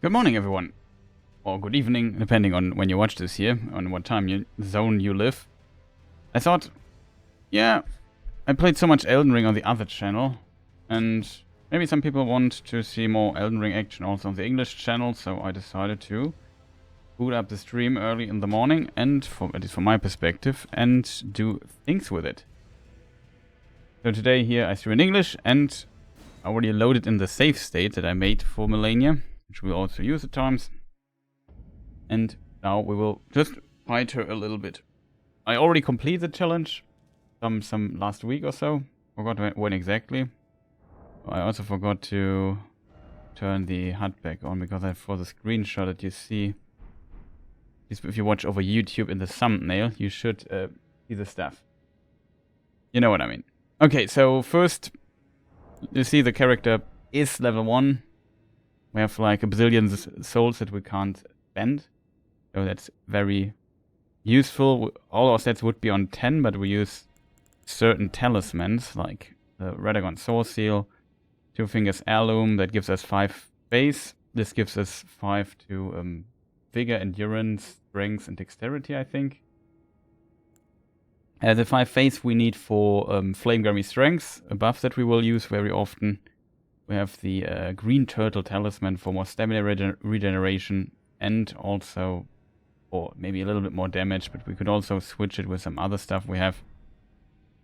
Good morning, everyone. Or good evening, depending on when you watch this here, on what zone you live. I thought, yeah, I played so much Elden Ring on the other channel, and maybe some people want to see more Elden Ring action also on the English channel, so I decided to boot up the stream early in the morning, and at least from my perspective, and do things with it. So today here I stream in English, and I already loaded in the save state that I made for Malenia, which we'll also use at times. And now we will just fight her a little bit. I already completed the challenge some last week or so. Forgot when exactly. I also forgot to turn the HUD back on because for the screenshot that you see, if you watch over YouTube in the thumbnail, you should see the stuff. You know what I mean. Okay, so first, you see the character is level 1. We have like a bazillion souls that we can't spend. So that's very useful. All our stats would be on 10, but we use certain talismans, like the Radagon Sword Seal, Two Fingers Heirloom, that gives us 5 base. This gives us 5 to vigor, endurance, strength, and dexterity, I think. The 5 face we need for Flame Grammy Strength. Above that we will use very often. We have the Green Turtle Talisman for more stamina regeneration and also for maybe a little bit more damage, but we could also switch it with some other stuff we have.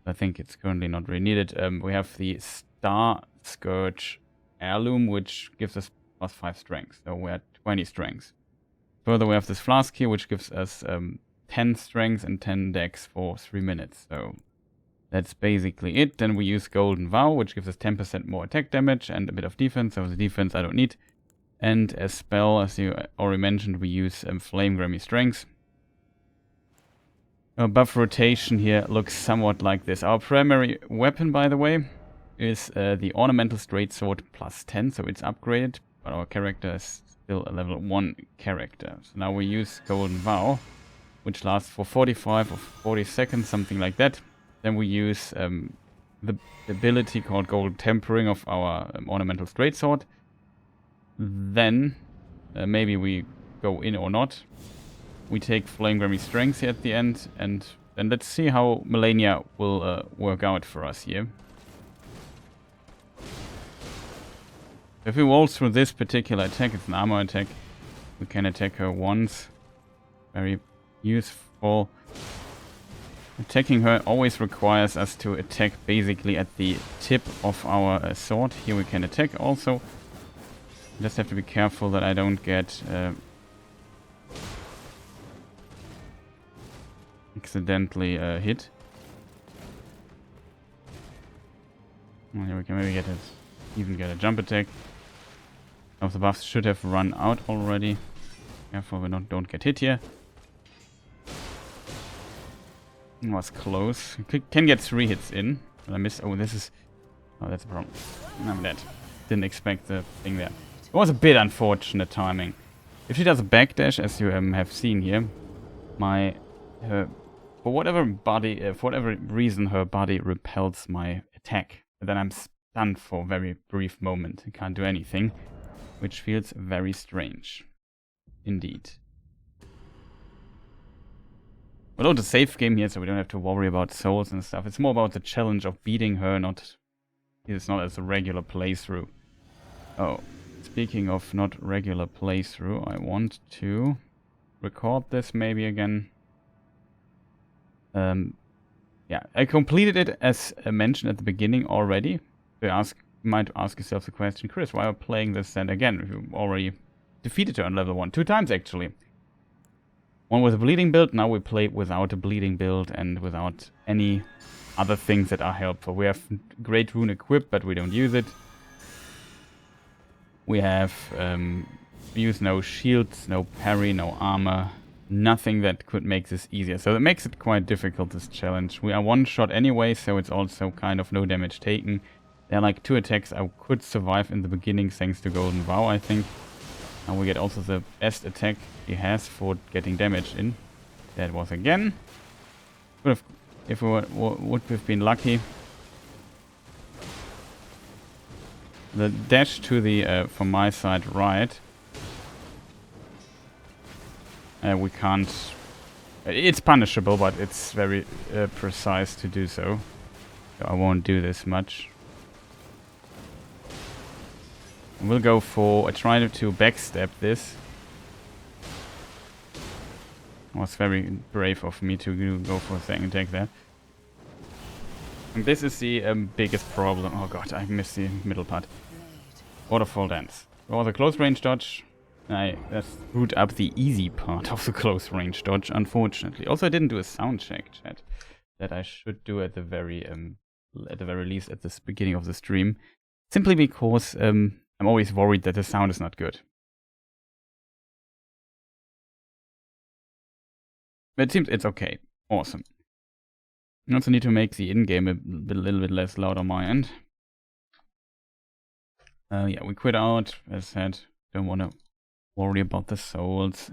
I think it's currently not really needed. We have the Star Scourge Heirloom, which gives us plus 5 strength, so we're at 20 strength. Further, we have this Flask here, which gives us 10 strength and 10 dex for 3 minutes, so that's basically it. Then we use Golden Vow, which gives us 10% more attack damage and a bit of defense, so the defense I don't need. And as spell, as you already mentioned, we use Flame Grammy Strength. Our buff rotation here looks somewhat like this. Our primary weapon, by the way, is the Ornamental Straight Sword plus 10, so it's upgraded, but our character is still a level 1 character. So now we use Golden Vow, which lasts for 45 or 40 seconds, something like that. Then we use the ability called Golden Tempering of our Ornamental Straight Sword. Then, maybe we go in or not. We take Flame Grammy Strength here at the end, and then let's see how Malenia will work out for us here. If we roll through this particular attack, it's an armor attack. We can attack her once. Very useful. Attacking her always requires us to attack basically at the tip of our sword. Here we can attack also. Just have to be careful that I don't get accidentally hit. Well, here we can maybe even get a jump attack. Some of the buffs should have run out already. Careful we don't get hit here. Was close. Can get 3 hits in. But I missed. Oh, this is. Oh, that's a problem. I'm dead. Didn't expect the thing there. It was a bit unfortunate timing. If she does a backdash, as you have seen here, for whatever reason, her body repels my attack. And then I'm stunned for a very brief moment. I can't do anything, which feels very strange, indeed. Although the safe game here, so we don't have to worry about souls and stuff. It's more about the challenge of beating her, it's not as a regular playthrough. Oh, speaking of not regular playthrough, I want to record this maybe again. Yeah, I completed it as mentioned at the beginning already. So you might ask yourself the question, Chris, why are you playing this then again? You already defeated her on level 1, 2 times actually. One with a bleeding build, now we play without a bleeding build and without any other things that are helpful. We have great Rune equipped, but we don't use it. We use no shields, no parry, no armor, nothing that could make this easier. So that makes it quite difficult, this challenge. We are one shot anyway, so it's also kind of no damage taken. There are like 2 attacks I could survive in the beginning thanks to Golden Vow, I think. And we get also the best attack he has for getting damage in. That was again. If we would have been lucky. The dash to the, from my side, right, We can't... It's punishable, but it's very precise to do so. So I won't do this much. We'll go for... I try to backstep this. It was very brave of me to go for a second attack there. And this is the biggest problem. Oh god, I missed the middle part. Waterfall dance. It was a close range dodge. I screwed up the easy part of the close range dodge, unfortunately. Also, I didn't do a sound check, chat. That I should do at the very least at the beginning of the stream. Simply because I'm always worried that the sound is not good. But it seems it's okay. Awesome. I also need to make the in-game a little bit less loud on my end. Yeah, we quit out. As I said, don't want to worry about the souls.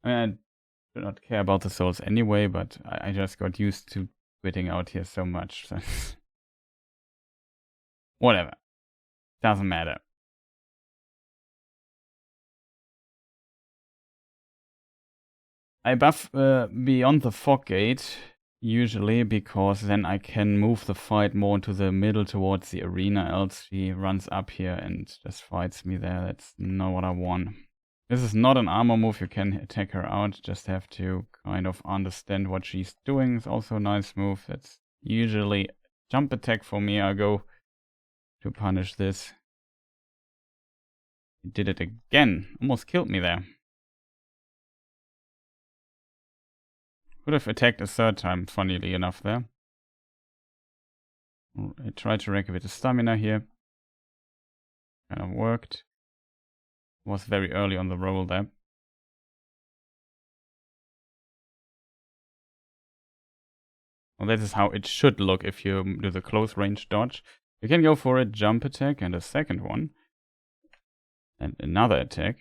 I mean, I do not care about the souls anyway, but I just got used to quitting out here so much. So whatever. Doesn't matter. I buff beyond the fog gate, usually, because then I can move the fight more into the middle towards the arena, else she runs up here and just fights me there. That's not what I want. This is not an armor move, you can attack her out, just have to kind of understand what she's doing. It's also a nice move. That's usually jump attack for me. I go to punish this. He did it again. Almost killed me there. Could have attacked a third time, funnily enough, there. I tried to reactivate the stamina here. Kind of worked. Was very early on the roll there. Well, this is how it should look if you do the close range dodge. You can go for a jump attack and a second one. And another attack.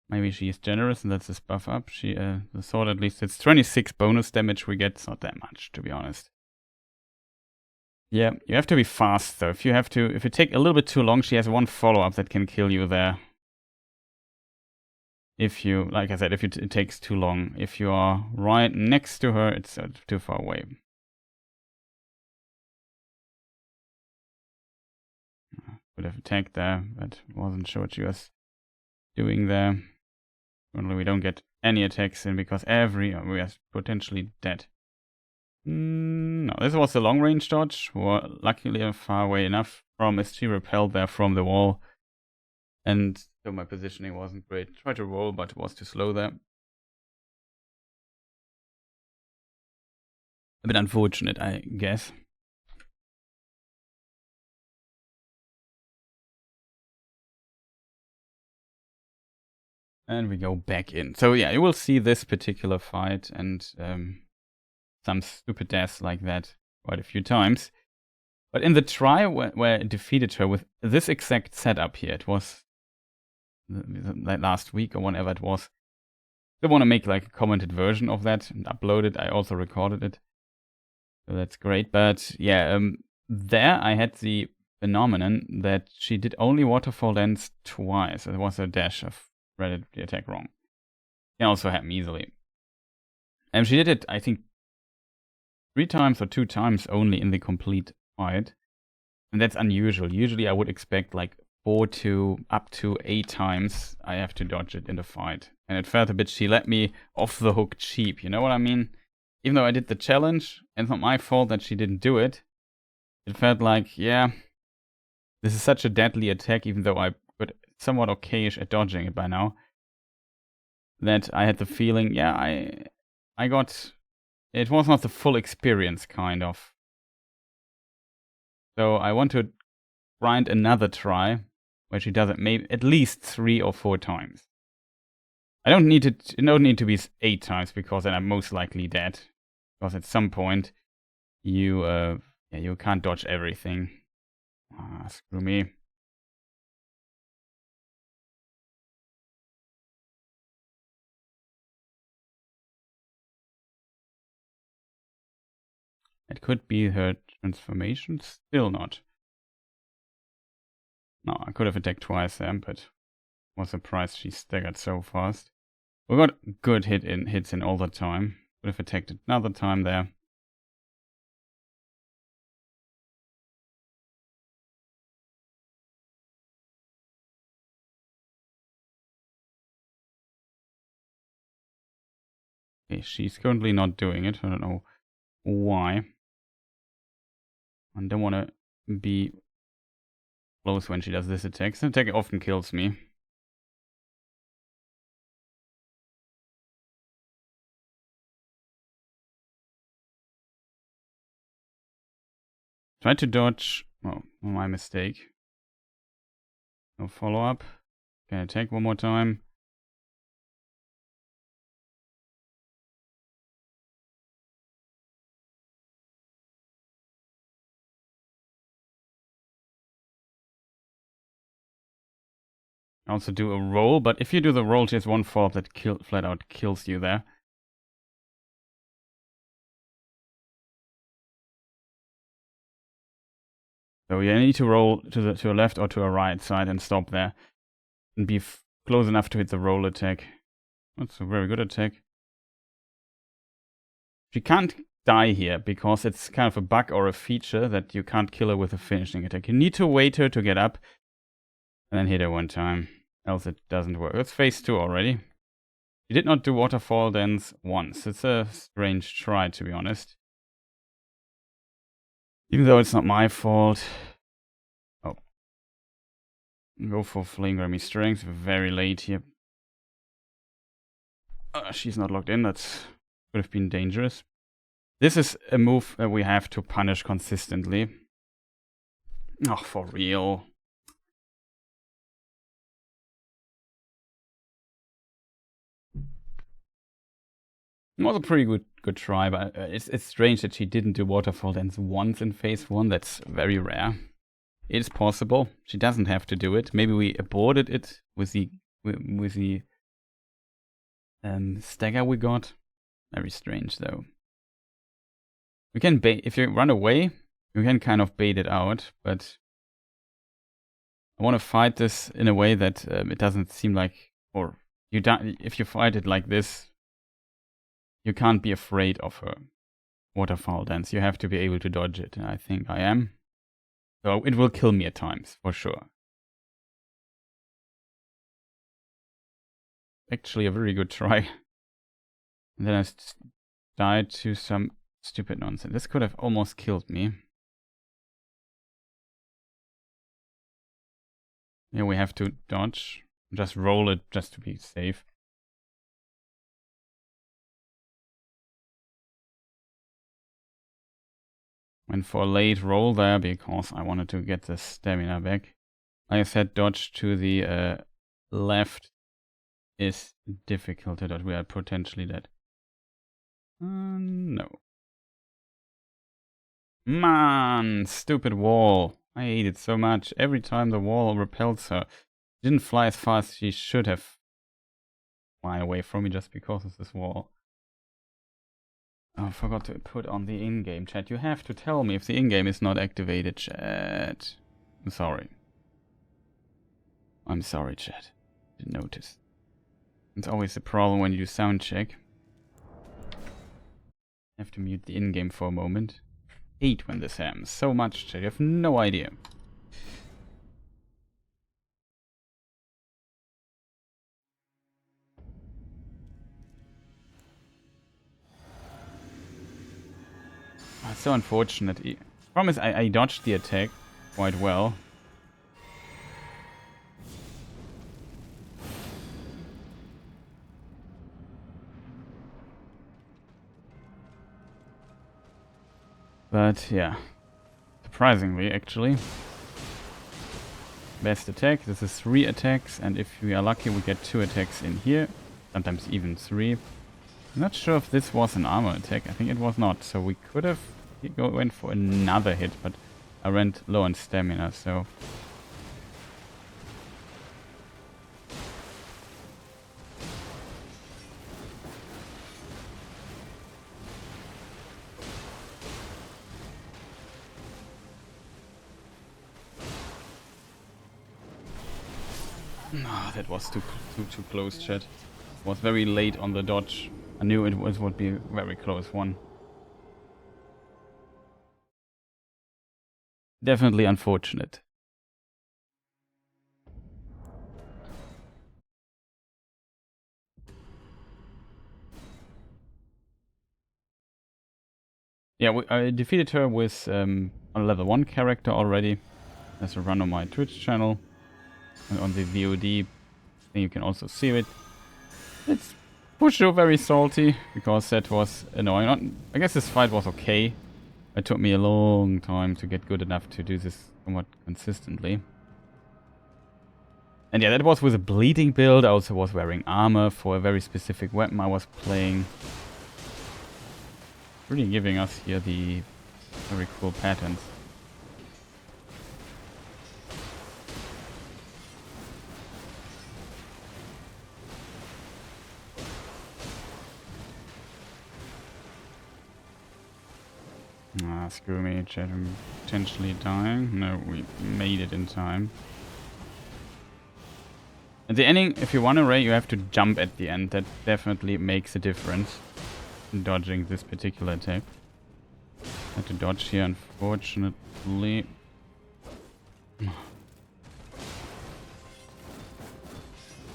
Maybe she is generous and lets this buff up. The sword at least, it's 26 bonus damage we get. It's not that much, to be honest. Yeah, you have to be fast though. If you take a little bit too long, she has one follow-up that can kill you there. If you, like I said, if it takes too long. If you are right next to her, it's too far away. Would have attacked there, but wasn't sure what she was doing there. Only we don't get any attacks in because we are potentially dead. No, this was a long range dodge. Luckily far away enough from as she repelled there from the wall. And so my positioning wasn't great. Tried to roll, but it was too slow there. A bit unfortunate, I guess. And we go back in. So yeah, you will see this particular fight and some stupid deaths like that quite a few times. But in the try where I defeated her with this exact setup here, it was like last week or whenever it was. I want to make like a commented version of that and upload it. I also recorded it. So that's great. But yeah, there I had the phenomenon that she did only waterfall dance twice. It was a dash. I've read the attack wrong. Can also happen easily. And she did it, I think, 3 times or 2 times only in the complete fight. And that's unusual. Usually I would expect like 4 to up to 8 times I have to dodge it in the fight. And it felt a bit, she let me off the hook cheap, you know what I mean? Even though I did the challenge, and it's not my fault that she didn't do it, it felt like, yeah, this is such a deadly attack, even though I got somewhat okayish at dodging it by now, that I had the feeling, yeah, I got, it was not the full experience, kind of. So I want to grind another try, where she does it maybe at least 3 or 4 times. I don't need to be 8 times, because then I'm most likely dead. Because at some point, you can't dodge everything. Screw me. It could be her transformation, still not. No, I could have attacked twice there, but was surprised she staggered so fast. We got good hits in all the time. Could have attacked another time there. Okay, she's currently not doing it. I don't know why. I don't want to be close when she does this attack. This attack often kills me. Try to dodge. Oh, my mistake. No follow-up. Can I attack one more time? Also do a roll, but if you do the roll, there's one fault that flat out kills you there. So you need to roll to a left or to a right side and stop there. And be close enough to hit the roll attack. That's a very good attack. She can't die here because it's kind of a bug or a feature that you can't kill her with a finishing attack. You need to wait her to get up and then hit her one time. Else it doesn't work. It's phase 2 already. She did not do waterfall dance once. It's a strange try, to be honest. Even though it's not my fault. Oh. Go for Flame Grammy Strength. Very late here. She's not locked in. That could have been dangerous. This is a move that we have to punish consistently. Oh, for real. It was a pretty good try, but it's strange that she didn't do waterfall dance once in phase 1. That's very rare. It's possible. She doesn't have to do it. Maybe we aborted it with the stagger we got. Very strange though. We can bait if you run away. You can kind of bait it out, but I want to fight this in a way that it doesn't seem like, or if you fight it like this. You can't be afraid of her waterfall dance. You have to be able to dodge it, and I think I am. So it will kill me at times, for sure. Actually a very good try. And then I died to some stupid nonsense. This could have almost killed me. Yeah, we have to dodge. Just roll it just to be safe. Went for a late roll there because I wanted to get the stamina back. Like I said, dodge to the left is difficult to dodge. We are potentially dead. No. Man, stupid wall. I hate it so much. Every time the wall repels her. She didn't fly as fast as she should have. Fly away from me just because of this wall. Oh, I forgot to put on the in-game chat. You have to tell me if the in-game is not activated, chat. I'm sorry. I'm sorry, chat. Didn't notice. It's always a problem when you do sound check. I have to mute the in-game for a moment. Hate when this happens so much, chat. You have no idea. Oh, it's so unfortunate. Promise I dodged the attack quite well. But yeah, surprisingly actually. Best attack, this is 3 attacks, and if we are lucky we get 2 attacks in here. Sometimes even 3. I'm not sure if this was an armor attack, I think it was not. So we could have went for another hit, but I went low on stamina, so... Ah, that was too close, chat. Was very late on the dodge. I knew it would be a very close one. Definitely unfortunate. Yeah, I defeated her with on a level 1 character already. There's a run on my Twitch channel. And on the VOD thing you can also see it. It's Pusho very salty, because that was annoying. I guess this fight was okay. It took me a long time to get good enough to do this somewhat consistently. And yeah, that was with a bleeding build. I also was wearing armor for a very specific weapon I was playing. Really giving us here the very cool patterns. Ah, screw me, chat. I'm potentially dying. No, we made it in time. At the ending, if you want a ray, you have to jump at the end. That definitely makes a difference in dodging this particular attack. I had to dodge here, unfortunately.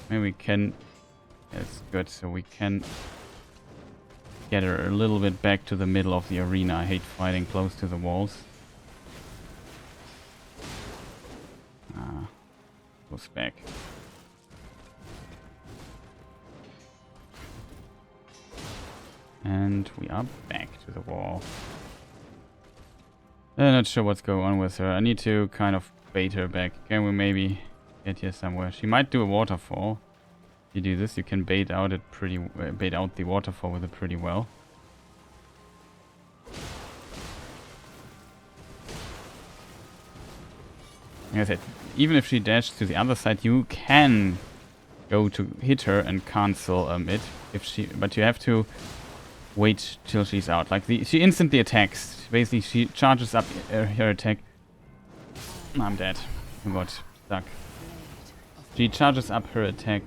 Maybe we can... That's good, so we can get her a little bit back to the middle of the arena. I hate fighting close to the walls. Ah, goes back. And we are back to the wall. I'm not sure what's going on with her. I need to kind of bait her back. Can we maybe get here somewhere? She might do a waterfall. If you do this, you can bait out the waterfall with it pretty well. Like I said, even if she dashes to the other side, you can go to hit her and cancel it. But you have to wait till she's out. Like she instantly attacks. Basically, she charges up her attack. I'm dead. I got stuck. She charges up her attack.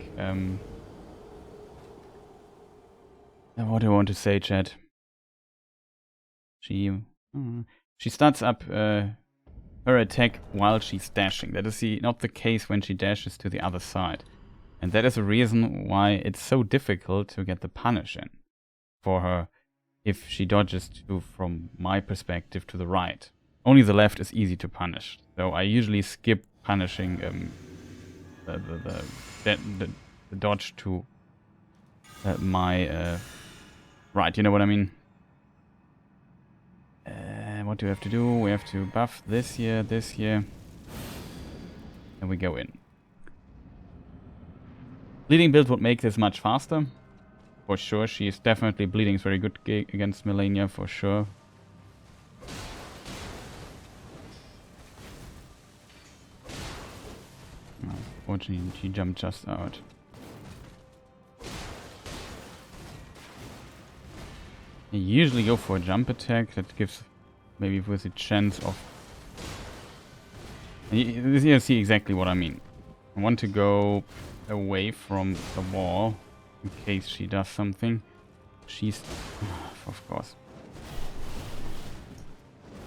What do I want to say, chat? She starts up her attack while she's dashing. That is not the case when she dashes to the other side. And that is a reason why it's so difficult to get the punish in for her if she dodges from my perspective, to the right. Only the left is easy to punish. So I usually skip punishing the dodge to my right. You know what I mean? What do we have to do? We have to buff this here, and we go in. Bleeding build would make this much faster. For sure, she is definitely bleeding. Is very good against Malenia, for sure. Unfortunately, she jumped just out. You usually go for a jump attack. That gives maybe with a chance of... You see exactly what I mean. I want to go away from the wall in case she does something. She's... of course.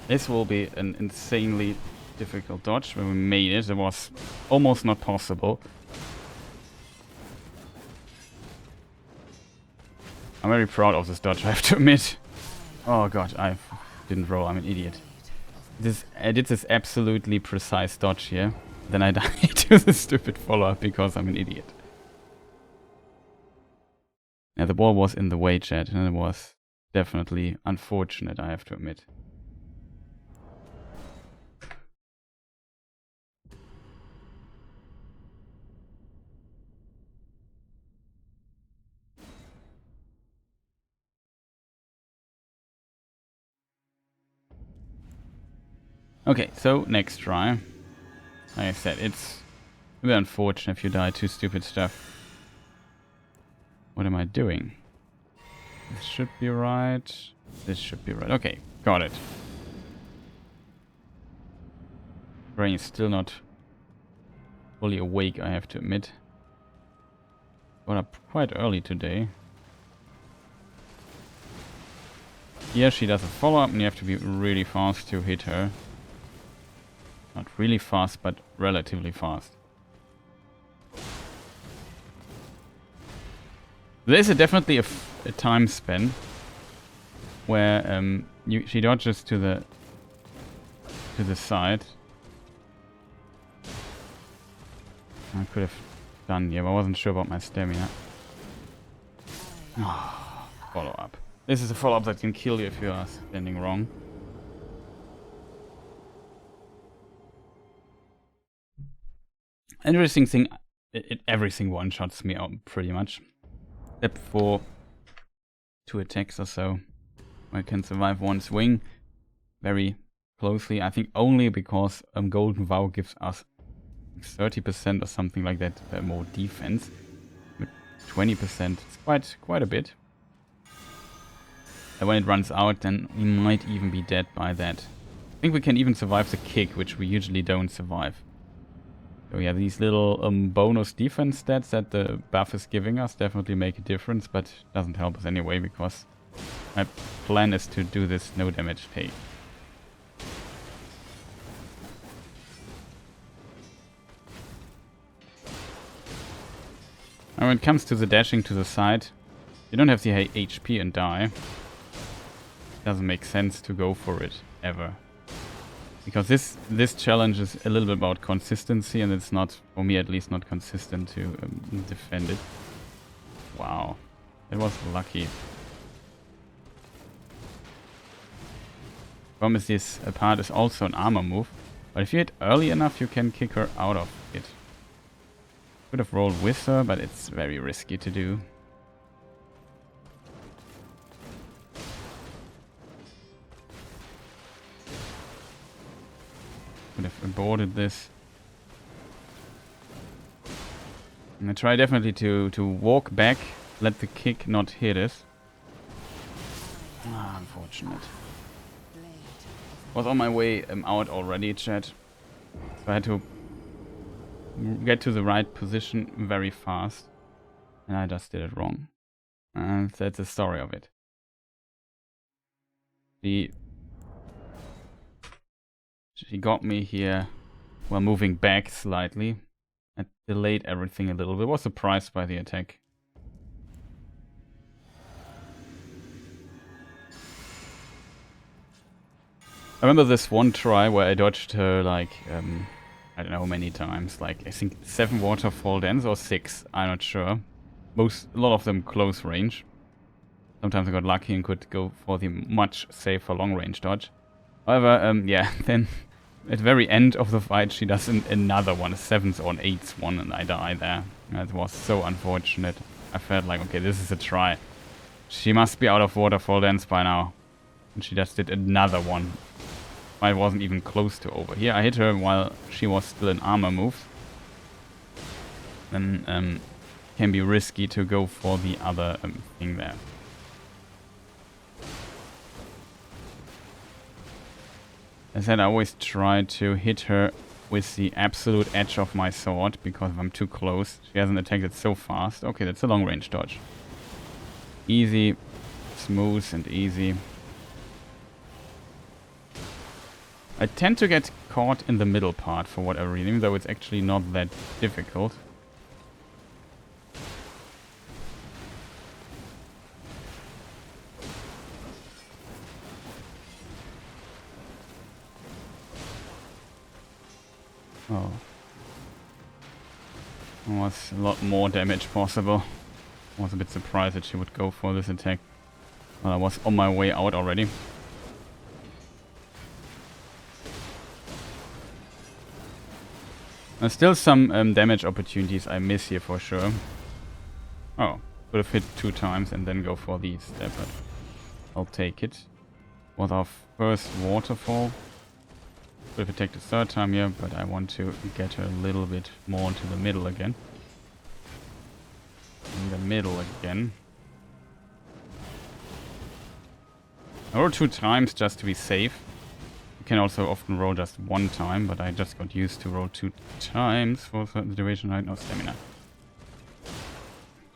This will be an insanely difficult dodge. When we made it, it was almost not possible. I'm very proud of this dodge, I have to admit. Oh god, I didn't roll, I'm an idiot. I did this absolutely precise dodge here. Then I died to the stupid follow-up because I'm an idiot. Yeah, the ball was in the way, chat, and it was definitely unfortunate, I have to admit. Okay, so next try. Like I said, it's a bit unfortunate if you die to stupid stuff. What am I doing? This should be right. This should be right. Okay, got it. Brain is still not fully awake, I have to admit. Got up quite early today. Here she does a follow-up and you have to be really fast to hit her. Not really fast, but relatively fast. There's definitely a time span where she dodges to the side. I could have done here, but I wasn't sure about my stamina. Oh, follow-up. This is a follow-up that can kill you if you are standing wrong. Interesting thing, everything one-shots me out pretty much. Except for 2 attacks or so. I can survive one swing very closely. I think only because Golden Vow gives us 30% or something like that more defense. With 20%, it's quite a bit. And when it runs out, then we might even be dead by that. I think we can even survive the kick, which we usually don't survive. So yeah, these little bonus defense stats that the buff is giving us definitely make a difference, but doesn't help us anyway, because my plan is to do this no damage take. Now when it comes to the dashing to the side, you don't have the HP and die. It doesn't make sense to go for it, ever. Because this challenge is a little bit about consistency, and it's not, for me at least, not consistent to defend it. Wow, that was lucky. Problem is this part is also an armor move, but if you hit early enough, you can kick her out of it. Could have rolled with her, but it's very risky to do. Could have aborted this. And I try definitely to walk back, let the kick not hit us. Ah, unfortunate. Was on my way out already, chat. So I had to get to the right position very fast. And I just did it wrong. And that's the story of it. She got me here while moving back slightly. I delayed everything a little bit. Was surprised by the attack. I remember this one try where I dodged her like, I don't know how many times. Like, I think 7 waterfall dance or 6. I'm not sure. A lot of them close range. Sometimes I got lucky and could go for the much safer long range dodge. However, yeah, then at the very end of the fight she does another one, a 7th or an 8th one, and I die there. That was so unfortunate. I felt like, okay, this is a try. She must be out of waterfall dance by now. And she just did another one. I wasn't even close to over. Here I hit her while she was still in armor move. Then can be risky to go for the other thing there. As I said, I always try to hit her with the absolute edge of my sword, because if I'm too close, she hasn't attacked it so fast. Okay, that's a long range dodge. Easy, smooth and easy. I tend to get caught in the middle part for whatever reason, even though it's actually not that difficult. Oh. There was a lot more damage possible. I was a bit surprised that she would go for this attack. Well, I was on my way out already. There's still some damage opportunities I miss here for sure. Oh, could have hit 2 times and then go for the step, but I'll take it. Was our first waterfall. Could have attacked a 3rd time here, but I want to get her a little bit more into the middle again. In the middle again. I rolled 2 times just to be safe. You can also often roll just one time, but I just got used to roll 2 times for a certain duration. Right, no stamina.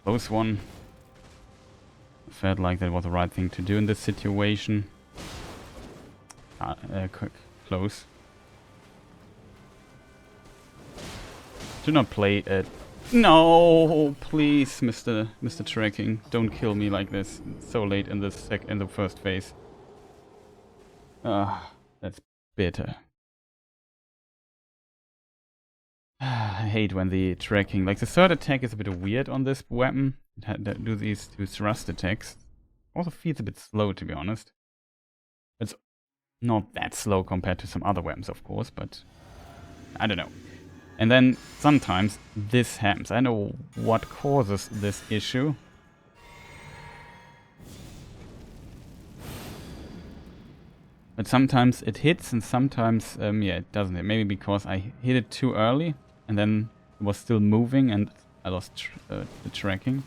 Close one. Felt like that was the right thing to do in this situation. Close. Do not play it. No, please, Mr. Tracking, don't kill me like this. It's so late in the first phase. That's bitter. I hate when the tracking, like the third attack is a bit weird on this weapon. It had to do these 2 thrust attacks. Also feels a bit slow, to be honest. It's not that slow compared to some other weapons, of course, but I don't know. And then sometimes this happens. I know what causes this issue. But sometimes it hits and sometimes, yeah, it doesn't hit. Maybe because I hit it too early and then it was still moving and I lost the tracking.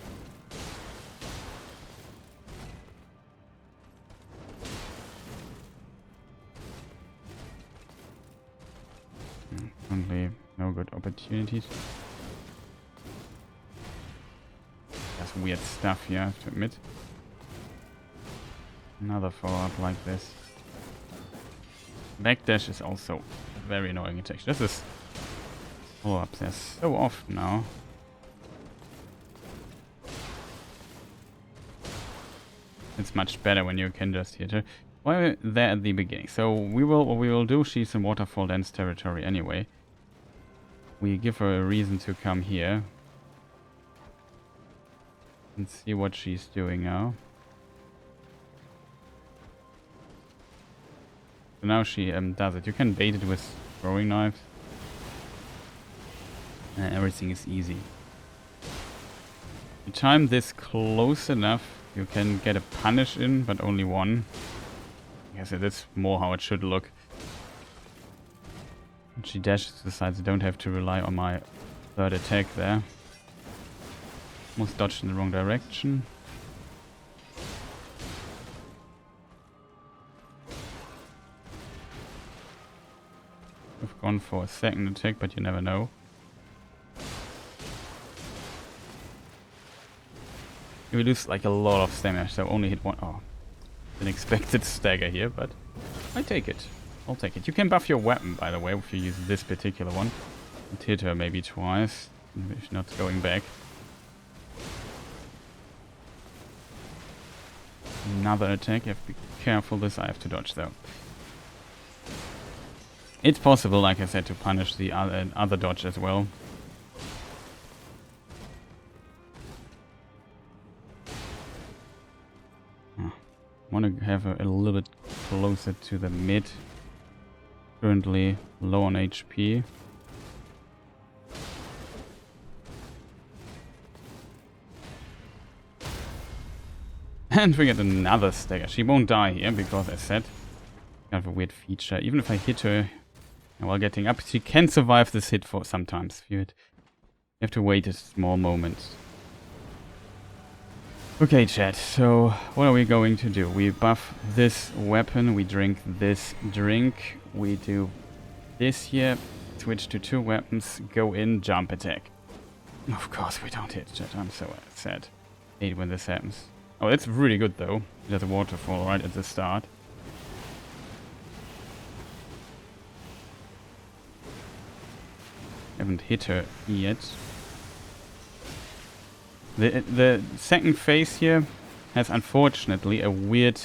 Only no good opportunities. That's weird stuff here, I have to admit. Another follow-up like this. Backdash is also a very annoying attack. This is follow-ups. They're so often now. It's much better when you can just hit her. Why are we there at the beginning? So what we will do, she's in waterfall dance territory anyway. We give her a reason to come here. And see what she's doing now. So now she does it. You can bait it with throwing knives. And everything is easy. You time this close enough, you can get a punish in, but only one. I guess it is more how it should look. And she dashes to the sides. I don't have to rely on my third attack there. Almost dodged in the wrong direction. I've gone for a second attack, but you never know. You lose like a lot of stamina, so only hit one. Oh, unexpected stagger here, but I take it. I'll take it. You can buff your weapon, by the way, if you use this particular one. And hit her maybe twice, if not going back. Another attack. You have to be careful. This I have to dodge, though. It's possible, like I said, to punish the other dodge as well. Want to have her a little bit closer to the mid. Currently low on HP. And we get another stagger. She won't die here because, as I said, kind of a weird feature. Even if I hit her while getting up, she can survive this hit for sometimes. You have to wait a small moment. Okay, chat, so what are we going to do? We buff this weapon, we drink this drink, we do this here, switch to 2 weapons, go in, jump attack. Of course we don't hit, chat, I'm so sad. Hate when this happens. Oh, that's really good though. There's a waterfall right at the start. Haven't hit her yet. The second phase here has unfortunately a weird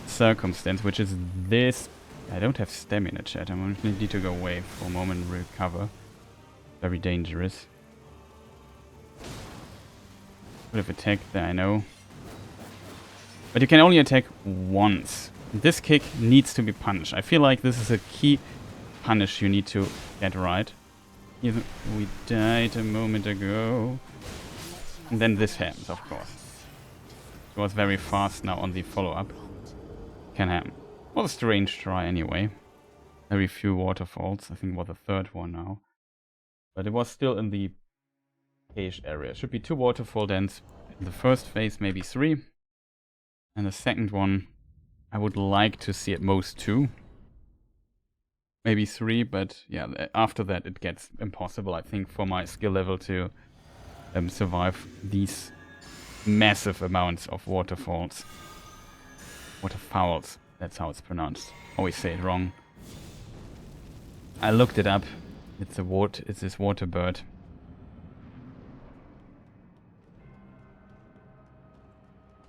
circumstance, which is this. I don't have stamina, chat. I'm going to need to go away for a moment and recover. Very dangerous. Could have attacked there, I know. But you can only attack once. This kick needs to be punished. I feel like this is a key punish you need to get right. Even we died a moment ago. And then this happens, of course. It was very fast now on the follow-up. Can happen. Was a strange try anyway. Very few waterfalls. I think it was the third one now. But it was still in the cage area. Should be 2 waterfall dens. In the first phase, maybe 3. And the second one, I would like to see at most 2. maybe 3, but yeah, after that it gets impossible, I think, for my skill level to survive these massive amounts of waterfalls. Waterfowls, that's how it's pronounced. Always say it wrong. I looked it up. It's this water bird.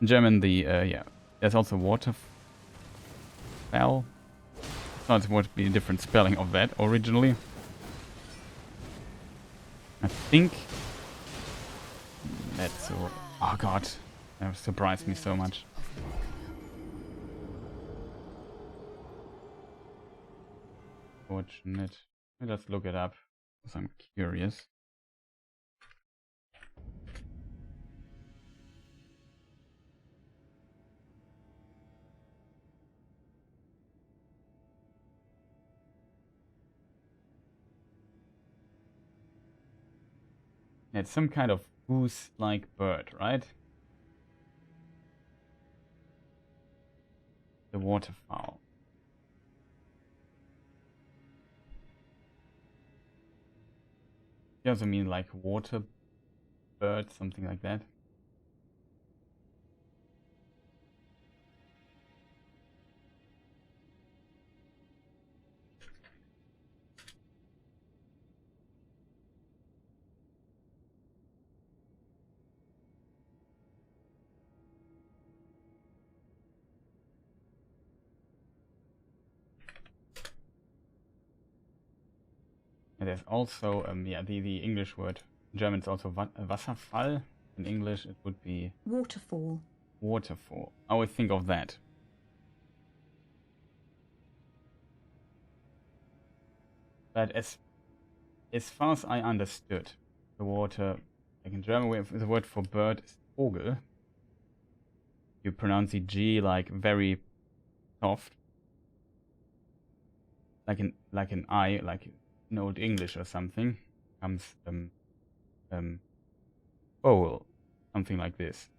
In German, yeah, there's also waterfowl. So it would be a different spelling of that originally. I think that's so. Oh god, that surprised me so much. Fortunate. Let's look it up, because I'm curious. It's some kind of goose-like bird, right? The waterfowl. You also mean like water bird, something like that? And there's also, yeah, the English word. In German it's also Wasserfall. In English it would be... Waterfall. Waterfall. I always think of that. But as far as I understood, the water, like in German, the word for bird is Vogel. You pronounce the G like very soft, like an I, like in Old English or something. Comes bowl, something like this.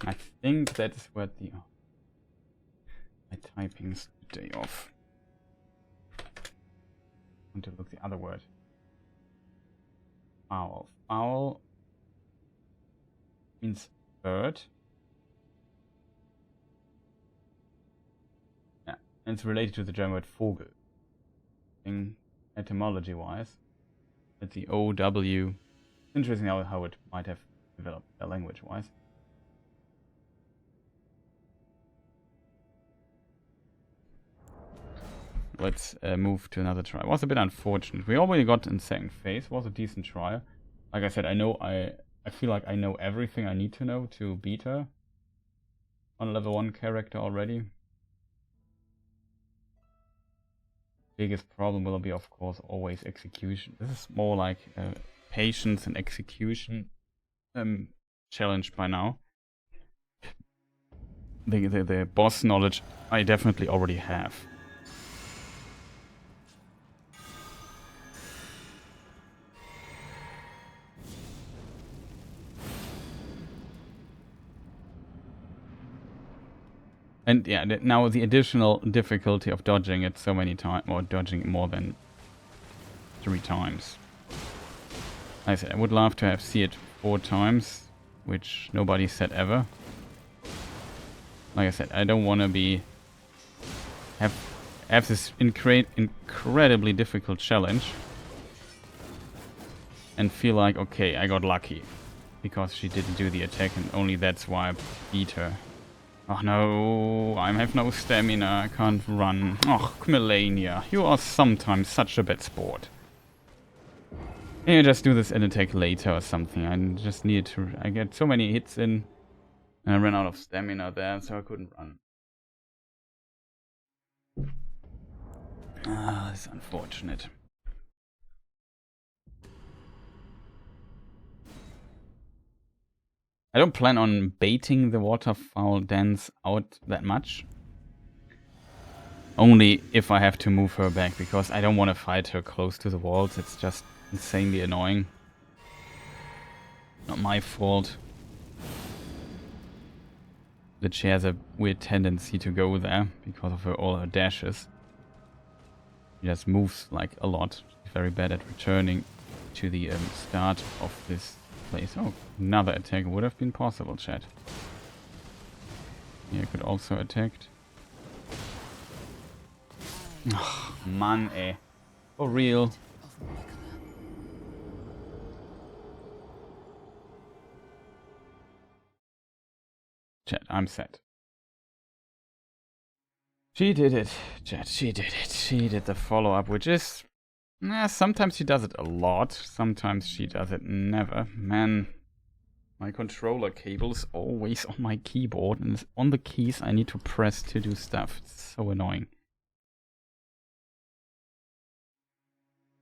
I think that's what the... Oh, my typing's day off. I want to look the other word. Fowl. Fowl means bird. Yeah, and it's related to the German word Vogel. In etymology-wise, it's the OW. Interesting how it might have developed language-wise. Let's move to another try. It was a bit unfortunate. We already got in second phase. It was a decent try. Like I said, I feel like I know everything I need to know to beat her on level 1 character already. Biggest problem will be, of course, always execution. This is more like patience and execution challenge by now. The boss knowledge I definitely already have. And yeah, now the additional difficulty of dodging it so many times, or dodging it more than 3 times. Like I said, I would love to see it 4 times, which nobody said ever. Like I said, I don't want to have this incredibly difficult challenge and feel like, okay, I got lucky because she didn't do the attack and only that's why I beat her. Oh no, I have no stamina, I can't run. Oh, Malenia, you are sometimes such a bad sport. Can you just do this and attack later or something? I just needed to... I get so many hits in and I ran out of stamina there, so I couldn't run. Ah, that's unfortunate. I don't plan on baiting the waterfowl dance out that much. Only if I have to move her back, because I don't want to fight her close to the walls. It's just insanely annoying. Not my fault that she has a weird tendency to go there because of all her dashes. She just moves like a lot. She's very bad at returning to the start of this place. Oh, another attack would have been possible, chat. Here could also attacked. Oh, man, eh. For real. Chat, I'm set. She did it, chat, she did it. She did the follow-up, which is... sometimes she does it a lot, sometimes she does it never. Man, my controller cable is always on my keyboard, and it's on the keys I need to press to do stuff. It's so annoying.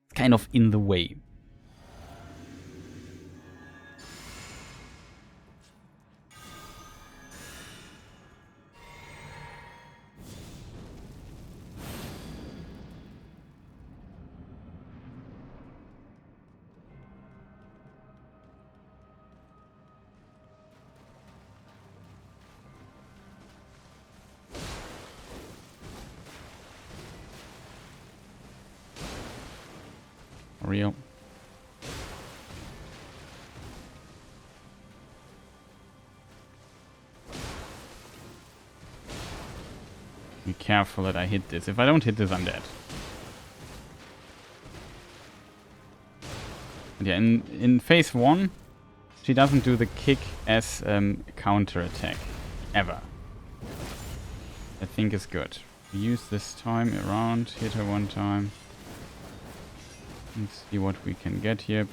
It's kind of in the way. Real. Be careful that I hit this. If I don't hit this, I'm dead. And yeah, in phase 1, she doesn't do the kick as counter attack. Ever. I think is good. Use this time around, hit her one time. Let's see what we can get here.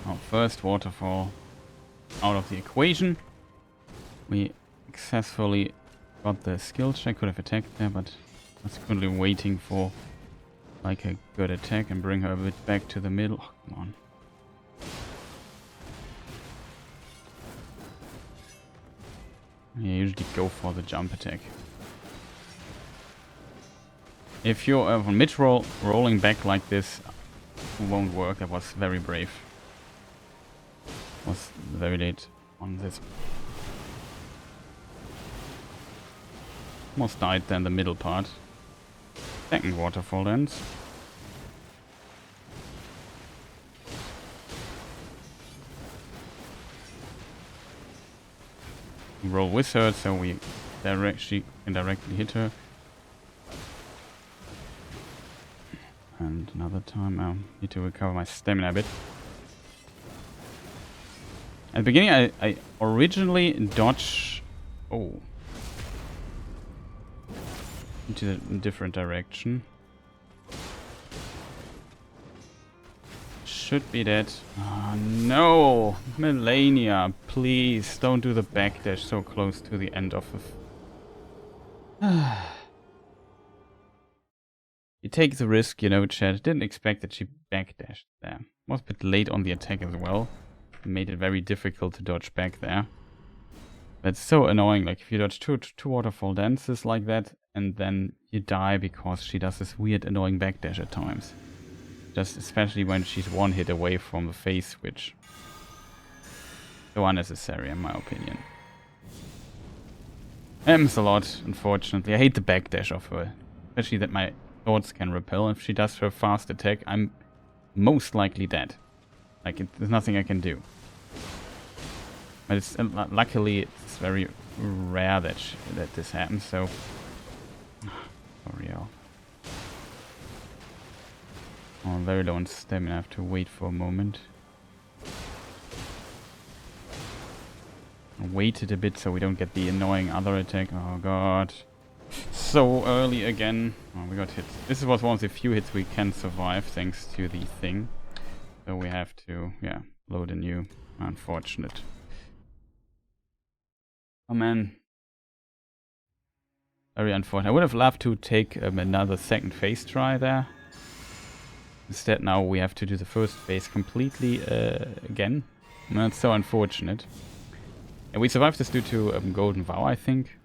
Our first waterfall out of the equation. We successfully got the skill check. Could have attacked there, but I was currently waiting for like a good attack and bring her a bit back to the middle. Oh, come on. I usually go for the jump attack. If you're on mid-roll, rolling back like this won't work. That was very brave. Was very late on this. Almost died then the middle part. Second waterfall ends. Roll with her, so we she can directly hit her. And another time I need to recover my stamina a bit. At the beginning I originally dodge... Oh. Into a different direction. Should be dead. Oh no! Malenia, please don't do the backdash so close to the end of the... You take the risk, you know, chat. Didn't expect that she backdashed there. Was a bit late on the attack as well. Made it very difficult to dodge back there. But it's so annoying, like if you dodge two waterfall dances like that, and then you die because she does this weird annoying backdash at times. Just especially when she's one hit away from the phase switch. So unnecessary in my opinion. Happens a lot, unfortunately. I hate the backdash of her. Especially that my swords can repel. If she does her fast attack, I'm most likely dead. Like, there's nothing I can do. But it's luckily it's very rare that this happens, so... For real. Oh, I'm very low on stamina. I have to wait for a moment. I waited a bit so we don't get the annoying other attack. Oh god. So early again. Oh, we got hit. This was one of the few hits we can survive thanks to the thing. So we have to, yeah, load a new. Unfortunate. Oh man. Very unfortunate. I would have loved to take another second phase try there. Instead now we have to do the first phase completely again. That's so unfortunate. And we survived this due to Golden Vow, I think.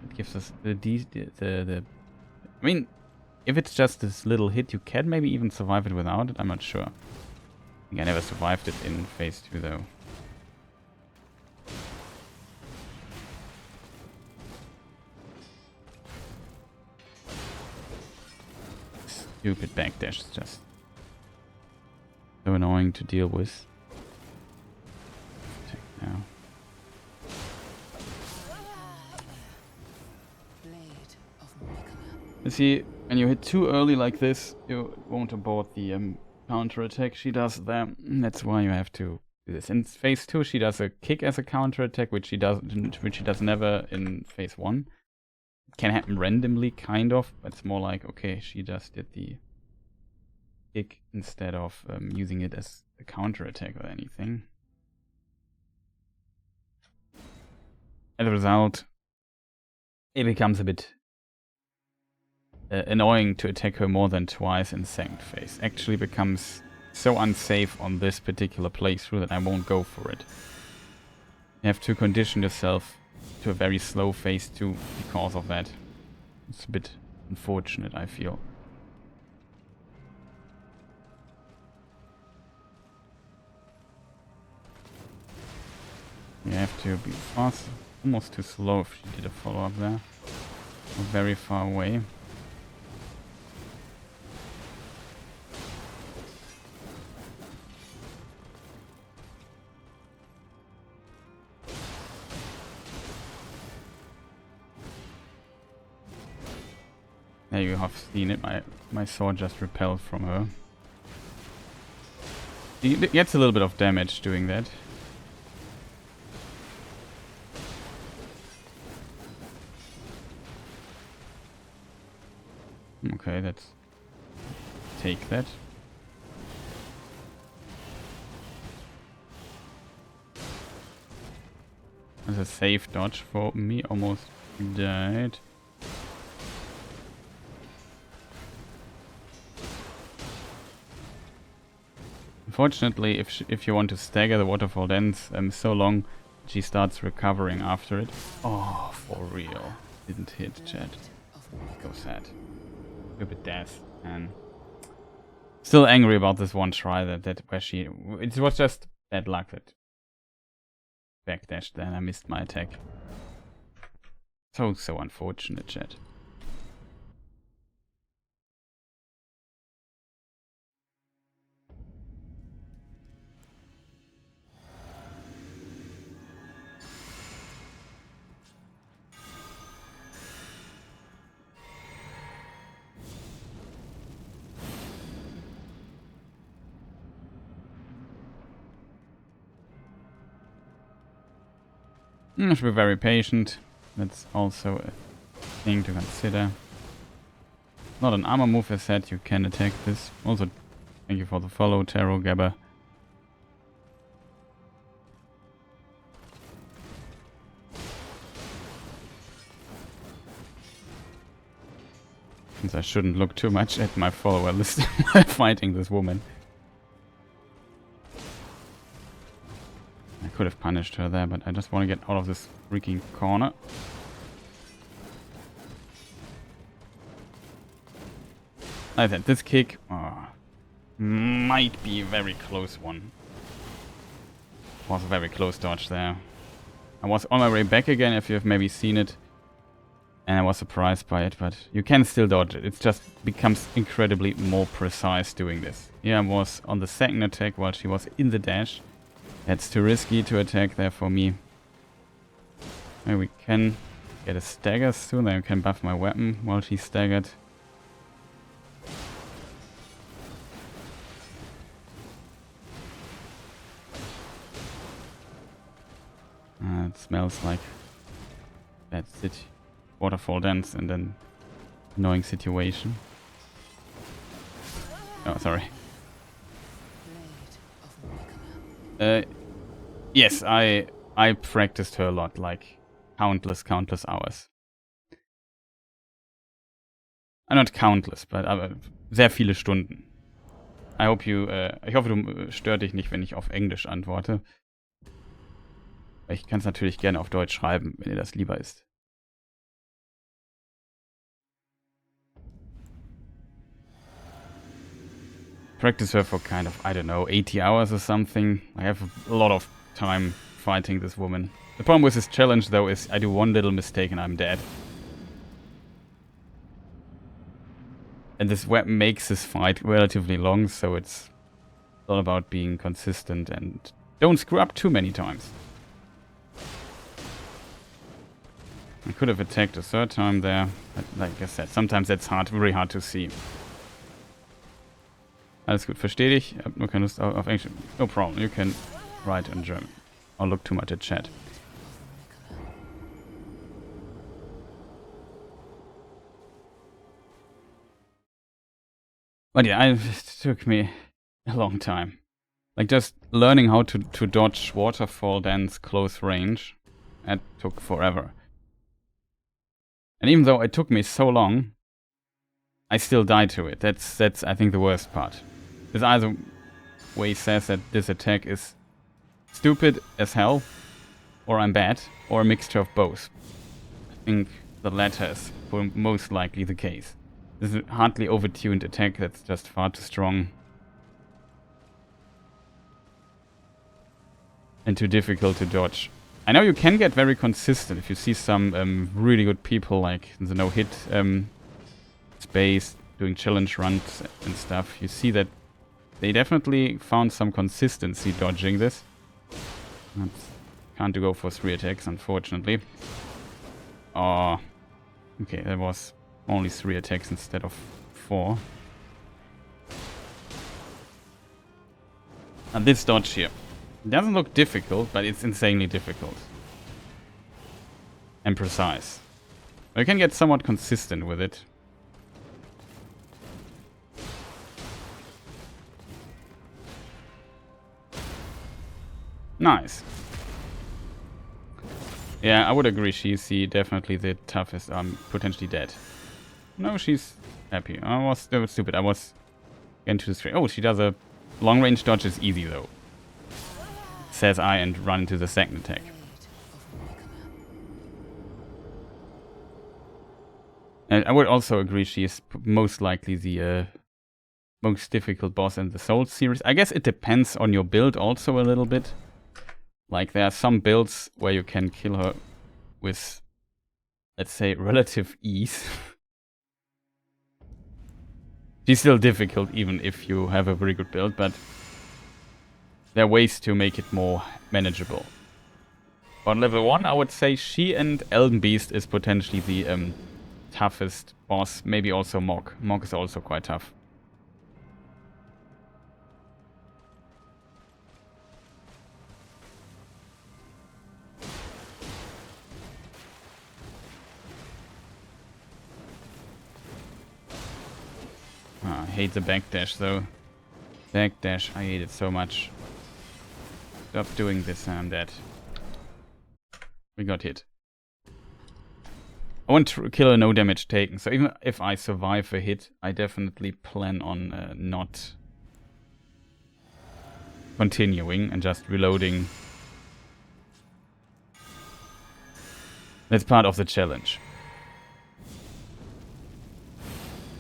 It gives us the I mean, if it's just this little hit, you can maybe even survive it without it. I'm not sure. I think I never survived it in phase 2 though. Stupid backdash is just so annoying to deal with. Now. You see, when you hit too early like this, you won't abort the counter attack she does there. That's why you have to do this. In phase 2, she does a kick as a counter attack, which she does never in phase 1. It can happen randomly, kind of, but it's more like, okay, she just did the kick instead of using it as a counter attack or anything. As a result, it becomes a bit annoying to attack her more than twice in second phase. Actually becomes so unsafe on this particular playthrough that I won't go for it. You have to condition yourself to a very slow phase 2 because of that. It's a bit unfortunate, I feel. You have to be fast, almost too slow if she did a follow-up there. Or very far away. There you have seen it, my sword just repelled from her. He gets a little bit of damage doing that. Okay, let's take that. That's a safe dodge for me, almost died. Unfortunately, if you want to stagger the waterfall dance so long, she starts recovering after it. Oh, for real. Didn't hit, chat. So sad. Stupid death, and still angry about this one try that where she... It was just bad luck that backdashed and I missed my attack. So unfortunate, chat. I should be very patient. That's also a thing to consider. Not an armor move as said, you can attack this. Also, thank you for the follow, Taro Gabba. Since I shouldn't look too much at my follower list while fighting this woman. I could have punished her there, but I just want to get out of this freaking corner. Like that, this kick might be a very close one. Was a very close dodge there. I was on my way back again, if you've maybe seen it. And I was surprised by it, but you can still dodge it. It just becomes incredibly more precise doing this. Yeah, I was on the second attack while she was in the dash. That's too risky to attack there for me. Maybe we can get a stagger soon, then I can buff my weapon while she's staggered. It smells like that's it. Waterfall dance and then annoying situation. Oh, sorry. Yes, I practiced her a lot, like countless hours. Not countless, but aber sehr viele Stunden. I hope you, ich hoffe, du stört dich nicht, wenn ich auf Englisch antworte. Ich kann es natürlich gerne auf Deutsch schreiben, wenn ihr das lieber ist. Practice her for kind of, I don't know, 80 hours or something. I have a lot of time fighting this woman. The problem with this challenge, though, is I do one little mistake and I'm dead. And this weapon makes this fight relatively long, so it's all about being consistent and don't screw up too many times. I could have attacked a third time there, but like I said, sometimes that's very hard to see. Alles gut, verstehe dich. Ich habe nur keine Lust auf Englisch. No problem, you can write in German. Or look too much at chat. But yeah, it took me a long time. Like just learning how to dodge waterfall dance close range. That took forever. And even though it took me so long, I still died to it. That's I think the worst part. This either way says that this attack is stupid as hell, or I'm bad, or a mixture of both. I think the latter is most likely the case. This is a hardly overtuned attack that's just far too strong. And too difficult to dodge. I know you can get very consistent if you see some really good people like in the no-hit space doing challenge runs and stuff. You see that they definitely found some consistency dodging this. Can't go for 3 attacks, unfortunately. Oh, okay, there was only 3 attacks instead of 4. And this dodge here. It doesn't look difficult, but it's insanely difficult. And precise. You can get somewhat consistent with it. Nice. Yeah, I would agree. She's definitely the toughest. Potentially dead. No, she's happy. I was stupid. I was getting too straight. Oh, she does a long-range dodge. Is easy though. Says I and run into the second attack. And I would also agree she is most likely the most difficult boss in the Souls series. I guess it depends on your build also a little bit. Like there are some builds where you can kill her with, let's say, relative ease. She's still difficult even if you have a very good build, but there are ways to make it more manageable. On level 1, I would say she and Elden Beast is potentially the toughest boss. Maybe also Mog. Mog is also quite tough. I hate the backdash though. Backdash, I hate it so much. Stop doing this and I'm dead. We got hit. I want to kill a no damage taken, so even if I survive a hit, I definitely plan on not continuing and just reloading. That's part of the challenge.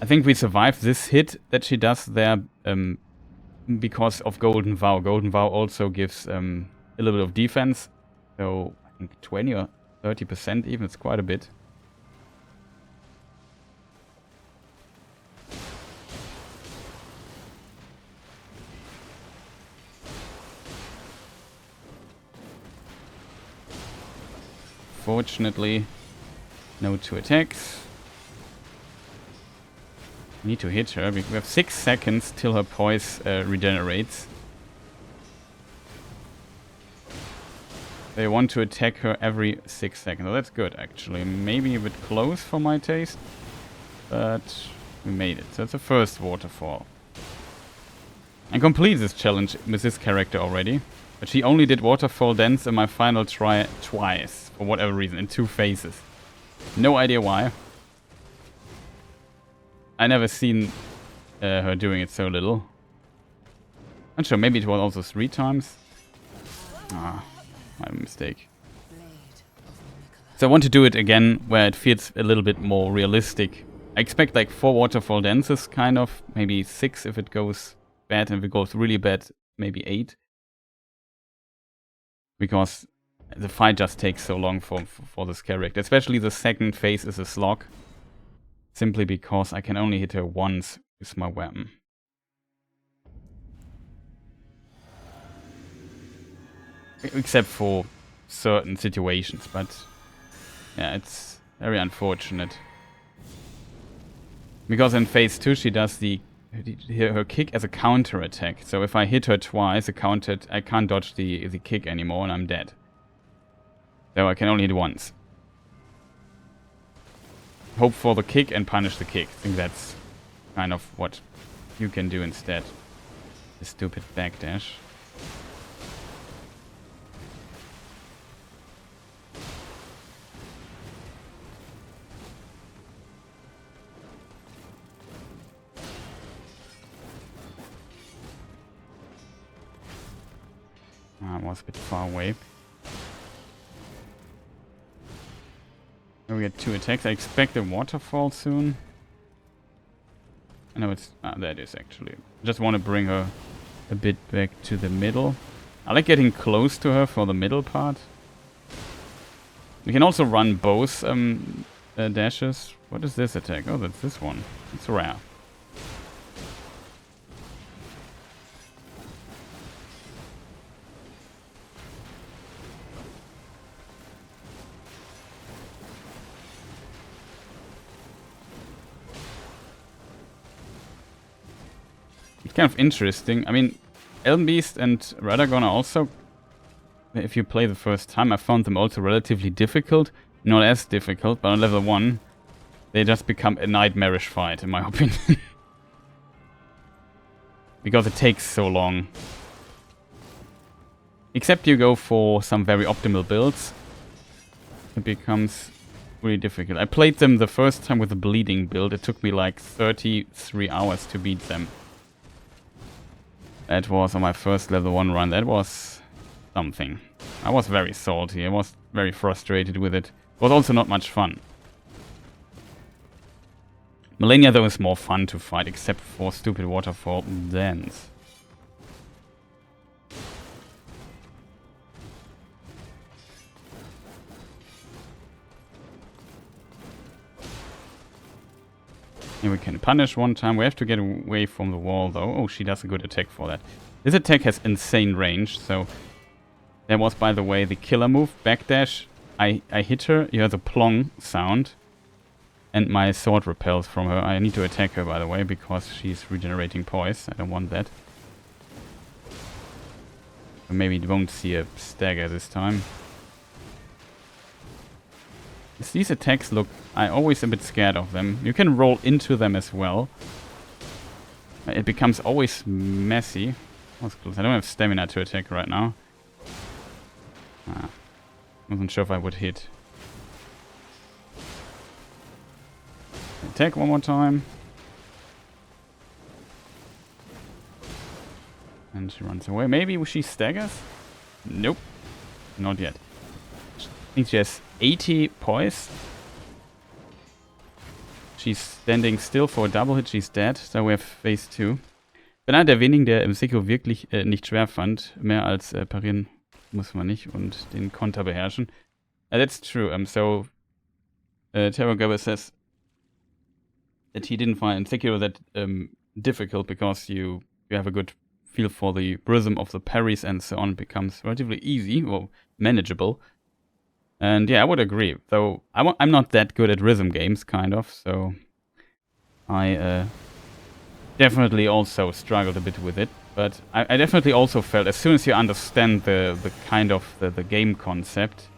I think we survived this hit that she does there because of Golden Vow. Golden Vow also gives a little bit of defense. So I think 20 or 30% even, it's quite a bit. Fortunately, no 2 attacks. Need to hit her. We have 6 seconds till her poise regenerates. They want to attack her every 6 seconds. Oh, that's good, actually. Maybe a bit close for my taste. But we made it. So it's the first waterfall. I completed this challenge with this character already. But she only did waterfall dance in my final try twice. For whatever reason. In 2 phases. No idea why. I never seen her doing it so little. Not sure, maybe it was also 3 times. Ah, my mistake. So I want to do it again where it feels a little bit more realistic. I expect like 4 waterfall dances, kind of. Maybe 6 if it goes bad, and if it goes really bad, maybe 8. Because the fight just takes so long for this character. Especially the second phase is a slog. Simply because I can only hit her once with my weapon. Except for certain situations, but yeah, it's very unfortunate. Because in phase 2 she does her kick as a counter attack. So if I hit her twice, I can't dodge the kick anymore and I'm dead. So I can only hit once. Hope for the kick and punish the kick. I think that's kind of what you can do instead. The stupid backdash. I was a bit far away. Now we get 2 attacks. I expect a waterfall soon. I know it's... there it is actually. I just want to bring her a bit back to the middle. I like getting close to her for the middle part. We can also run both dashes. What is this attack? Oh, that's this one. It's rare. It's kind of interesting. I mean, Elden Beast and Radagon are also, if you play the first time, I found them also relatively difficult. Not as difficult, but on level 1, they just become a nightmarish fight, in my opinion. Because it takes so long. Except you go for some very optimal builds, it becomes really difficult. I played them the first time with the bleeding build. It took me like 33 hours to beat them. That was on my first level 1 run. That was something. I was very salty. I was very frustrated with it. It was also not much fun. Malenia though is more fun to fight, except for stupid waterfall dance. Here we can punish one time. We have to get away from the wall though. Oh, she does a good attack for that. This attack has insane range, so... There was, by the way, the killer move, backdash. I hit her, you hear the plong sound. And my sword repels from her. I need to attack her, by the way, because she's regenerating poise. I don't want that. Maybe you won't see a stagger this time. These attacks look... I'm always a bit scared of them. You can roll into them as well. It becomes always messy. I don't have stamina to attack right now. Wasn't sure if I would hit. Attack one more time. And she runs away. Maybe she staggers? Nope. Not yet. I think she has 80 poise. She's standing still for a double hit. She's dead. So we have phase 2. Bin einer der wenigen, der im Sekiro wirklich nicht schwer fand. Mehr als parieren muss man nicht und den Konter beherrschen. That's true. So TPhGames says that he didn't find Sekiro that difficult because you have a good feel for the rhythm of the parries and so on. It becomes relatively easy or manageable. And yeah, I would agree. Though I'm not that good at rhythm games, kind of. So I definitely also struggled a bit with it. But I definitely also felt, as soon as you understand the kind of the game concept,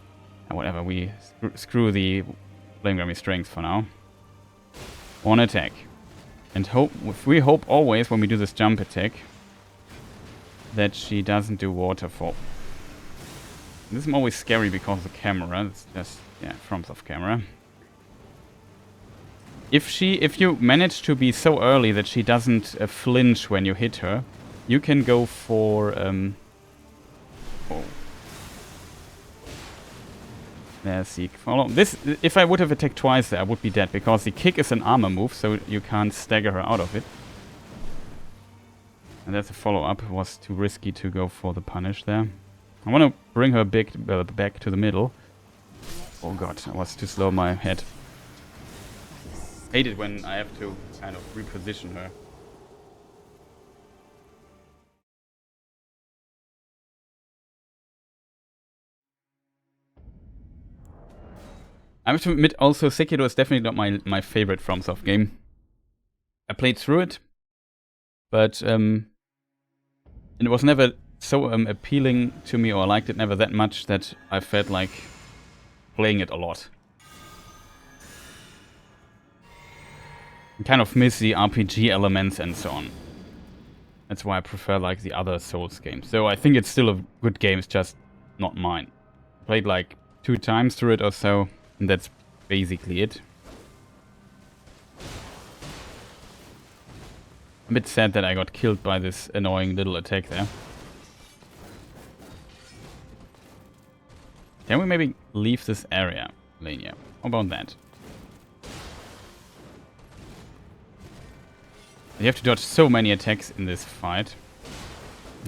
whatever, we screw the Flame Grammy strength for now. One attack. And we hope always, when we do this jump attack, that she doesn't do waterfall. This is always scary because of the camera. It's just, yeah, front of camera. If you manage to be so early that she doesn't flinch when you hit her, you can go for... There's the follow. This, if I would have attacked twice there, I would be dead, because the kick is an armor move, so you can't stagger her out of it. And that's a follow-up. It was too risky to go for the punish there. I want to bring her back to the middle. Oh god, I was too slow in my head. Hate it when I have to kind of reposition her. I have to admit also, Sekiro is definitely not my favorite FromSoft game. I played through it, but it was never so appealing to me, or I liked it never that much that I felt like playing it a lot. I kind of miss the RPG elements and so on. That's why I prefer like the other Souls games. So I think it's still a good game, it's just not mine. Played like 2 times through it or so, and that's basically it. A bit sad that I got killed by this annoying little attack there. Can we maybe leave this area, Malenia? How about that? You have to dodge so many attacks in this fight.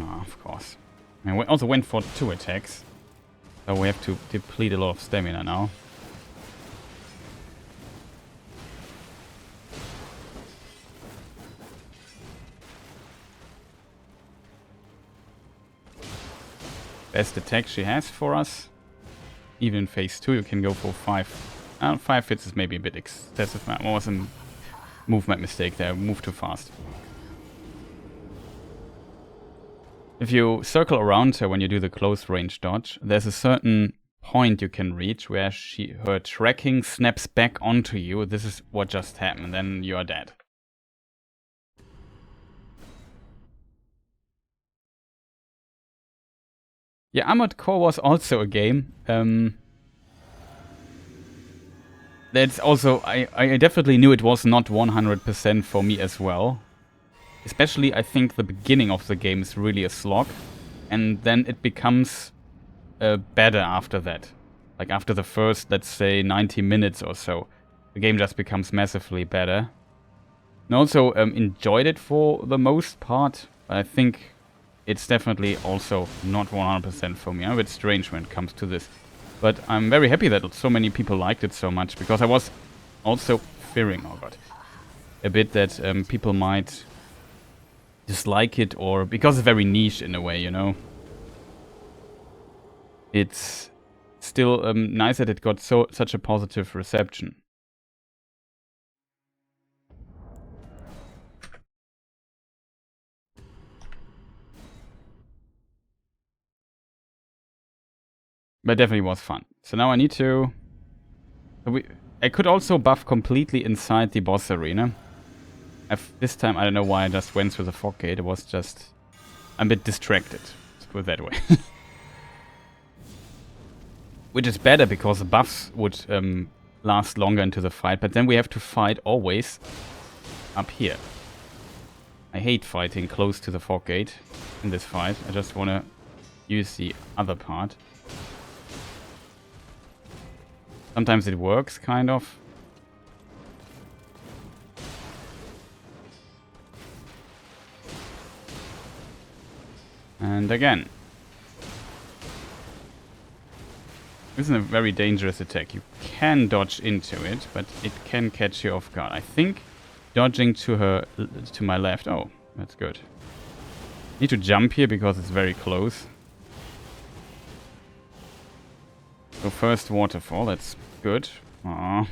Oh, of course. And we also went for 2 attacks. So we have to deplete a lot of stamina now. Best attack she has for us. Even in phase 2 you can go for 5. 5 hits is maybe a bit excessive. That was a movement mistake there. Moved too fast. If you circle around her when you do the close range dodge, there's a certain point you can reach where her tracking snaps back onto you. This is what just happened. Then you are dead. Yeah, Armored Core was also a game. That's also, I definitely knew it was not 100% for me as well. Especially, I think the beginning of the game is really a slog. And then it becomes better after that. Like after the first, let's say, 90 minutes or so. The game just becomes massively better. And also enjoyed it for the most part. But I think it's definitely also not 100% for me. I'm a bit strange when it comes to this. But I'm very happy that so many people liked it so much. Because I was also fearing, oh god, a bit that people might dislike it, or because it's very niche in a way, you know. It's still nice that it got such a positive reception. But it definitely was fun. So now I need to... I could also buff completely inside the boss arena. This time, I don't know why I just went through the fog gate. It was just... I'm a bit distracted. Let's put it that way. Which is better, because the buffs would last longer into the fight. But then we have to fight always up here. I hate fighting close to the fog gate in this fight. I just want to use the other part. Sometimes it works, kind of. And again. This is a very dangerous attack. You can dodge into it, but it can catch you off guard. I think dodging to my left. Oh, that's good. Need to jump here because it's very close. So first waterfall, that's good. Aww.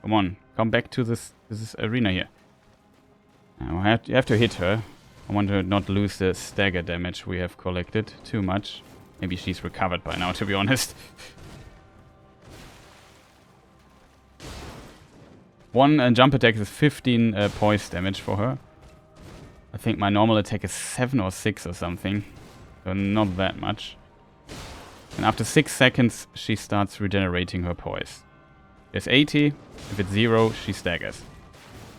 Come on, come back to this arena here. Now you have to hit her. I want to not lose the stagger damage we have collected too much. Maybe she's recovered by now, to be honest. One jump attack is 15 poise damage for her. I think my normal attack is 7 or 6 or something. So not that much. And after 6 seconds, she starts regenerating her poise. There's 80. If it's 0, she staggers.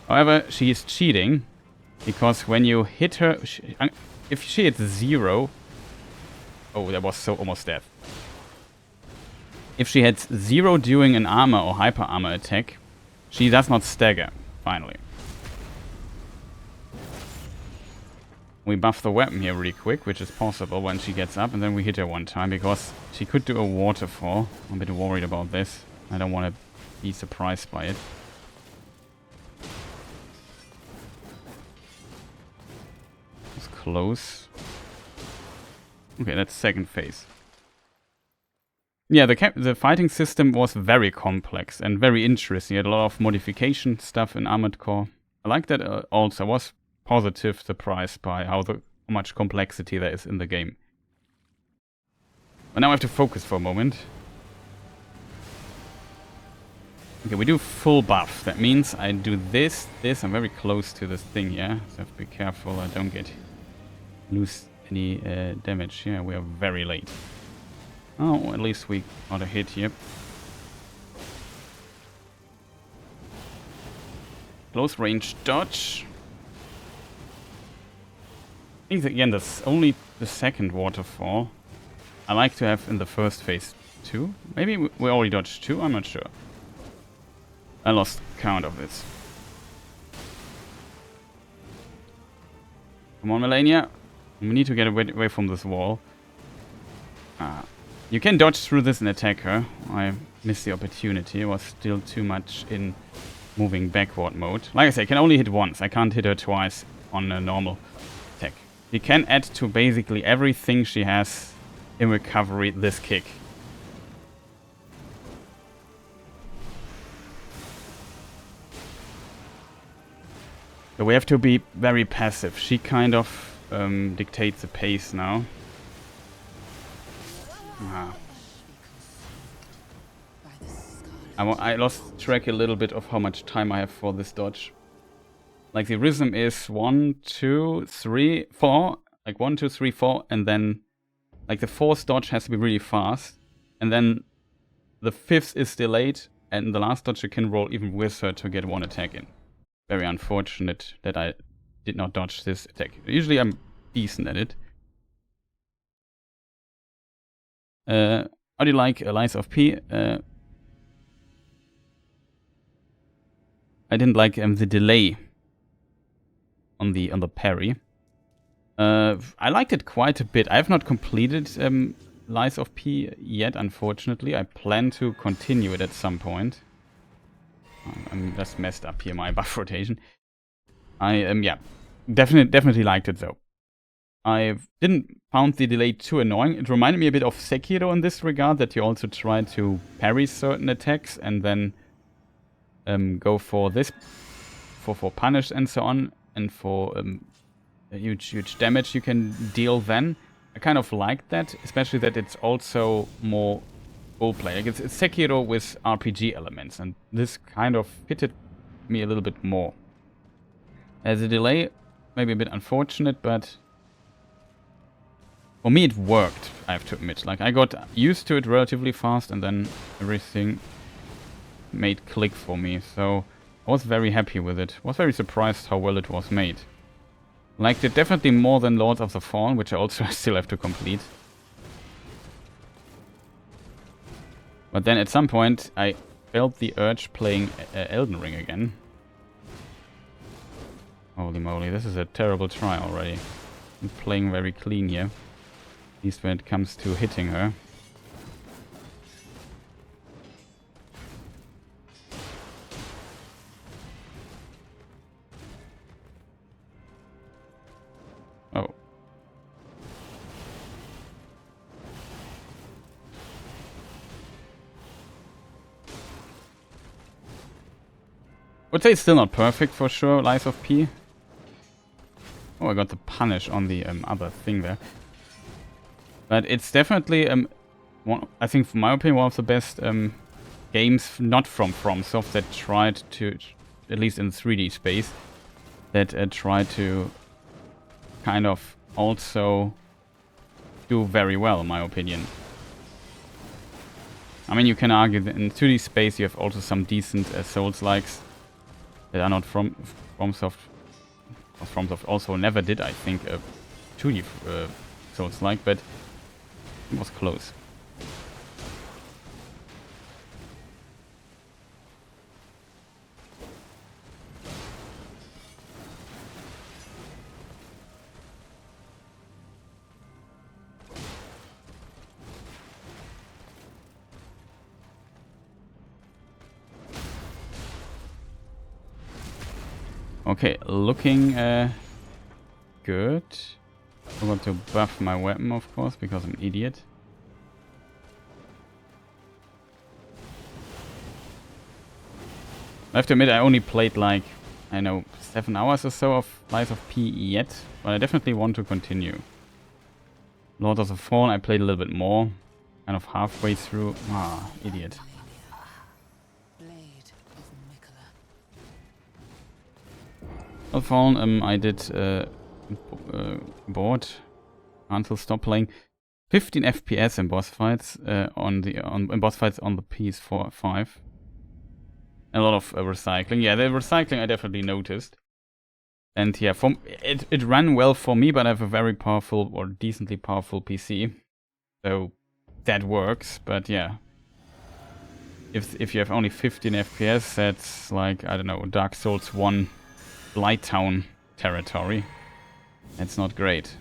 However, she is cheating. Because when you hit her... if she hits 0... Oh, that was so almost death. if she had 0 during an armor or hyper armor attack, she does not stagger, finally. We buff the weapon here really quick, which is possible when she gets up, and then we hit her one time, because she could do a waterfall. I'm a bit worried about this. I don't want to be surprised by it. It's close. Okay, that's second phase. Yeah, the fighting system was very complex and very interesting. You had a lot of modification stuff in Armored Core. I like that also. I was positive surprised by how much complexity there is in the game. But now I have to focus for a moment. Okay, we do full buff. That means I do this. I'm very close to this thing here, so I have to be careful I don't lose any damage here. We are very late. Oh, at least we got a hit here. Close range dodge. I think again that's only the second waterfall. I like to have in the first phase too. Maybe we already dodged 2, I'm not sure. I lost count of this. Come on, Malenia. We need to get away from this wall. You can dodge through this and attack her. I missed the opportunity. I was still too much in moving backward mode. Like I said, I can only hit once. I can't hit her twice on a normal attack. You can add to basically everything she has in recovery this kick. So we have to be very passive. She kind of dictates the pace now. I lost track a little bit of how much time I have for this dodge. Like the rhythm is 1, 2, 3, 4. Like 1, 2, 3, 4, and then like the 4th dodge has to be really fast, and then the 5th is delayed, and the last dodge you can roll even with her to get 1 attack in. Very unfortunate that I did not dodge this attack. Usually I'm decent at it. How do you like Lies of P? I didn't like the delay on the parry. I liked it quite a bit. I have not completed Lies of P yet, unfortunately. I plan to continue it at some point. I'm just messed up here, my buff rotation. Yeah, definitely liked it though. I didn't found the delay too annoying. It reminded me a bit of Sekiro in this regard, that you also try to parry certain attacks and then go for this, for punish and so on, and for huge damage you can deal then. I kind of liked that, especially that it's also more roleplay. Like it's Sekiro with RPG elements, and this kind of fitted me a little bit more. As a delay, maybe a bit unfortunate, but for me it worked, I have to admit. Like I got used to it relatively fast, and then everything made click for me, so I was very happy with it. Was very surprised how well it was made. Liked it definitely more than Lords of the Fallen, which I also still have to complete. But then at some point I felt the urge playing Elden Ring again. Holy moly, this is a terrible try already. I'm playing very clean here, at least when it comes to hitting her. Oh. Would say it's still not perfect for sure, Lies of P. Oh, I got the punish on the other thing there. But it's definitely, I think, for my opinion, one of the best games, not from FromSoft, that tried to, at least in 3D space, that tried to kind of also do very well, in my opinion. I mean, you can argue that in 2D space you have also some decent Souls-likes that are not from FromSoft. FromSoft also never did, I think, a 2D Souls-like, but it was close. Okay, looking good. I want to buff my weapon, of course, because I'm an idiot. I have to admit, I only played like, I know, 7 hours or so of Lies of P yet, but I definitely want to continue. Lord of the Fallen, I played a little bit more, kind of halfway through. Ah, idiot. Lord of the Fallen, I did board until stop playing. 15 FPS in boss fights in boss fights on the PS4 5. A lot of recycling. Yeah, the recycling I definitely noticed. And yeah, it ran well for me, but I have a very powerful or decently powerful PC, so that works. But yeah, if you have only 15 FPS, that's like, I don't know, Dark Souls 1 Blighttown territory. That's not great.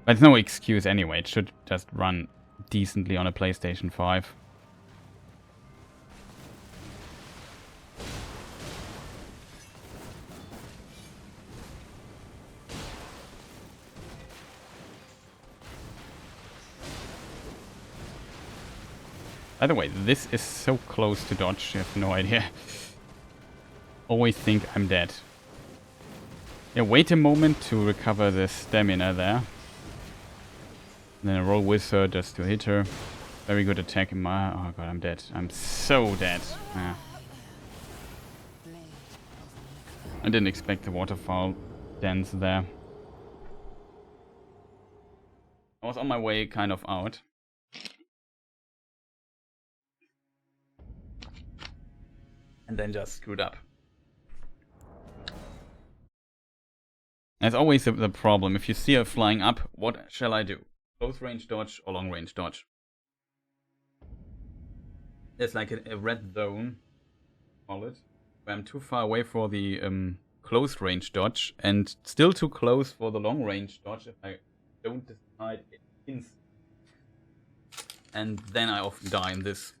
But it's no excuse anyway. It should just run decently on a PlayStation 5. By the way, this is so close to dodge, you have no idea. Always think I'm dead. Yeah, wait a moment to recover the stamina there. And then I roll with her just to hit her. Very good attack in my... Oh god, I'm dead. I'm so dead. Yeah. I didn't expect the waterfall dance there. I was on my way kind of out. And then just screwed up. As always the problem, if you see her flying up, what shall I do? Close range dodge or long range dodge? There's like a red zone, call it, where I'm too far away for the close range dodge and still too close for the long range dodge if I don't decide it instantly. And then I often die in this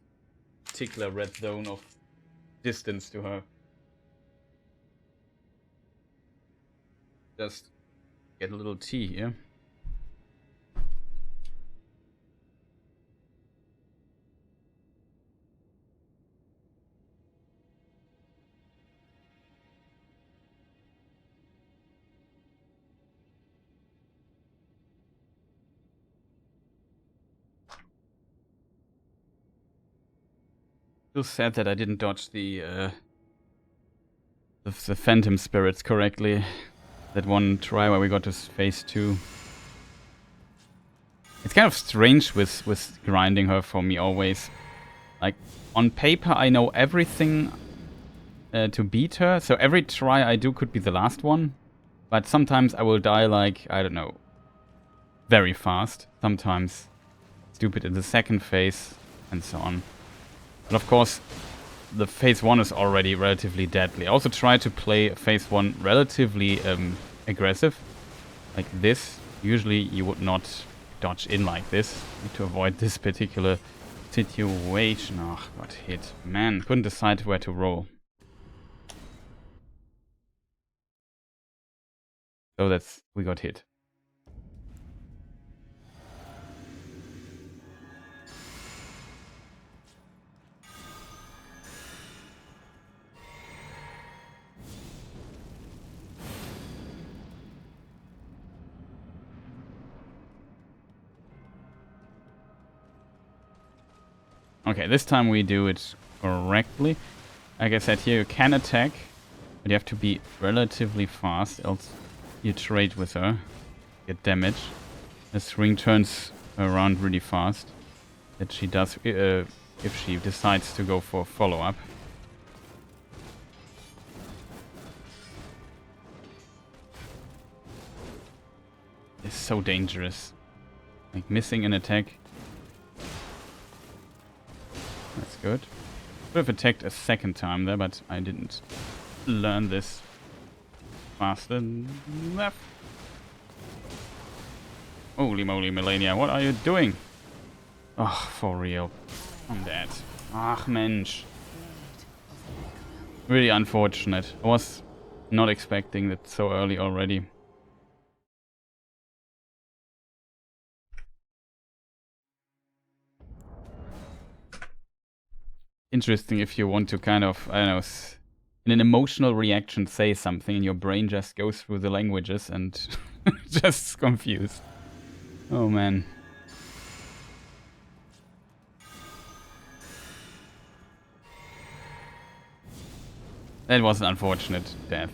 particular red zone of distance to her. Just get a little tea here. Still sad that I didn't dodge the Phantom Spirits correctly. That one try where we got to phase 2. It's kind of strange with grinding her for me always. Like, on paper I know everything to beat her, so every try I do could be the last one. But sometimes I will die like, I don't know, very fast. Sometimes stupid in the second phase, and so on. But of course, the phase 1 is already relatively deadly. I also try to play phase 1 relatively aggressive, like this. Usually you would not dodge in like this to avoid this particular situation. Oh, got hit. Man, couldn't decide where to roll. So we got hit. Okay, this time we do it correctly. Like I said here, you can attack, but you have to be relatively fast, else you trade with her, get damage. This ring turns around really fast. That she does if she decides to go for follow-up. It's so dangerous. Like missing an attack. That's good. Could have attacked a second time there, but I didn't learn this fast enough. Holy moly, Malenia, what are you doing? Oh, for real. I'm dead. Ach, Mensch. Really unfortunate. I was not expecting that so early already. Interesting if you want to kind of, I don't know, in an emotional reaction say something and your brain just goes through the languages and just confused. Oh man. That was an unfortunate death.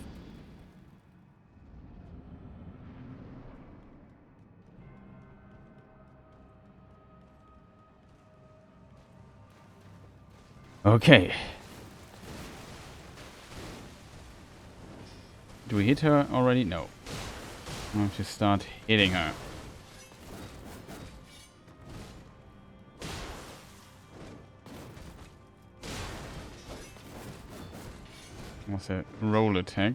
Okay. Do we hit her already? No. I have to start hitting her. Was a roll attack.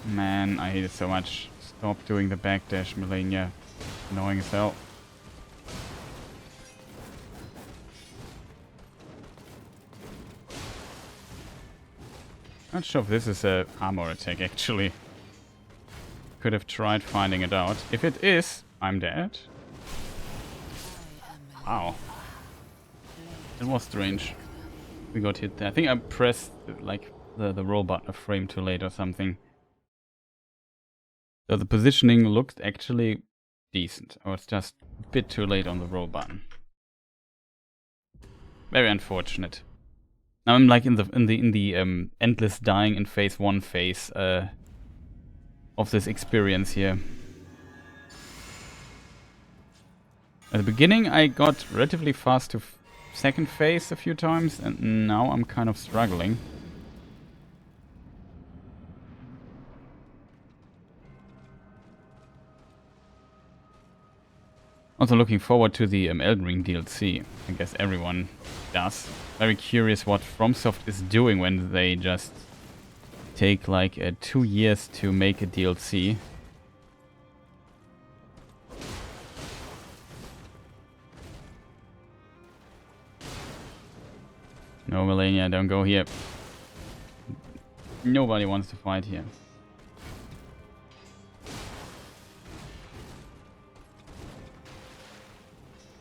Man, I hate it so much. Stop doing the backdash, Malenia. Annoying as hell. Not sure if this is a armor attack actually. Could have tried finding it out. If it is, I'm dead. Wow. It was strange. We got hit there. I think I pressed like the roll button a frame too late or something. So the positioning looked actually decent. I was just a bit too late on the roll button. Very unfortunate. Now I'm like in the endless dying in phase 1 phase of this experience here. At the beginning I got relatively fast to second phase a few times, and now I'm kind of struggling. Also looking forward to the Elden Ring DLC. I guess everyone does. Very curious what FromSoft is doing when they just take like 2 years to make a DLC. No, Malenia, don't go here. Nobody wants to fight here.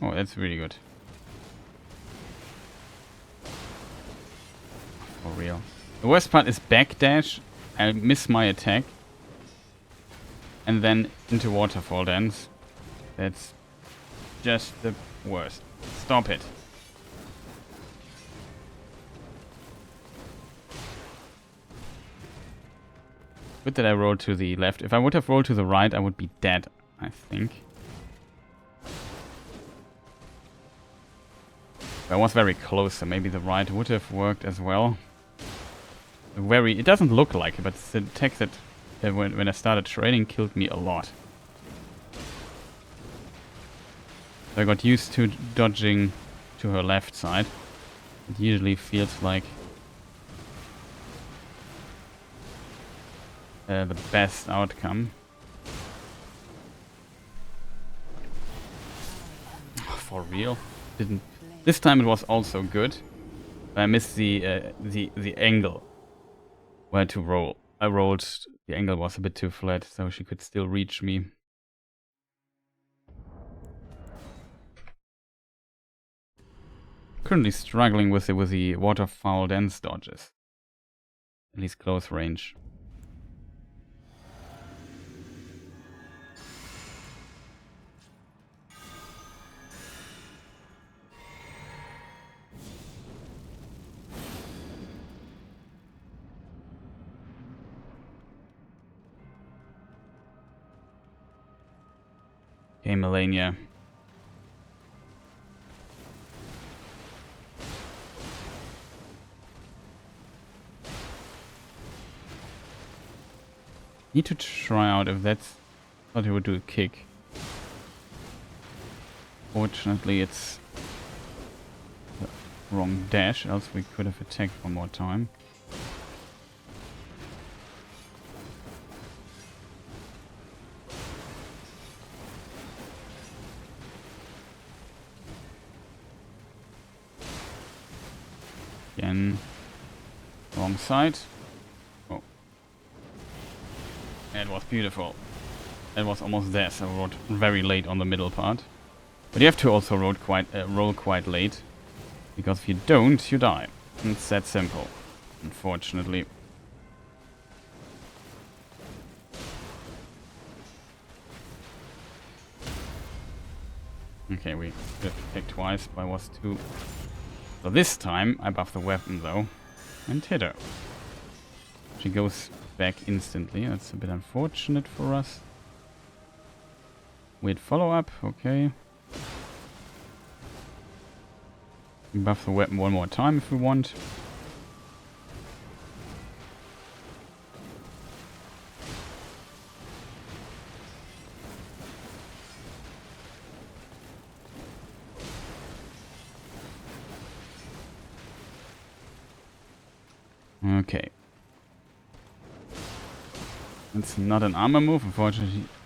Oh, that's really good. For real. The worst part is backdash. I miss my attack. And then into waterfall dance. That's just the worst. Stop it. Good that I rolled to the left. If I would have rolled to the right, I would be dead, I think. I was very close, so maybe the right would have worked as well. It doesn't look like it, but it's the attack that when I started training killed me a lot. So I got used to dodging to her left side. It usually feels like the best outcome. For real? Didn't. This time it was also good. But I missed the angle where to roll. I rolled. The angle was a bit too flat, so she could still reach me. Currently struggling with the waterfowl dance dodges. At least close range. Okay, Malenia. Need to try out if that's... thought he would do a kick. Fortunately, it's the wrong dash, else we could have attacked one more time. Again. Wrong side. Oh. That was beautiful. That was almost there, so I rode very late on the middle part. But you have to also roll quite late. Because if you don't, you die. It's that simple. Unfortunately. Okay, we did pick twice, but I was too... So this time, I buff the weapon though. And hit her. She goes back instantly. That's a bit unfortunate for us. Weird follow-up, okay. Buff the weapon one more time if we want. Okay. It's not an armor move,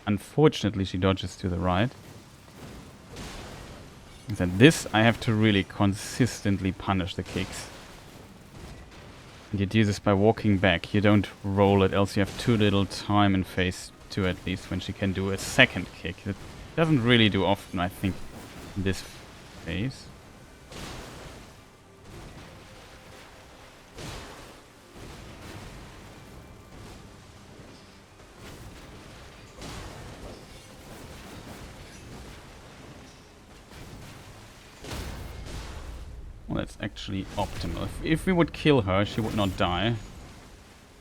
unfortunately she dodges to the right. And this, I have to really consistently punish the kicks. And you do this by walking back. You don't roll it, else you have too little time in phase 2 at least when she can do a second kick. It doesn't really do often, I think, in this phase. Well, that's actually optimal. If we would kill her, she would not die.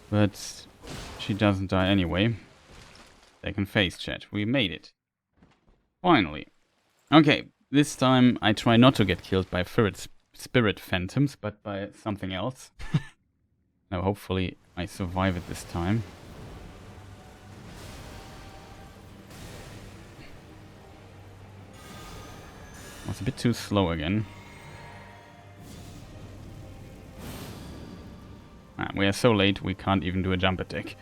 But she doesn't die anyway. Second phase, chat. We made it. Finally. Okay, this time I try not to get killed by spirit phantoms, but by something else. Now, hopefully I survive it this time. I was a bit too slow again. We are so late, we can't even do a jump attack.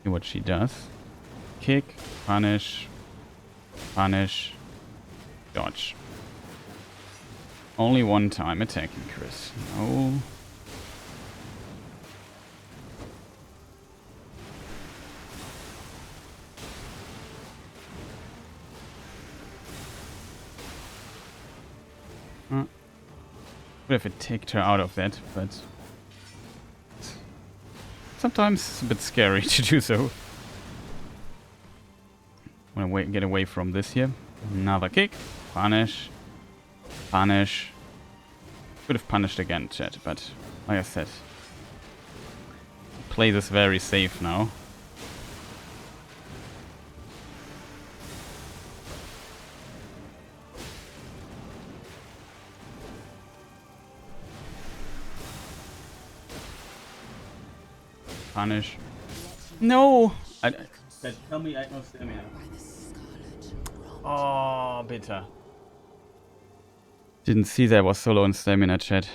See what she does. Kick, punish, punish, dodge. Only one time attacking, Chris. No. Would have taken her out of that, but sometimes it's a bit scary to do so. I want to get away from this here. Another kick. Punish. Punish. Could have punished again, chat, but like I said, play this very safe now. Punish. No! Tell me I have no stamina. Oh, bitter. Didn't see that I was so low on stamina, chat.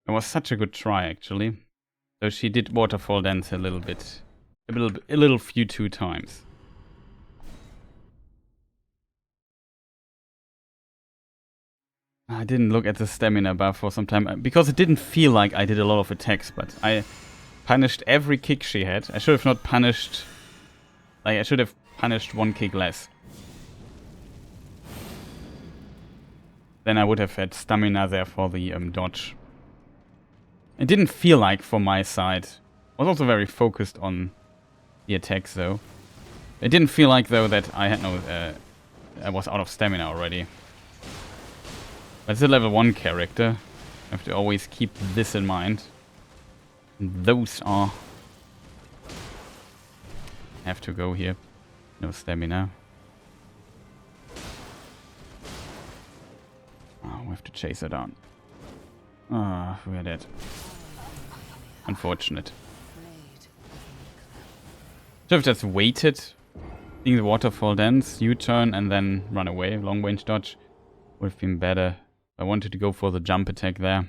It was such a good try, actually. So she did waterfall dance a little bit. A little few 2 times. I didn't look at the stamina bar for some time, because it didn't feel like I did a lot of attacks, but I punished every kick she had. I should have not punished... Like, I should have punished 1 kick less. Then I would have had stamina there for the dodge. It didn't feel like from my side. I was also very focused on the attacks, though. It didn't feel like, though, that I had no... I was out of stamina already. But it's a level 1 character. I have to always keep this in mind. Those are... Have to go here. No stamina. Oh, we have to chase her down. Ah, oh, we're dead. Unfortunate. Should have just waited. Seeing the waterfall dance, U-turn, and then run away. Long range dodge would have been better. I wanted to go for the jump attack there.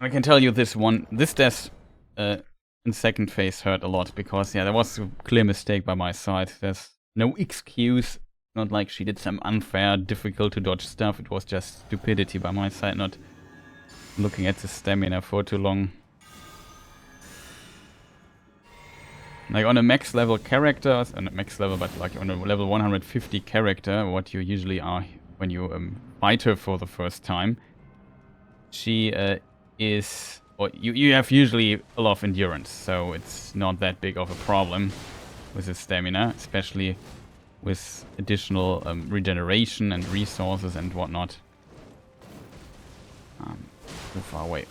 I can tell you this death And second phase hurt a lot because, yeah, there was a clear mistake by my side. There's no excuse. Not like she did some unfair, difficult to dodge stuff. It was just stupidity by my side, not looking at the stamina for too long. Like on a max level character, on a max level, but like on a level 150 character, what you usually are when you fight her for the first time, she is, or you have usually a lot of endurance, so it's not that big of a problem with the stamina, especially with additional regeneration and resources and whatnot. Too far away.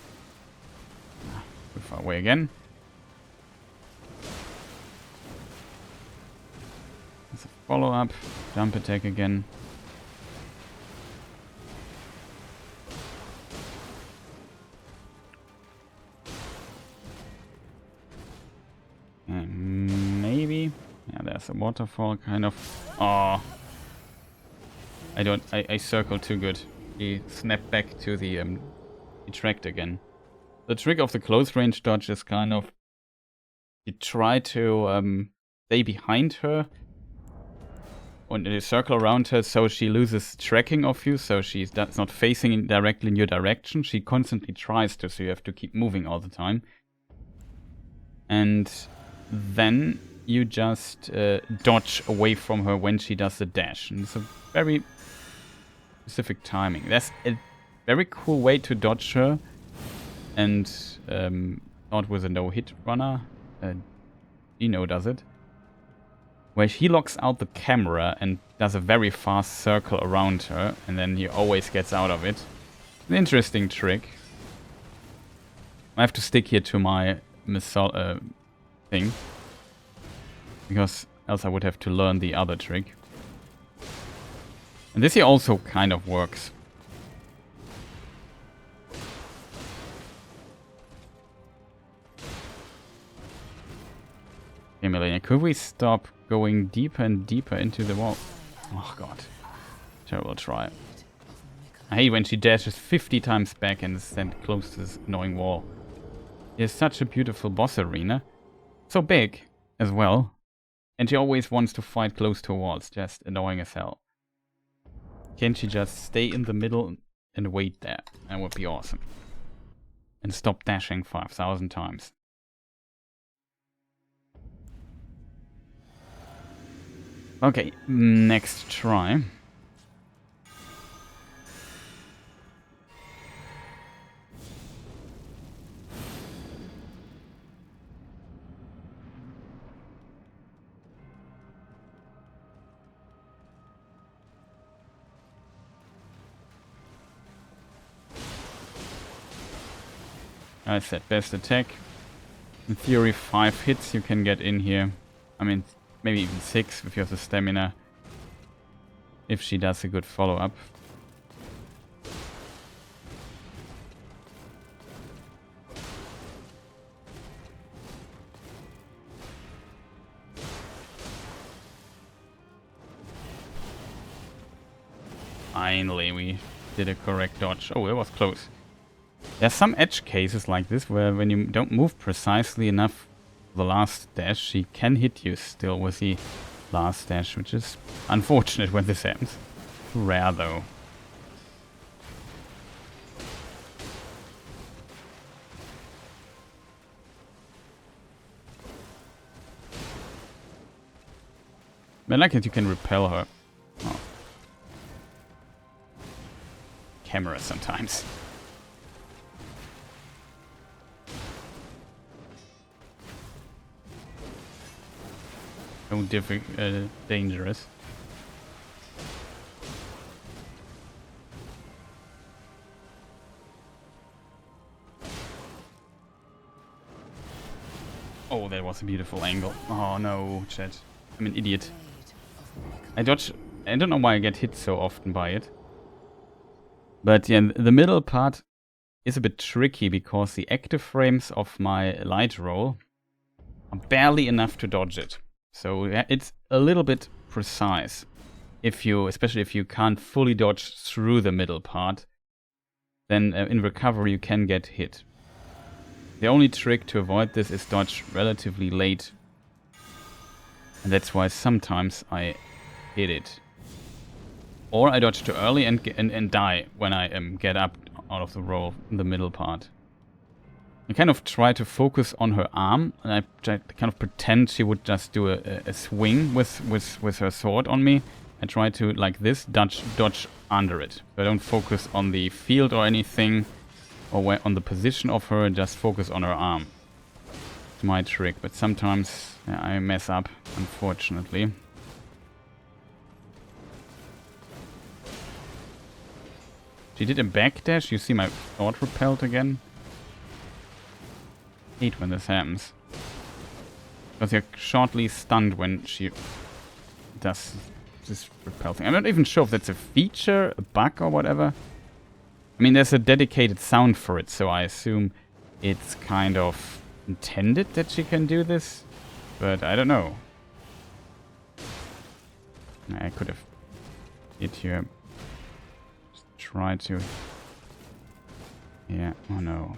Too far away again. There's a follow-up. Jump attack again. And maybe. Yeah, there's a waterfall kind of. Oh. I circled too good. He snapped back to the tracked again. The trick of the close range dodge is kind of you try to stay behind her and you circle around her so she loses tracking of you, so she's not facing directly in your direction. She constantly tries to, so you have to keep moving all the time. And then you just dodge away from her when she does the dash. And it's a very specific timing. That's a very cool way to dodge her, and not with a no-hit runner. Dino does it, where he locks out the camera and does a very fast circle around her, and then he always gets out of it. An interesting trick. I have to stick here to my thing, because else I would have to learn the other trick. And this here also kind of works. Okay, Malenia, could we stop going deeper and deeper into the wall? Oh god. Terrible try. I hate when she dashes 50 times back and is then close to this annoying wall. It's such a beautiful boss arena. So big as well. And she always wants to fight close to walls. Just annoying as hell. Can't she just stay in the middle and wait there? That would be awesome. And stop dashing 5,000 times. Okay, next try. I said best attack. In theory, 5 hits you can get in here. I mean, maybe even 6 if you have the stamina. If she does a good follow-up. Finally, we did a correct dodge. Oh, it was close. There's some edge cases like this where when you don't move precisely enough the last dash, she can hit you still with the last dash, which is unfortunate when this happens. Rare though. I like that you can repel her. Oh. Camera sometimes. So dangerous. Oh, that was a beautiful angle. Oh no, chat. I'm an idiot. I don't know why I get hit so often by it. But yeah, the middle part is a bit tricky because the active frames of my light roll are barely enough to dodge it. So it's a little bit precise. Especially if you can't fully dodge through the middle part, then in recovery you can get hit. The only trick to avoid this is dodge relatively late. And that's why sometimes I hit it. Or I dodge too early and die when I get up out of the roll in the middle part. I kind of try to focus on her arm, and I try to kind of pretend she would just do a swing with her sword on me. I try to, like this, dodge under it. So I don't focus on the field or anything, or on the position of her, just focus on her arm. It's my trick, but sometimes I mess up, unfortunately. She did a backdash. You see my sword repelled again. I hate when this happens. Because you're shortly stunned when she does this repel thing. I'm not even sure if that's a feature, a bug or whatever. I mean, there's a dedicated sound for it, so I assume it's kind of intended that she can do this. But I don't know. I could have hit here. Try to... Yeah, oh no.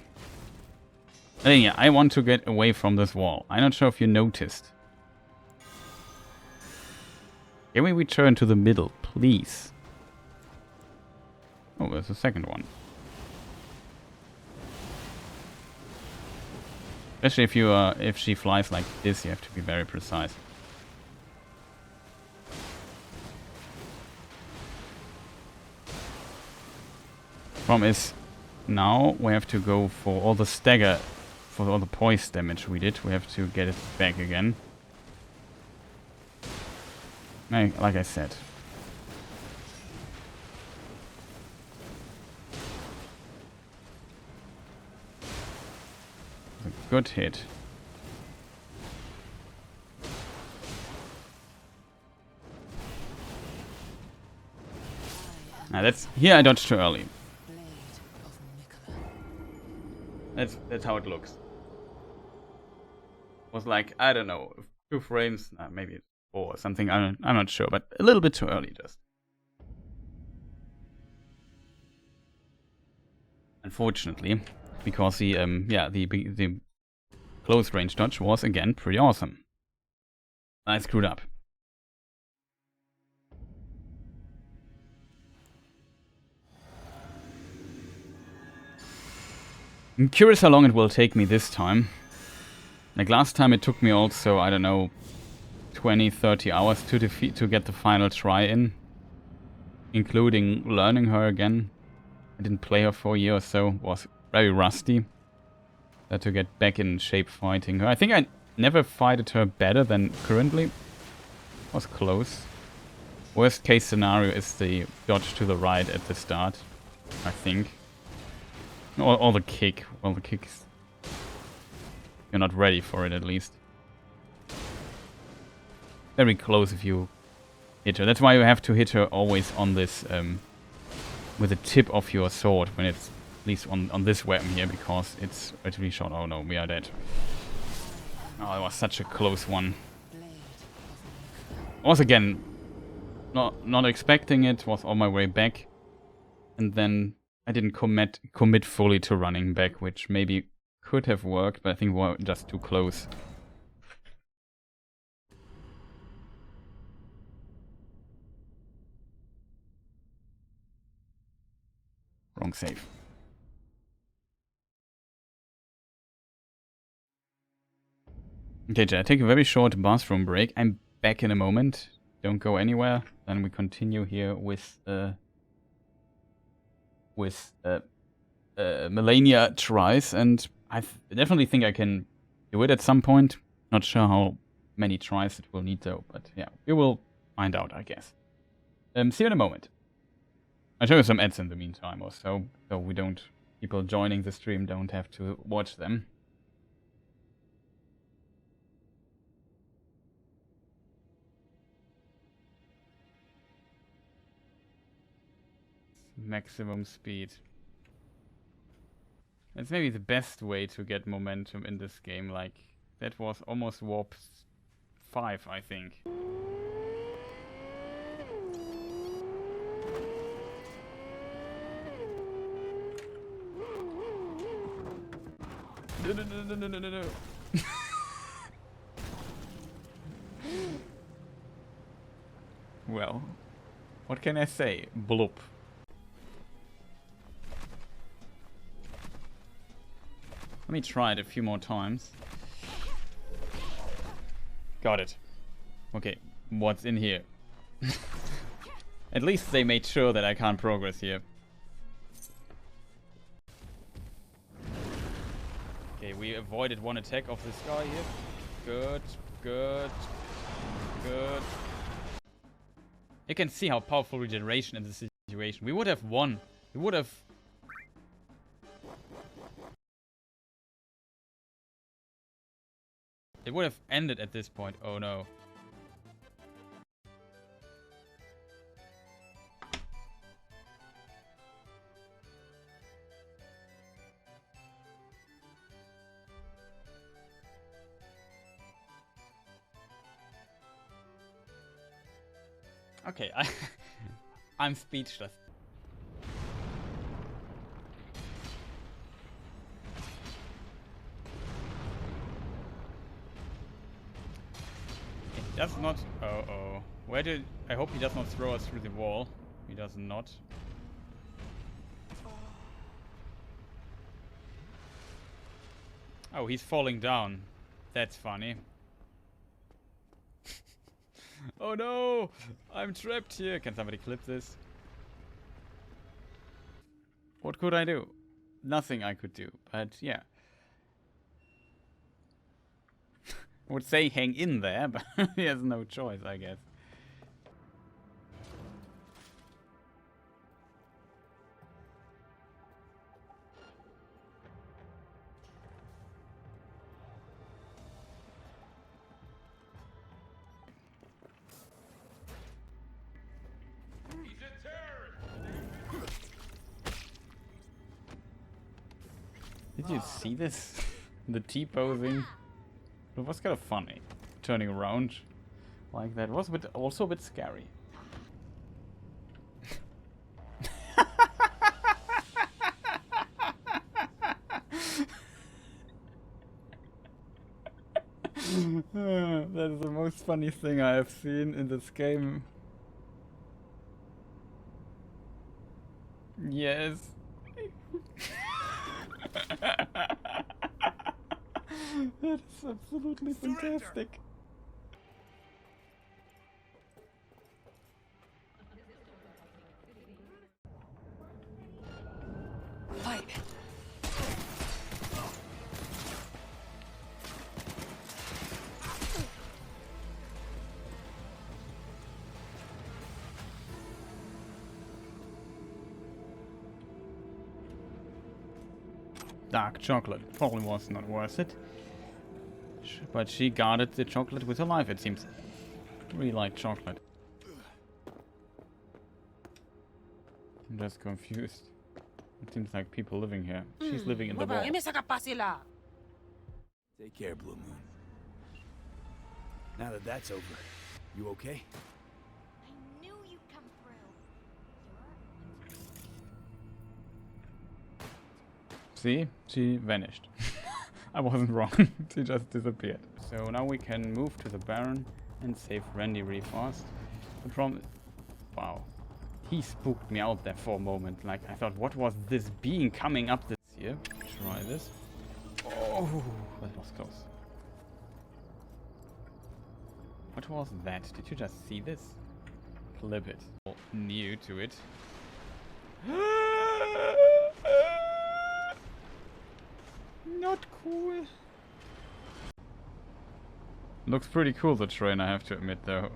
Malenia, I want to get away from this wall. I'm not sure if you noticed. Can we return to the middle, please? Oh, there's a second one. Especially if she flies like this, you have to be very precise. Problem is, now we have to go for all the stagger, for all the poise damage we did. We have to get it back again. Like I said. A good hit. Now that's... Here I dodged too early. That's how it looks. Was like, I don't know, 2 frames, maybe 4 or something. I'm not sure, but a little bit too early just. Unfortunately, because the close range dodge was again pretty awesome. I screwed up. I'm curious how long it will take me this time. Like last time it took me also, I don't know, 20-30 hours to get the final try in. Including learning her again. I didn't play her for a year or so, was very rusty. Had to get back in shape fighting her. I think I never fighted her better than currently. Was close. Worst case scenario is the dodge to the right at the start, I think. Or the kick. Well, the kick is... You're not ready for it, at least. Very close if you hit her. That's why you have to hit her always on this... with the tip of your sword, when it's... At least on this weapon here, because it's relatively short. Oh no, we are dead. Oh, it was such a close one. Was again... Not expecting it. Was on my way back. And then... I didn't commit fully to running back, which maybe could have worked, but I think we were just too close. Wrong save. Okay, Jay, take a very short bathroom break. I'm back in a moment. Don't go anywhere. Then we continue here with Malenia tries, and I definitely think I can do it at some point. Not sure how many tries it will need though, but yeah, we will find out, I guess. See you in a moment. I'll show you some ads in the meantime or so we don't... People joining the stream don't have to watch them. Maximum speed. That's maybe the best way to get momentum in this game. Like, that was almost warp 5, I think. No. Well, what can I say? Bloop. Let me try it a few more times. Got it. Okay, what's in here? At least they made sure that I can't progress here. Okay, we avoided one attack of this guy here. Good, good, good. You can see how powerful regeneration in this situation. We would have won. We would have... It would have ended at this point. Oh no. Okay, I'm speechless. It does not... Uh-oh. Where did... I hope he does not throw us through the wall. He does not. Oh, he's falling down. That's funny. Oh no! I'm trapped here. Can somebody clip this? What could I do? Nothing I could do, but yeah. I would say hang in there, but he has no choice, I guess. Did you see this? The T-posing? It was kind of funny. Turning around like that was also a bit scary. That is the most funny thing I have seen in this game. Yes. That is absolutely fantastic. Fight. Dark chocolate probably was not worth it. But she guarded the chocolate with her life, it seems. Really like chocolate. I'm just confused. It seems like people living here. She's living in the wall. Take care, Blue Moon. Now that that's over, you okay? I knew you'd come through. See? She vanished. I wasn't wrong. She just disappeared. So now we can move to the Baron and save Randy really fast. The problem... Wow. He spooked me out there for a moment. Like, I thought, what was this being coming up this here? Try this. Oh, that was close. What was that? Did you just see this? Clip it. New to it. Not cool. Looks pretty cool, the train, I have to admit, though.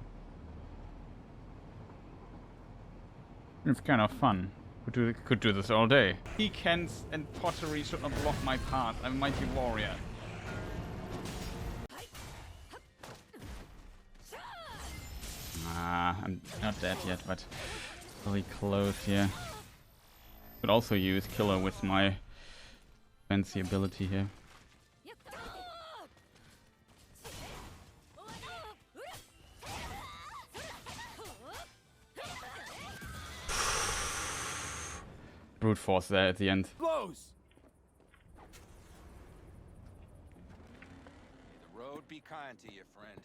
It's kind of fun. Could do this all day. Pecans and pottery should not block my path. I'm a mighty warrior. I'm not dead yet, but really close here. Could also use killer with my fancy ability here. Brute force there at the end. Blows. kind to you, friend.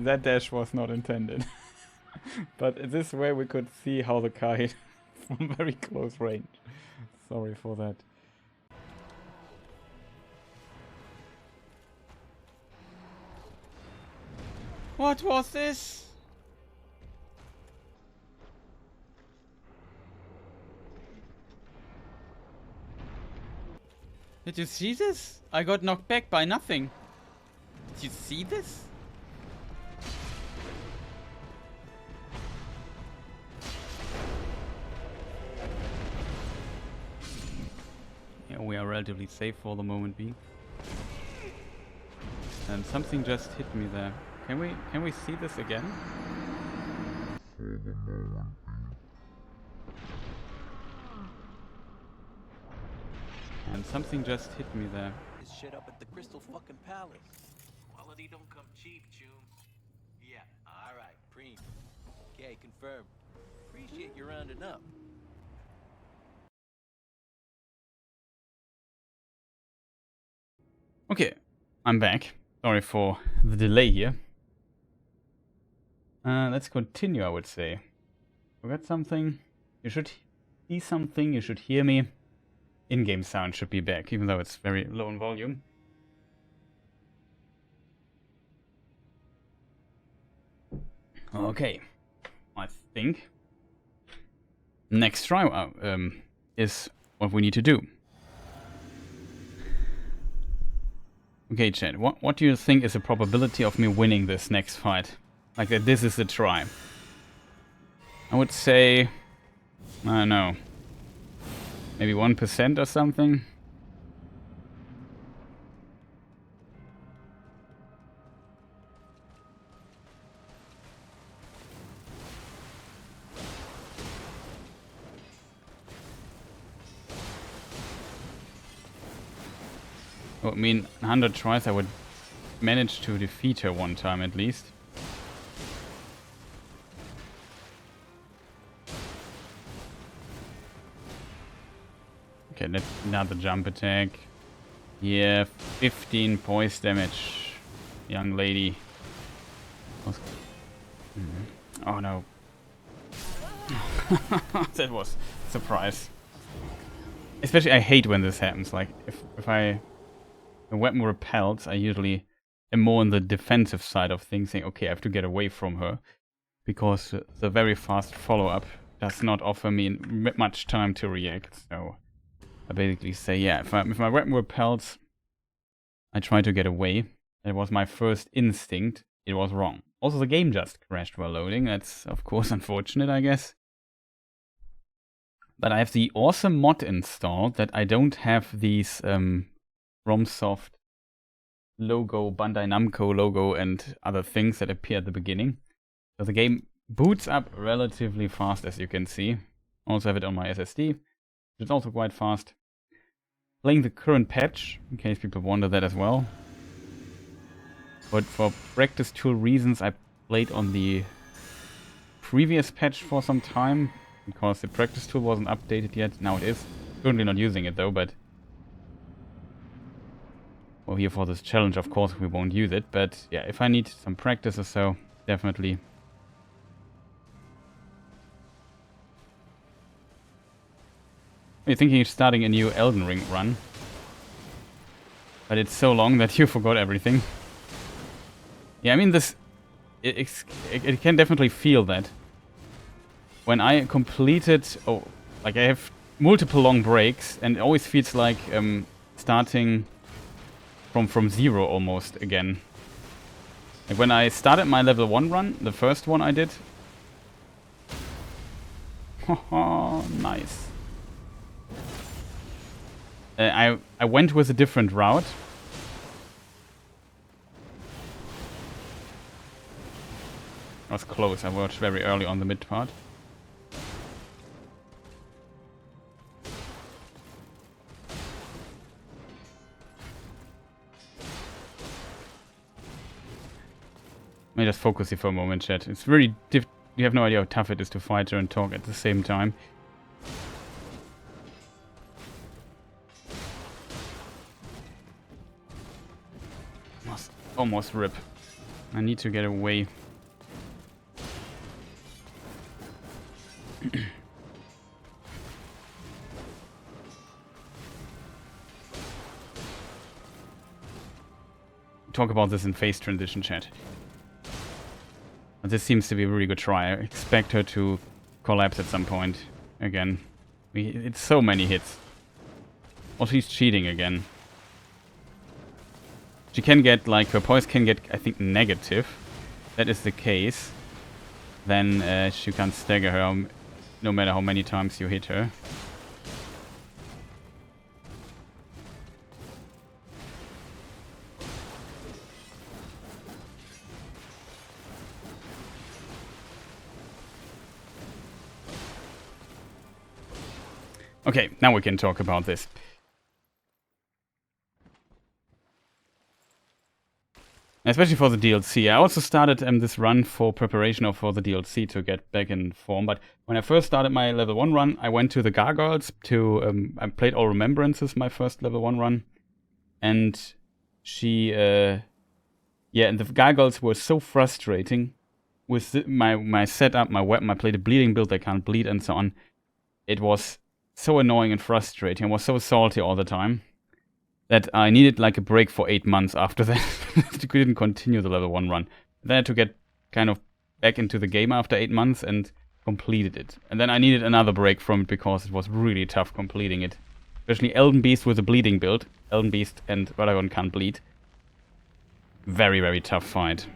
That dash was not intended. But this way we could see how the car hit from very close range. Sorry for that. What was this? Did you see this? I got knocked back by nothing. Did you see this? Yeah, we are relatively safe for the moment being. And something just hit me there. Can we see this again? And something just hit me there. This shit up at the Crystal fucking Palace. Quality don't come cheap, June. Yeah, alright, preem. Okay, confirmed. Appreciate you rounding up. Okay, I'm back. Sorry for the delay here. Let's continue, I would say. Forgot something? You should see something, you should hear me. In-game sound should be back, even though it's very low in volume. Okay, I think next try is what we need to do. Okay, chat, what do you think is the probability of me winning this next fight? Like that this is the try. I would say, I don't know, maybe 1% or something. Oh, I mean, 100 tries I would manage to defeat her one time at least. Okay, that's another jump attack. Yeah, 15 poise damage, young lady. Oh no. That was a surprise. Especially I hate when this happens. Like, if a weapon repels, I usually am more on the defensive side of things, saying, okay, I have to get away from her. Because the very fast follow-up does not offer me much time to react, so I basically say, yeah, if my weapon repels, I try to get away. That was my first instinct. It was wrong. Also, the game just crashed while loading. That's, of course, unfortunate, I guess. But I have the awesome mod installed that I don't have these FromSoft logo, Bandai Namco logo, and other things that appear at the beginning. So the game boots up relatively fast, as you can see. Also have it on my SSD. It's also quite fast. Playing the current patch, in case people wonder that as well. But for practice tool reasons, I played on the previous patch for some time, because the practice tool wasn't updated yet. Now it is. Currently not using it though, but... well, here for this challenge, of course, we won't use it. But yeah, if I need some practice or so, definitely. You're thinking of starting a new Elden Ring run. But it's so long that you forgot everything. Yeah, I mean, this... It can definitely feel that. When I completed... oh, like I have multiple long breaks, and it always feels like starting from zero almost again. Like when I started my level 1 run, the first one I did... oh, nice. I went with a different route. I was close. I watched very early on the mid part. Let me just focus here for a moment, chat. It's very you have no idea how tough it is to fight her and talk at the same time. almost rip. I need to get away. Talk about this in phase transition chat. But this seems to be a really good try. I expect her to collapse at some point again. It's so many hits. Oh, she's cheating again. She can get, like, her poise can get, I think, negative. That is the case. Then you can't stagger her no matter how many times you hit her. Okay, now we can talk about this. Especially for the DLC. I also started this run for preparation for the DLC to get back in form. But when I first started my level 1 run, I went to the Gargoyles to... I played all Remembrances, my first level 1 run. And she... yeah, and the Gargoyles were so frustrating. With my setup, my weapon, I played a bleeding build, I can't bleed and so on. It was so annoying and frustrating. I was so salty all the time that I needed like a break for 8 months after that. I couldn't continue the level 1 run. Then I had to get kind of back into the game after 8 months and completed it. And then I needed another break from it because it was really tough completing it. Especially Elden Beast with a bleeding build. Elden Beast and Radagon can't bleed. Very, very tough fight.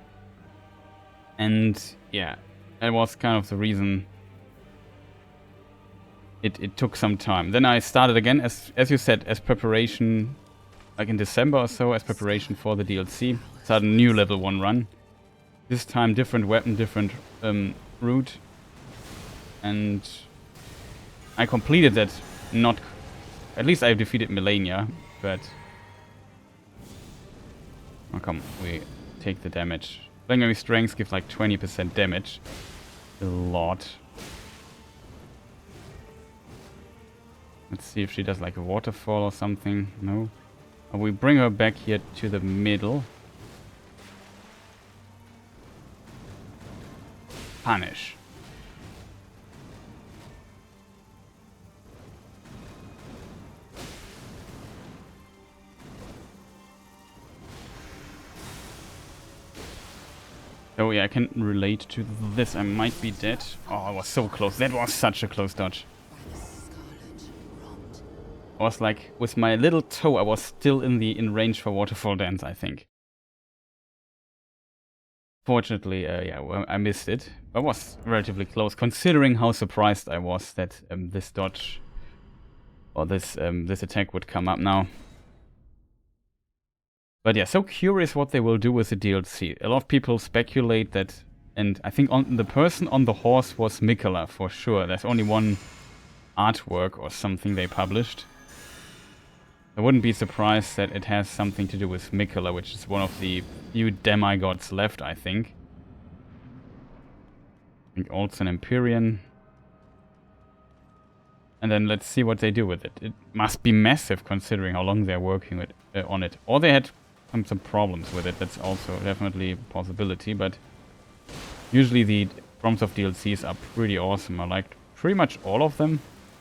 And yeah, that was kind of the reason it took some time. Then I started again, as you said, as preparation, like in December or so, as preparation for the DLC. Started a new level 1 run. This time different weapon, different route. And I completed that not... At least I defeated Malenia, but... Oh come, we take the damage. Legendary strengths give like 20% damage. A lot. Let's see if she does like a waterfall or something. No. We bring her back here to the middle. Punish. Oh yeah, I can relate to this. I might be dead. Oh, I was so close. That was such a close dodge. I was like, with my little toe, I was still in range for Waterfall Dance, I think. Fortunately, yeah, well, I missed it. I was relatively close, considering how surprised I was that this dodge or this attack would come up now. But yeah, so curious what they will do with the DLC. A lot of people speculate that, and I think the person on the horse was Mikola for sure. There's only one artwork or something they published. I wouldn't be surprised that it has something to do with Mikola, which is one of the few demigods left, I think. I think also an Empyrean. And then let's see what they do with it. It must be massive considering how long they're working with, on it. Or they had some problems with it. That's also definitely a possibility. But usually the prompts of DLCs are pretty awesome. I liked pretty much all of them.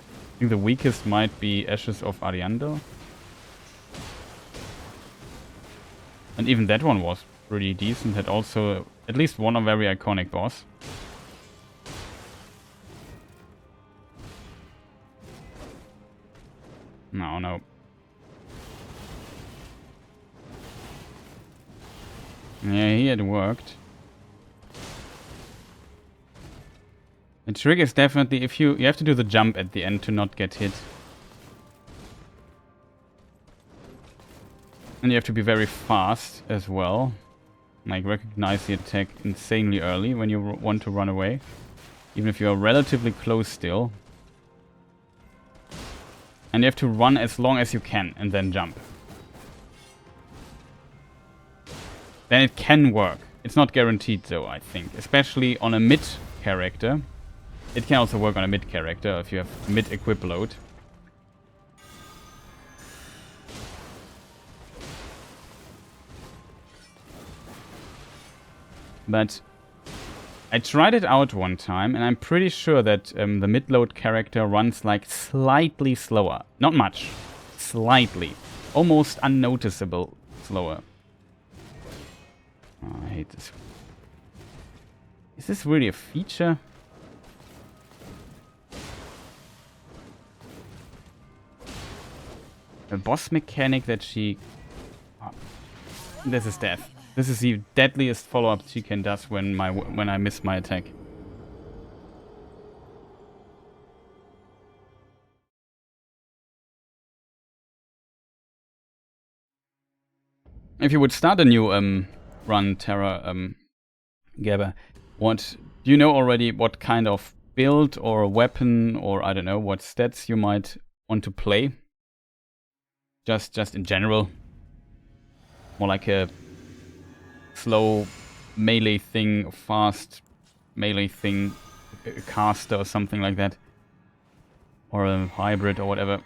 I think the weakest might be Ashes of Ariandel. And even that one was pretty decent. Had also at least one very iconic boss. No. Yeah, he had worked. The trick is definitely if you have to do the jump at the end to not get hit. And you have to be very fast as well. Like recognize the attack insanely early when you want to run away. Even if you are relatively close still. And you have to run as long as you can and then jump. Then it can work. It's not guaranteed though, I think. Especially on a mid character. It can also work on a mid character if you have mid equip load. But I tried it out one time, and I'm pretty sure that the mid-load character runs like slightly slower. Not much. Slightly. Almost unnoticeable slower. Oh, I hate this. Is this really a feature? A boss mechanic that she... Oh, this is death. This is the deadliest follow-up Tekken does when I miss my attack. If you would start a new run, Terra, Gabba, what do you know already? What kind of build or weapon or I don't know what stats you might want to play? Just in general, more like a slow melee thing, fast melee thing, a caster or something like that, or a hybrid or whatever.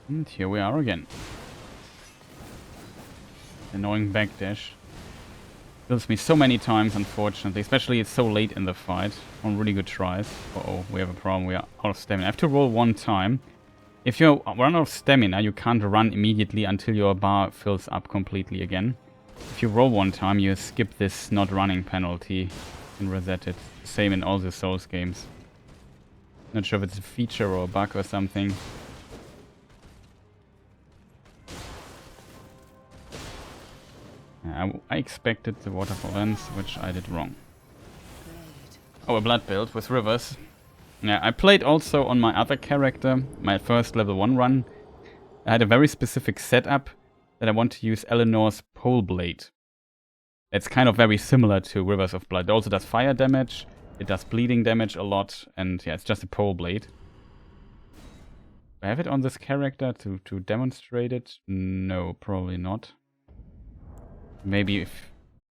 And here we are again. Annoying backdash. Kills me so many times, unfortunately. Especially it's so late in the fight. On really good tries. Uh-oh, we have a problem. We are out of stamina. I have to roll one time. If you run out of stamina, you can't run immediately until your bar fills up completely again. If you roll one time, you skip this not running penalty and reset it. Same in all the Souls games. Not sure if it's a feature or a bug or something. I expected the waterfall lens, which I did wrong. Oh, a blood build with rivers. Yeah, I played also on my other character, my first level 1 run. I had a very specific setup that I want to use Eleanor's pole blade. It's kind of very similar to Rivers of Blood. It also does fire damage, it does bleeding damage a lot, and yeah, it's just a pole blade. Do I have it on this character to demonstrate it? No, probably not. Maybe if...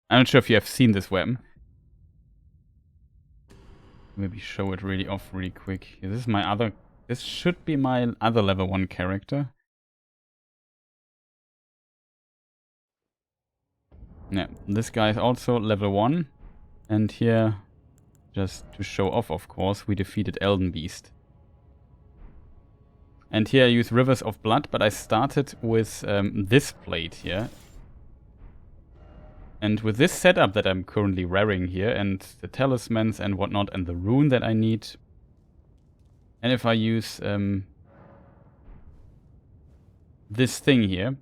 I'm not sure if you have seen this weapon. Maybe show it really off really quick. Yeah, this is my other... This should be my other level 1 character. Yeah, this guy is also level 1. And here, just to show off, of course, we defeated Elden Beast. And here I use Rivers of Blood, but I started with this blade here. And with this setup that I'm currently wearing here, and the talismans and whatnot, and the rune that I need, and if I use this thing here,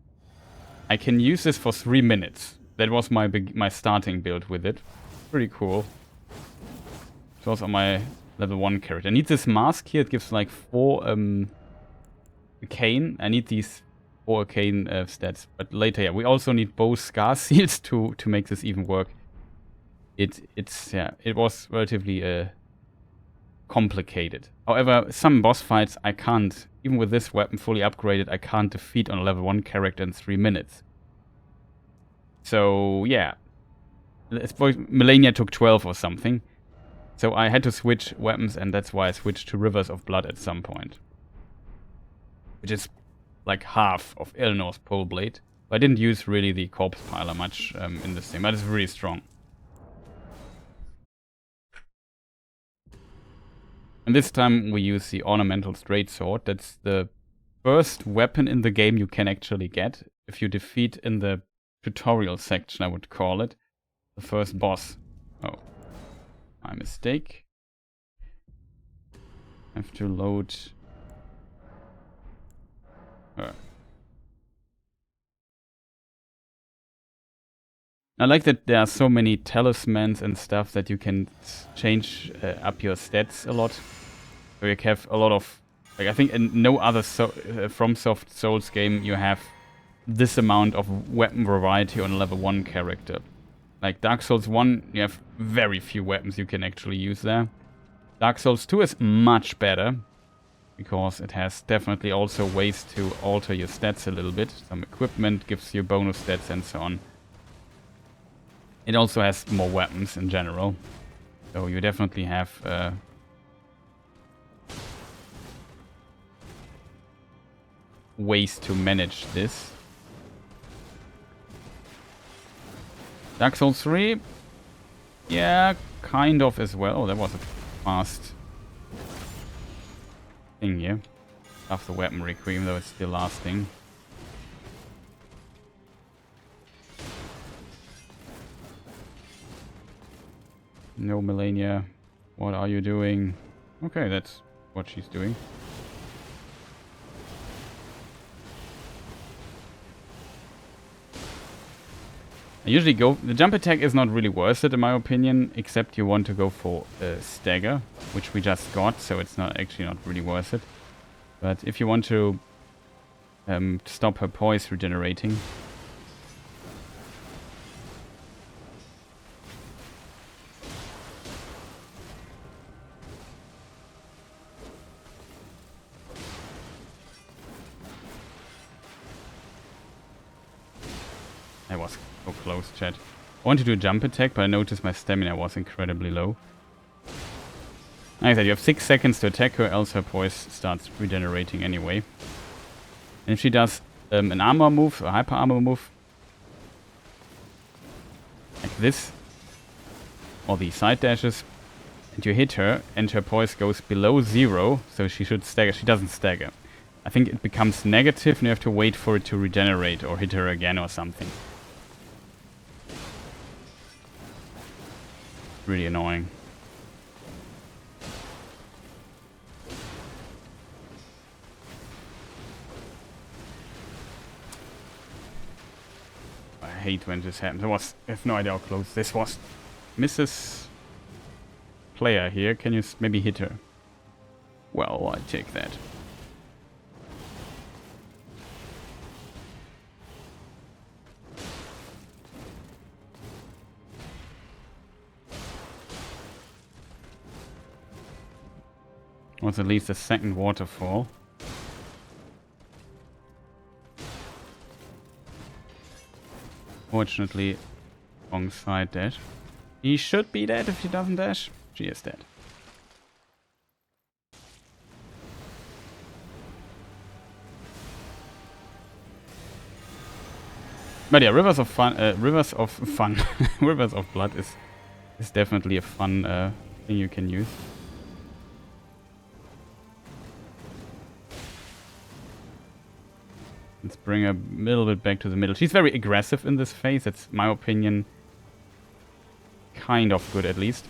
I can use this for 3 minutes. That was my starting build with it. Pretty cool. It's also my level 1 character. I need this mask here. It gives like 4 arcane. I need these 4 arcane stats. But later, yeah, we also need both scar seals to make this even work. It was relatively complicated. However, some boss fights I can't, even with this weapon fully upgraded, I can't defeat on a level 1 character in 3 minutes. So, yeah. Malenia took 12 or something. So I had to switch weapons, and that's why I switched to Rivers of Blood at some point. Which is like half of Eleanor's pole blade. But I didn't use really the corpse piler much in this thing, but it's really strong. And this time we use the ornamental straight sword. That's the first weapon in the game you can actually get. If you defeat in the tutorial section, I would call it, the first boss. Oh, my mistake. I have to load... I like that there are so many talismans and stuff that you can change up your stats a lot. So you have a lot of... Like, I think in no other FromSoft Souls game you have this amount of weapon variety on a level 1 character. Like Dark Souls 1, you have very few weapons you can actually use there. Dark Souls 2 is much better. because it has definitely also ways to alter your stats a little bit. Some equipment gives you bonus stats and so on. It also has more weapons in general, so you definitely have ways to manage this. Dark Souls 3, yeah, kind of as well. That was a fast thing here. After weapon requiem, though it's still lasting. No, Malenia, what are you doing? Okay, that's what she's doing. I usually go... The jump attack is not really worth it in my opinion, except you want to go for a stagger, which we just got, so it's not actually not really worth it. But if you want to stop her poise regenerating... That was so close, chat. I want to do a jump attack, but I noticed my stamina was incredibly low. Like I said, you have 6 seconds to attack her, else her poise starts regenerating anyway. And if she does an armor move, a hyper armor move, like this, or the side dashes, and you hit her, and her poise goes below 0, so she should stagger. She doesn't stagger. I think it becomes negative, and you have to wait for it to regenerate, or hit her again or something. Really annoying. I hate when this happens. I have no idea how close this was. Mrs. Player here, can you maybe hit her? Well, I take that. Was at least a second waterfall. Fortunately, wrong side dash. He should be dead if he doesn't dash. She is dead. But yeah, Rivers of Fun, Rivers of Fun, Rivers of Blood is definitely a fun thing you can use. Let's bring her a little bit back to the middle. She's very aggressive in this phase. That's my opinion. Kind of good, at least.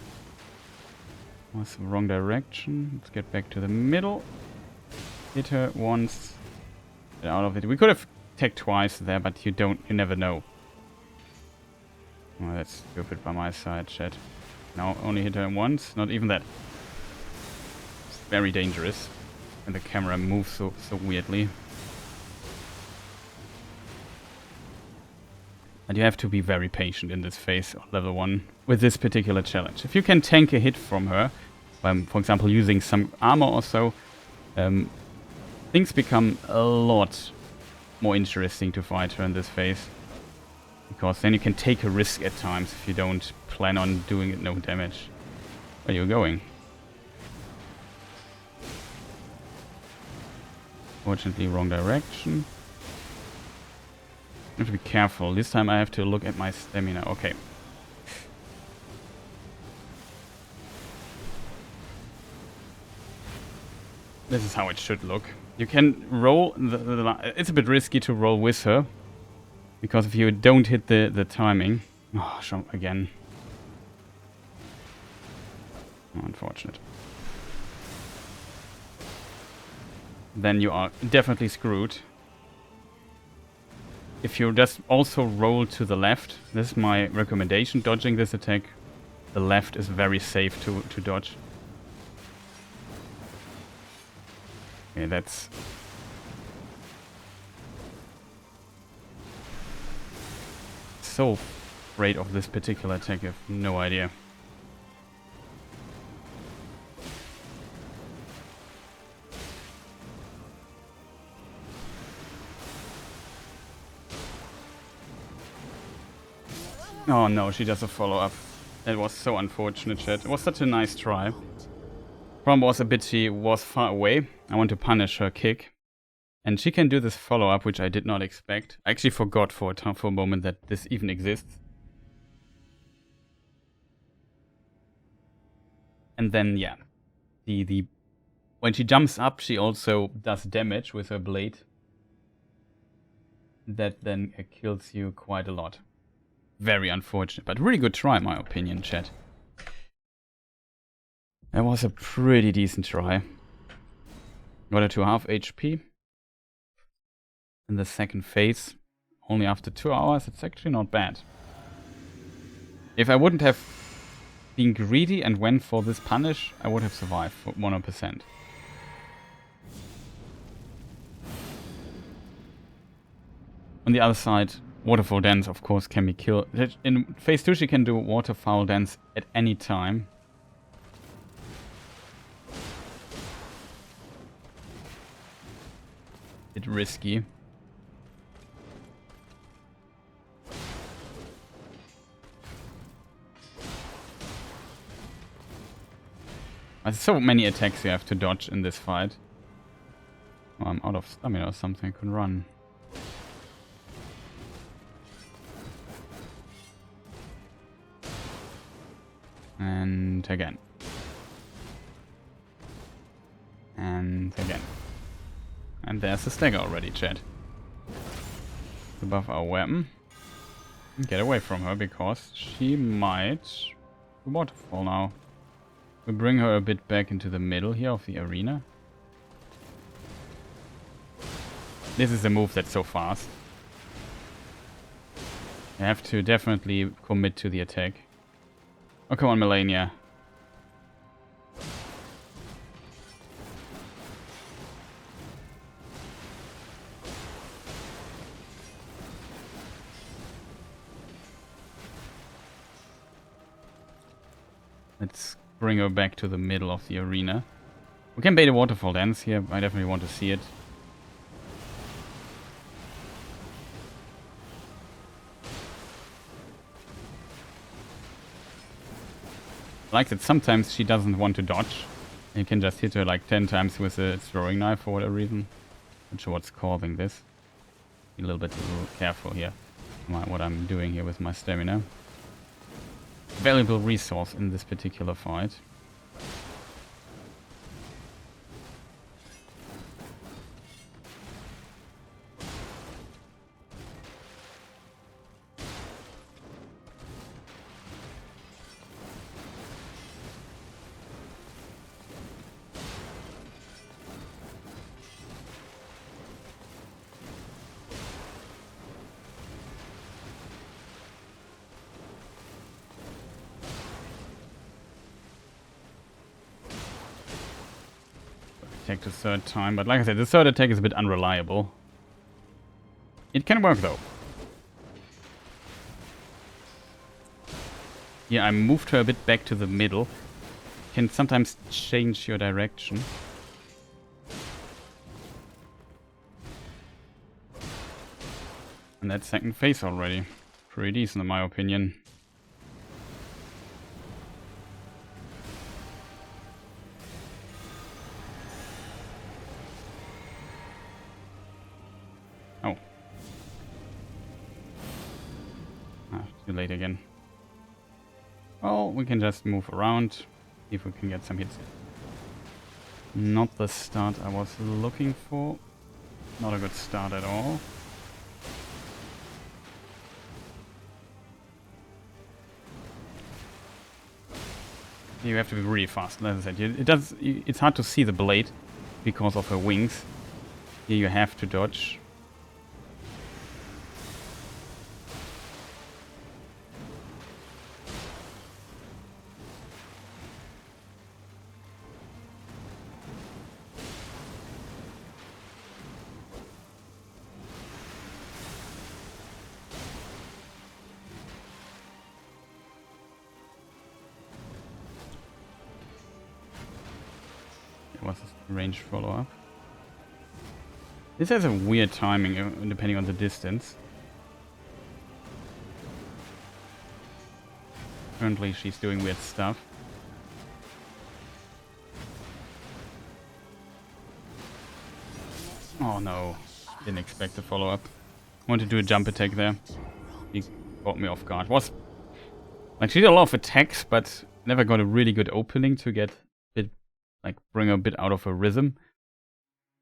Was the wrong direction. Let's get back to the middle. Hit her once. Get out of it. We could have attacked twice there, but you never know. Oh, that's stupid by my side, chat. No, only hit her once. Not even that. It's very dangerous. And the camera moves so weirdly. And you have to be very patient in this phase of level 1 with this particular challenge. If you can tank a hit from her, for example using some armor or so, things become a lot more interesting to fight her in this phase. Because then you can take a risk at times if you don't plan on doing it no damage. Where are you going? Fortunately, wrong direction. I have to be careful. This time I have to look at my stamina. Okay. This is how it should look. You can roll it's a bit risky to roll with her. Because if you don't hit the timing... Oh, again. Oh, unfortunate. Then you are definitely screwed. If you just also roll to the left, this is my recommendation, dodging this attack. The left is very safe to dodge. Okay, that's... So afraid of this particular attack, I have no idea. Oh no, she does a follow-up. That was so unfortunate, chat. It was such a nice try. Problem was a bit she was far away. I want to punish her kick. And she can do this follow-up, which I did not expect. I actually forgot for a moment that this even exists. And then, yeah. When she jumps up, she also does damage with her blade. That then kills you quite a lot. Very unfortunate, but really good try in my opinion, chat. That was a pretty decent try. Got her to half HP. In the second phase, only after 2 hours, it's actually not bad. If I wouldn't have been greedy and went for this punish, I would have survived for 100%. On the other side, Waterfall Dance, of course, can be killed. In phase 2, she can do Waterfowl Dance at any time. Bit risky. There's so many attacks you have to dodge in this fight. Oh, I'm out of stamina or something. I can run. And again. And again. And there's the stagger already, chat. Above our weapon. Get away from her because she might waterfall now. We bring her a bit back into the middle here of the arena. This is a move that's so fast. You have to definitely commit to the attack. Oh, come on, Malenia. Let's bring her back to the middle of the arena. We can bait a waterfall dance here. I definitely want to see it. I like that sometimes she doesn't want to dodge. You can just hit her like 10 times with a throwing knife for whatever reason. Not sure what's causing this. Be a little bit careful here. What I'm doing here with my stamina. Valuable resource in this particular fight. Attack the third time, but like I said, the third attack is a bit unreliable. It can work though. Yeah, I moved her a bit back to the middle. Can sometimes change your direction. And that's second phase already. Pretty decent in my opinion. Too late again. Oh, we can just move around. See if we can get some hits. Not the start I was looking for. Not a good start at all. You have to be really fast. As I said, it's hard to see the blade because of her wings. Here you have to dodge. What's this range follow-up? This has a weird timing depending on the distance. Currently she's doing weird stuff. Oh no, didn't expect the follow-up. Want to do a jump attack there. He caught me off guard. Was like she did a lot of attacks, but never got a really good opening to get it, like bring her a bit out of her rhythm.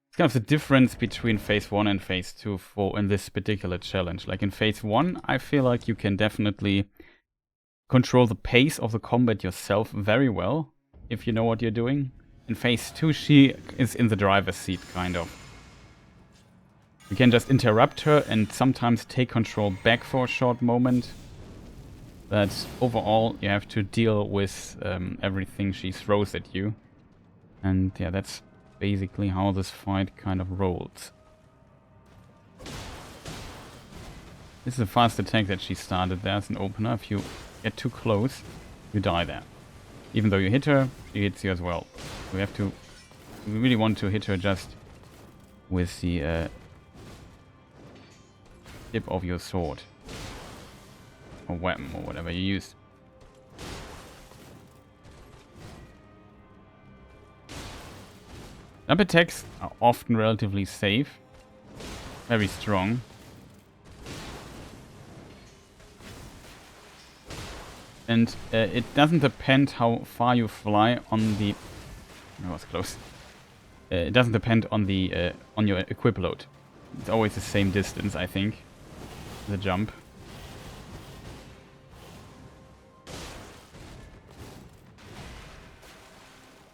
It's kind of the difference between phase 1 and phase 2 for in this particular challenge. Like in phase 1, I feel like you can definitely control the pace of the combat yourself very well if you know what you're doing. In phase 2, she is in the driver's seat, kind of. You can just interrupt her and sometimes take control back for a short moment. But overall, you have to deal with everything she throws at you. And yeah, that's basically how this fight kind of rolls. This is a fast attack that she started there as an opener. If you get too close, you die there. Even though you hit her, she hits you as well. We have to... We really want to hit her just with the tip of your sword. Or weapon, or whatever you use. Jump attacks are often relatively safe. Very strong. And it doesn't depend how far you fly on the... That was close. It doesn't depend on the on your equip load. It's always the same distance, I think. The jump.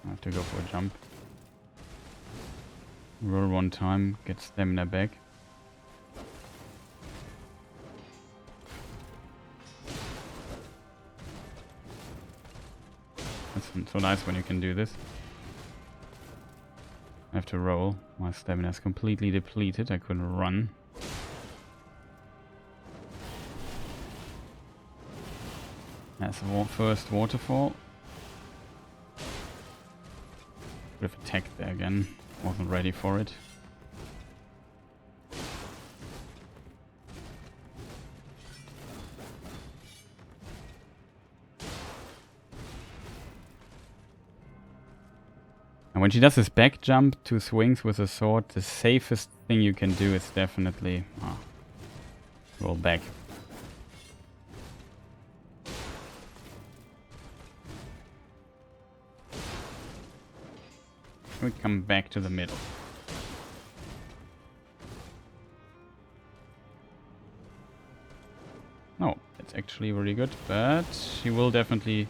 I have to go for a jump. Roll one time, get stamina back. That's so nice when you can do this. I have to roll. My stamina is completely depleted. I couldn't run. That's the first waterfall. Could have attacked there again. Wasn't ready for it. And when she does this back jump to swings with a sword, the safest thing you can do is definitely roll back. We come back to the middle. Oh, that's actually really good, but she will definitely...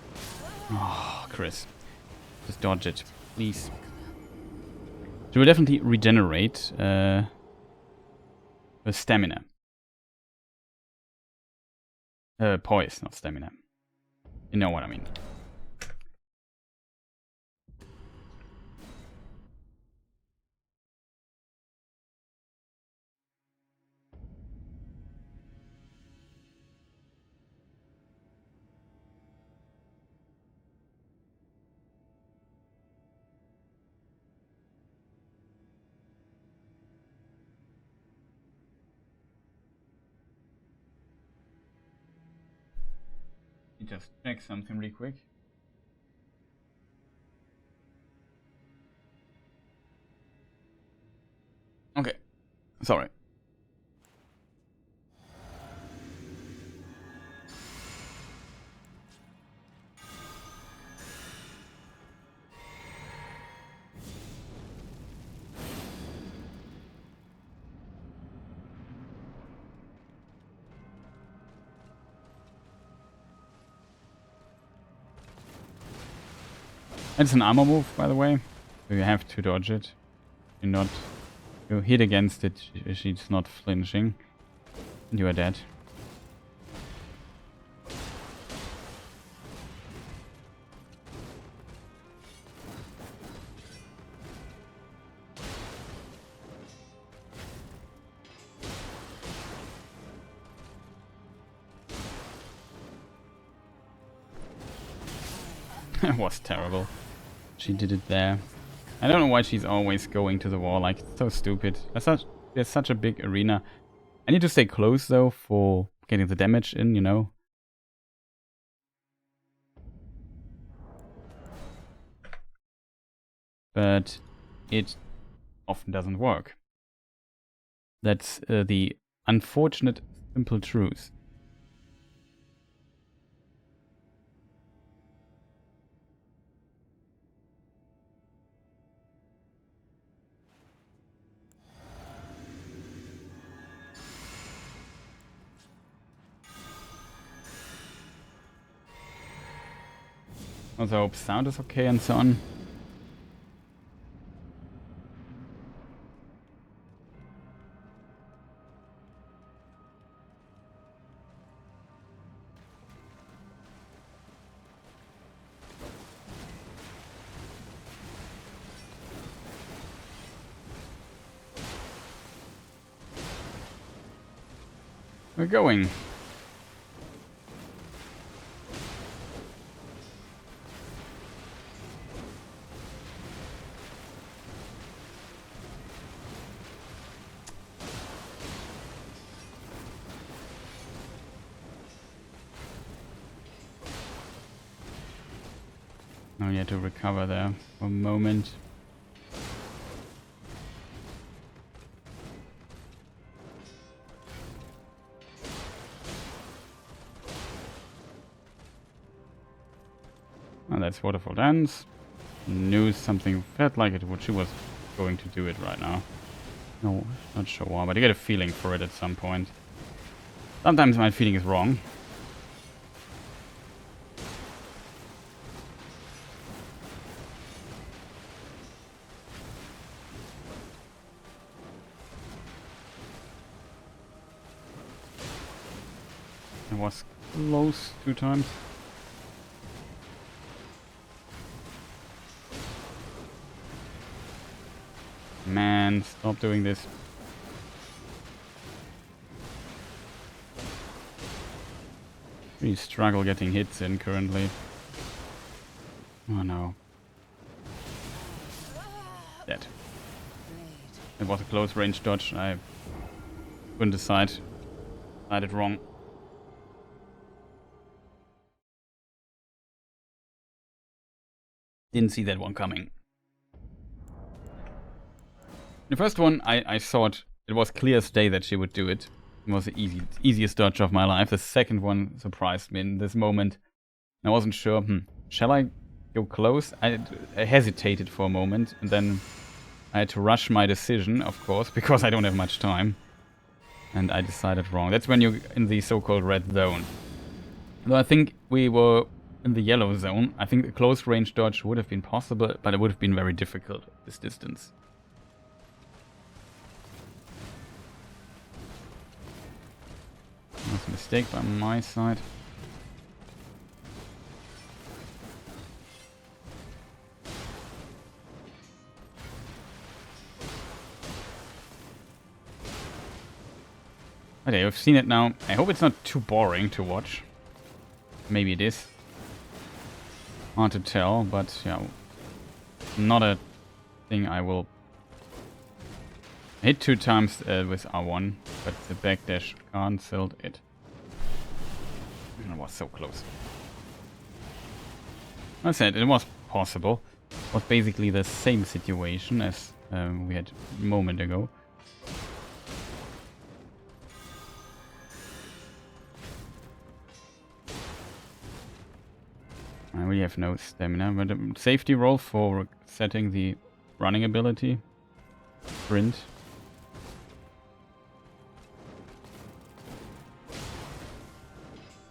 Oh, Chris. Just dodge it, please. She will definitely regenerate her stamina. Poise, not stamina. You know what I mean. Just check something really quick. Okay, sorry. It's an armor move, by the way, so you have to dodge it. You hit against it, she's not flinching, and you are dead. That was terrible. She did it there. I don't know why she's always going to the wall, like, it's so stupid. There's such a big arena. I need to stay close, though, for getting the damage in, you know. but it often doesn't work. That's the unfortunate simple truth. Also, I hope sound is okay and so on. We're going. Now you have to recover there for a moment. And that's Waterfall Dance. Knew something felt like it, she was going to do it right now. No, not sure why, but I get a feeling for it at some point. Sometimes my feeling is wrong. It was close 2 times. Man, stop doing this. Really struggle getting hits in currently. Oh no. Dead. It was a close range dodge. I couldn't decide. Decided wrong. Didn't see that one coming. The first one, I thought it was clear as day that she would do it. It was the easiest dodge of my life. The second one surprised me in this moment. I wasn't sure, shall I go close? I hesitated for a moment, and then I had to rush my decision, of course, because I don't have much time. And I decided wrong. That's when you're in the so-called red zone. Though I think we were in the yellow zone. I think a close range dodge would have been possible, but it would have been very difficult at this distance. That's a mistake by my side. Okay, we've seen it now. I hope it's not too boring to watch. Maybe it is. Hard to tell, but yeah, not a thing I will hit 2 times with R1, but the backdash cancelled it. It was so close. I said it was possible. It was basically the same situation as we had a moment ago. I really have no stamina, but a safety roll for setting the running ability. Sprint.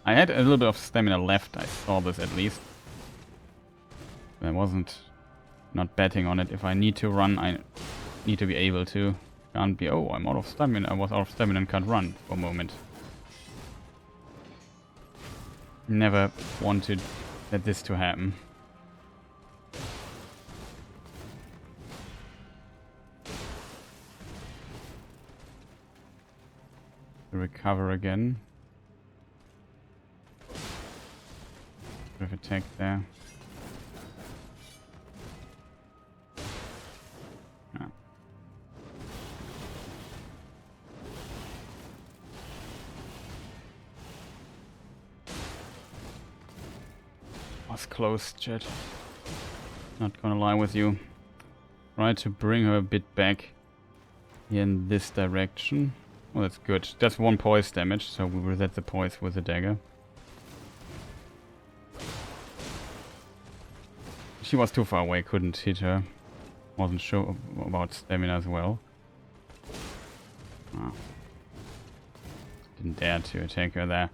I had a little bit of stamina left, I saw this at least. I wasn't not betting on it. If I need to run, I need to be able to. Can't be, oh, I'm out of stamina. I was out of stamina and can't run for a moment. Never wanted this to happen. Recover again. Bit of attack there. Ah. Was close, chat. Not gonna lie with you. try to bring her a bit back in this direction. Well, that's good. That's 1 poise damage, so we reset the poise with the dagger. She was too far away, couldn't hit her. Wasn't sure about stamina as well. Oh. Didn't dare to attack her there.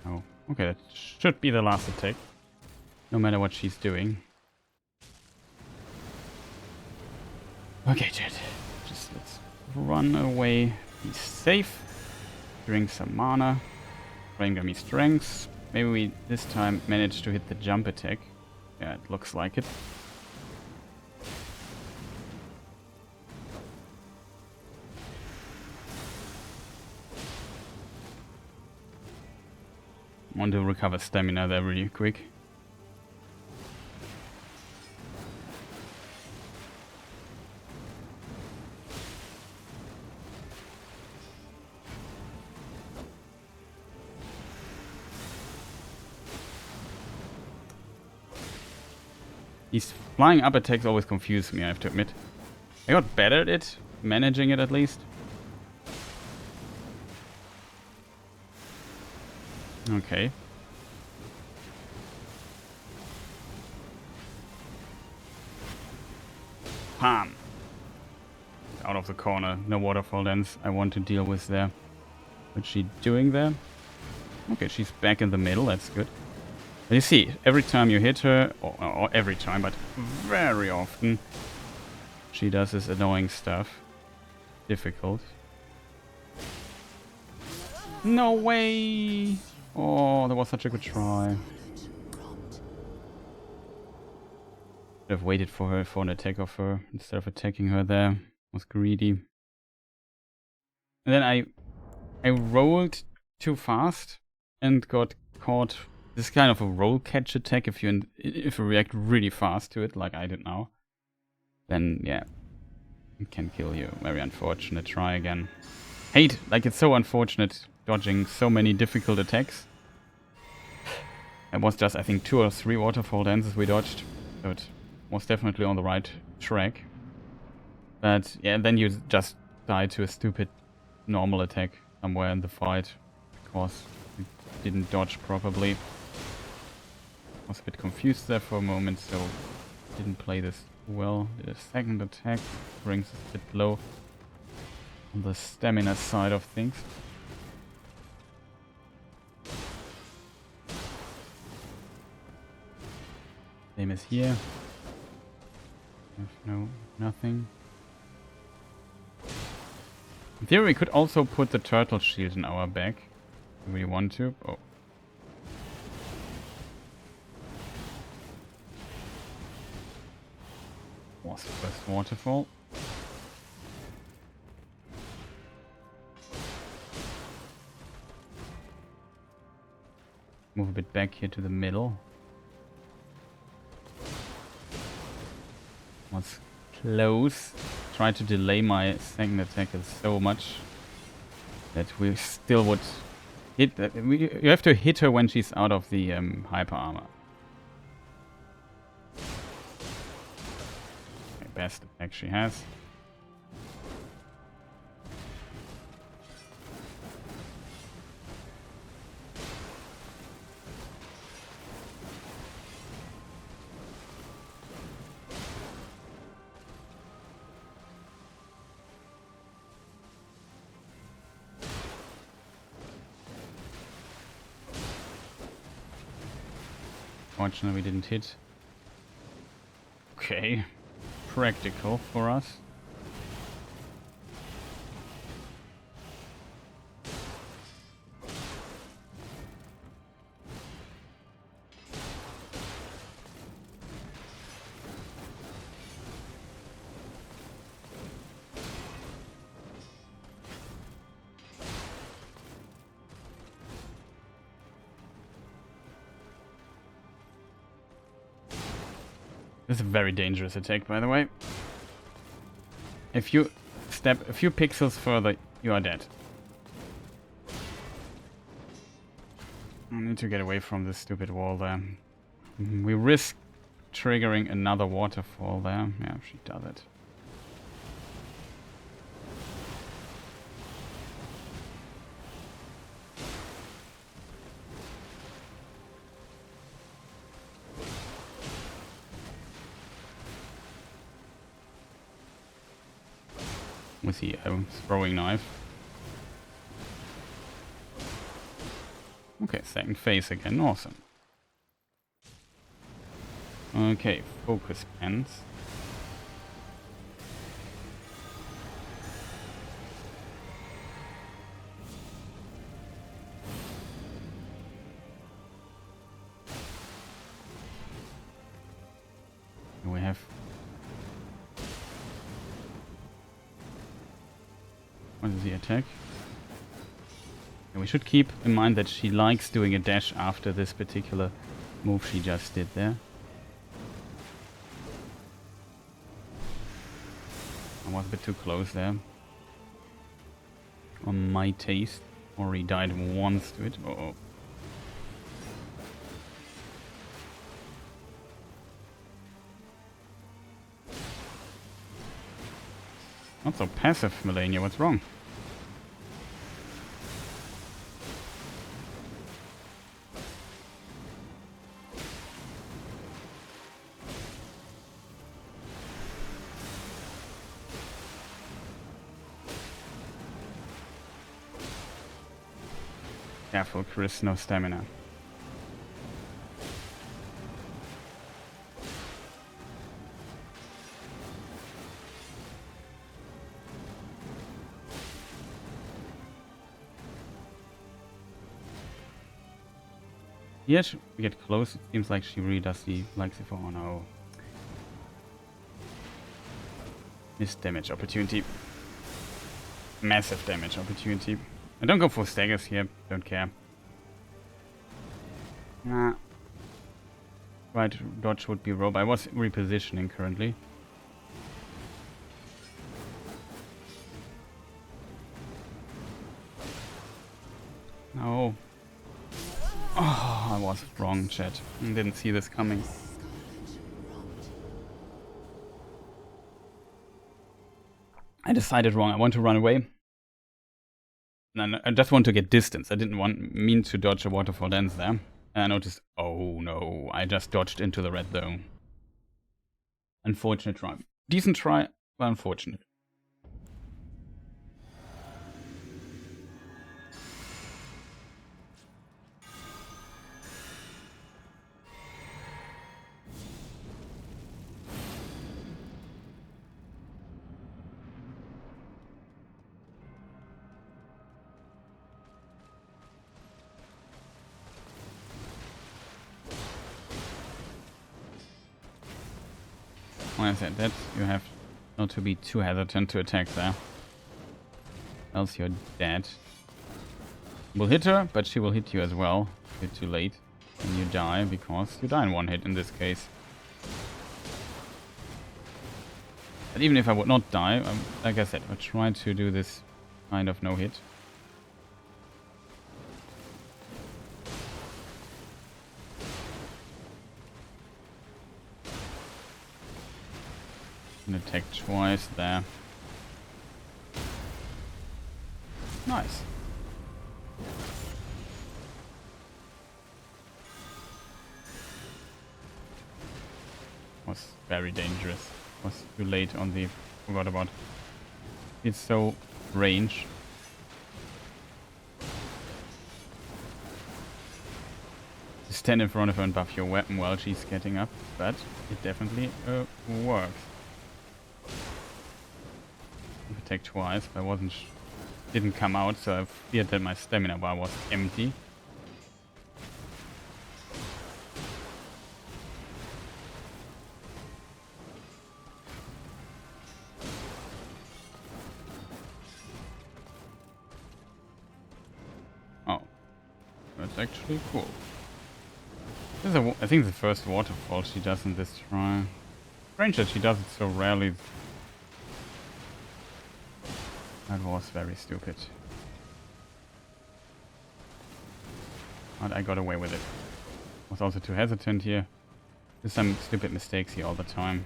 Oh, okay, that should be the last attack. No matter what she's doing. Okay, Jet. Just let's run away. Be safe. Drink some mana. Frame me strength. Maybe we this time manage to hit the jump attack. Yeah, it looks like it. Want to recover stamina there really quick. These flying up attacks always confuse me, I have to admit. I got better at it, managing it at least. Okay. Palm. Out of the corner. No waterfall dance I want to deal with there. What's she doing there? Okay, she's back in the middle, that's good. You see, every time you hit her, or every time, but very often, she does this annoying stuff. Difficult. No way! Oh, that was such a good try. Should have waited for her for an attack of her instead of attacking her there. Was greedy. And then I rolled too fast and got caught. This is kind of a roll catch attack if you react really fast to it, like I did now. Then yeah, it can kill you. Very unfortunate. Try again. Hate, like it's so unfortunate dodging so many difficult attacks. It was just I think 2 or 3 waterfall dances we dodged, so it was definitely on the right track. But yeah, then you just die to a stupid normal attack somewhere in the fight because you didn't dodge properly. Was a bit confused there for a moment, so didn't play this well. Did a second attack, brings us a bit low on the stamina side of things. Same as here. No, nothing. In theory, we could also put the turtle shield in our back if we want to. Oh. Was the first waterfall. Move a bit back here to the middle. Was close. Try to delay my second attack so much that we still would hit. You have to hit her when she's out of the hyper armor. Best attack she has. Fortunately, we didn't hit. Okay. Practical for us. This is a very dangerous attack, by the way. If you step a few pixels further, you are dead. I need to get away from this stupid wall there. We risk triggering another waterfall there. Yeah, she does it. With the throwing knife. Okay, second phase again, awesome. Okay, focus pens. We have... What is the attack? And we should keep in mind that she likes doing a dash after this particular move she just did there. I was a bit too close there. On my taste. Already died once to it. Uh-oh. Not so passive, Malenia. What's wrong? Careful, Chris. No stamina. Yes, we get close. It seems like she really does the likes of... Oh no. Missed damage opportunity. Massive damage opportunity. I don't go for staggers here. Don't care. Nah. Right, dodge would be rope. I was repositioning currently. No. Oh, I was wrong, chat. Didn't see this coming. I decided wrong. I want to run away. And I just want to get distance. I didn't mean to dodge a waterfall dance there. And I noticed, oh no, I just dodged into the red zone. Unfortunate try. Decent try, but unfortunate. Like I said, that you have not to be too hesitant to attack there. Else you're dead. We'll hit her, but she will hit you as well. A bit too late. And you die, because you die in one hit in this case. But even if I would not die, like I said, I try to do this kind of no hit. And attack twice there. Nice. Was very dangerous. Was too late on the... Forgot about. It's so range. Stand in front of her and buff your weapon while she's getting up, but it definitely works. Attack twice, but didn't come out, so I feared that my stamina bar was empty. Oh, that's actually cool. This is I think the first waterfall she does in this try. Strange that she does it so rarely. That was very stupid. But I got away with it. Was also too hesitant here. There's some stupid mistakes here all the time.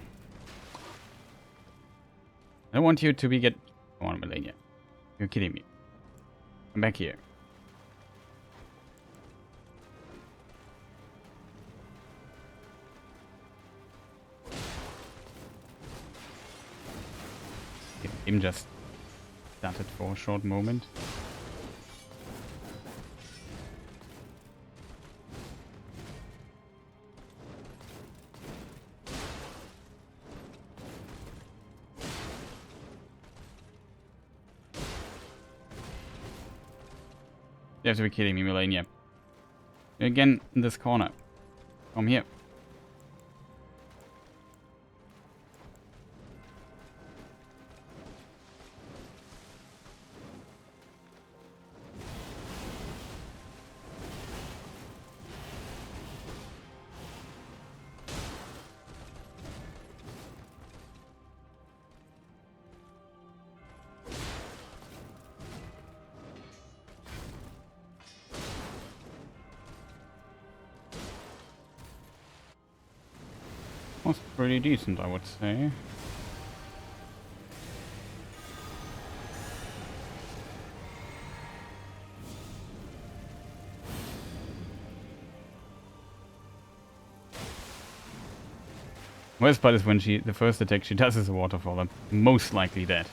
I don't want you to be get... Come on, Malenia. You're kidding me. Come back here. Him just started for a short moment. You have to be kidding me, Malenia. Again, in this corner. Come here. Was pretty decent, I would say. Worst part is when the first attack she does is a waterfall. I'm most likely dead.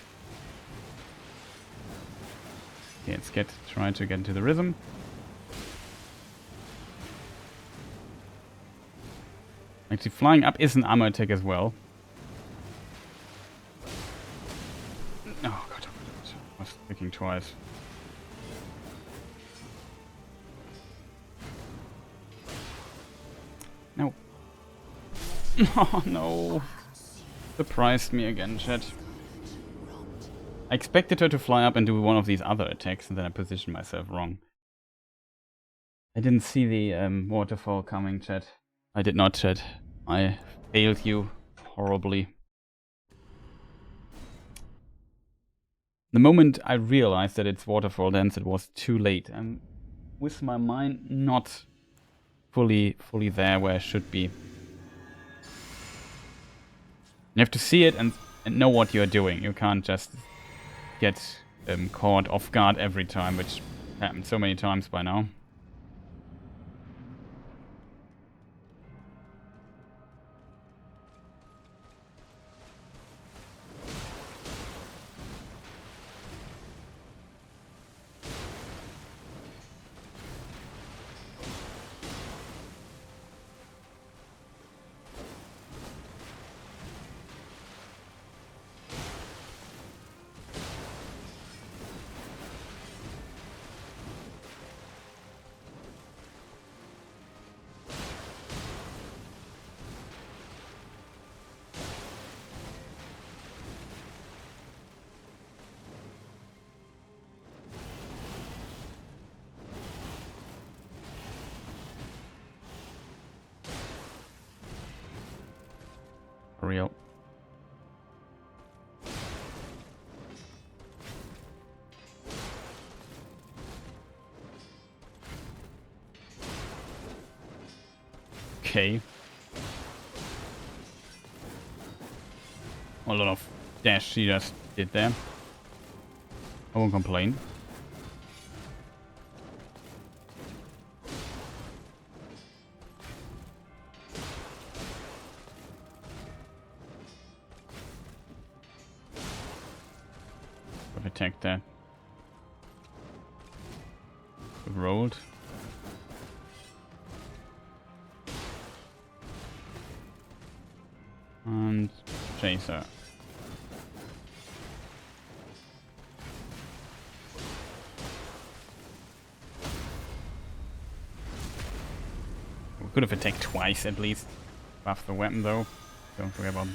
Okay, let's try to get into the rhythm. Actually, flying up is an armor attack as well. Oh god, oh god, I was clicking twice. No. Oh no. Surprised me again, chat. I expected her to fly up and do one of these other attacks, and then I positioned myself wrong. I didn't see the waterfall coming, chat. I did not, chat. I failed you horribly. The moment I realized that it's waterfall dance, it was too late. I'm with my mind not fully there where I should be. You have to see it and know what you're doing. You can't just get caught off guard every time, which happened so many times by now. For real. Okay. A lot of dash she just did there. I won't complain. Attack that. Good rolled. And chaser. We could have attacked twice at least. Buff the weapon though. Don't forget about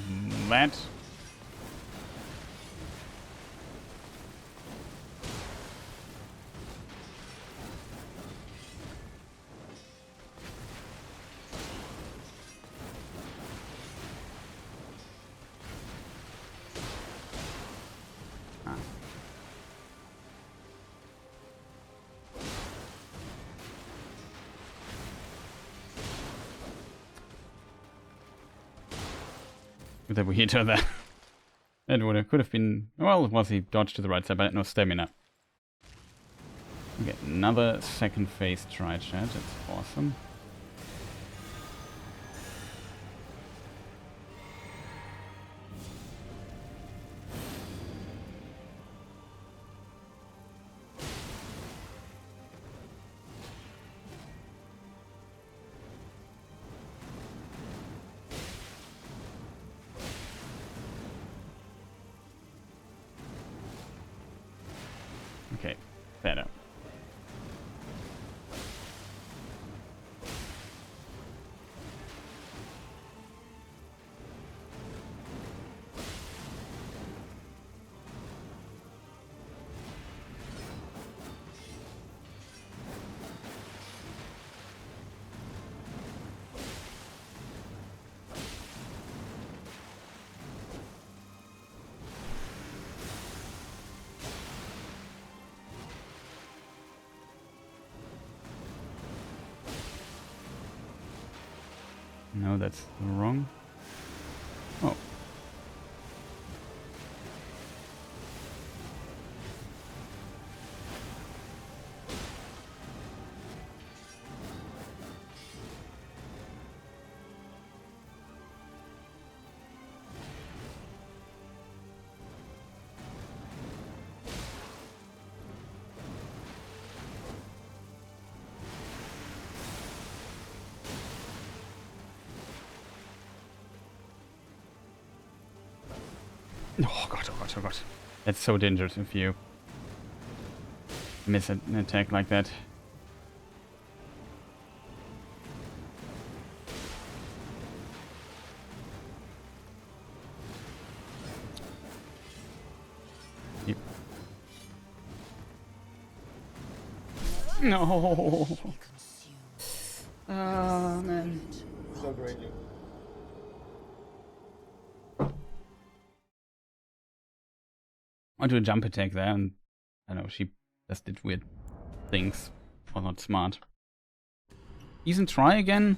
that. that we hit her there. That could have been... Well, was he dodged to the right side, but no stamina. Okay, another second phase try chat. That's awesome. Okay, better. No, that's wrong. Oh. Oh god, oh god, oh god. That's so dangerous if you miss an attack like that. Yep. No. Oh man. So greatly. Onto a jump attack there, and I don't know, she just did weird things. Or not smart. Decent try again.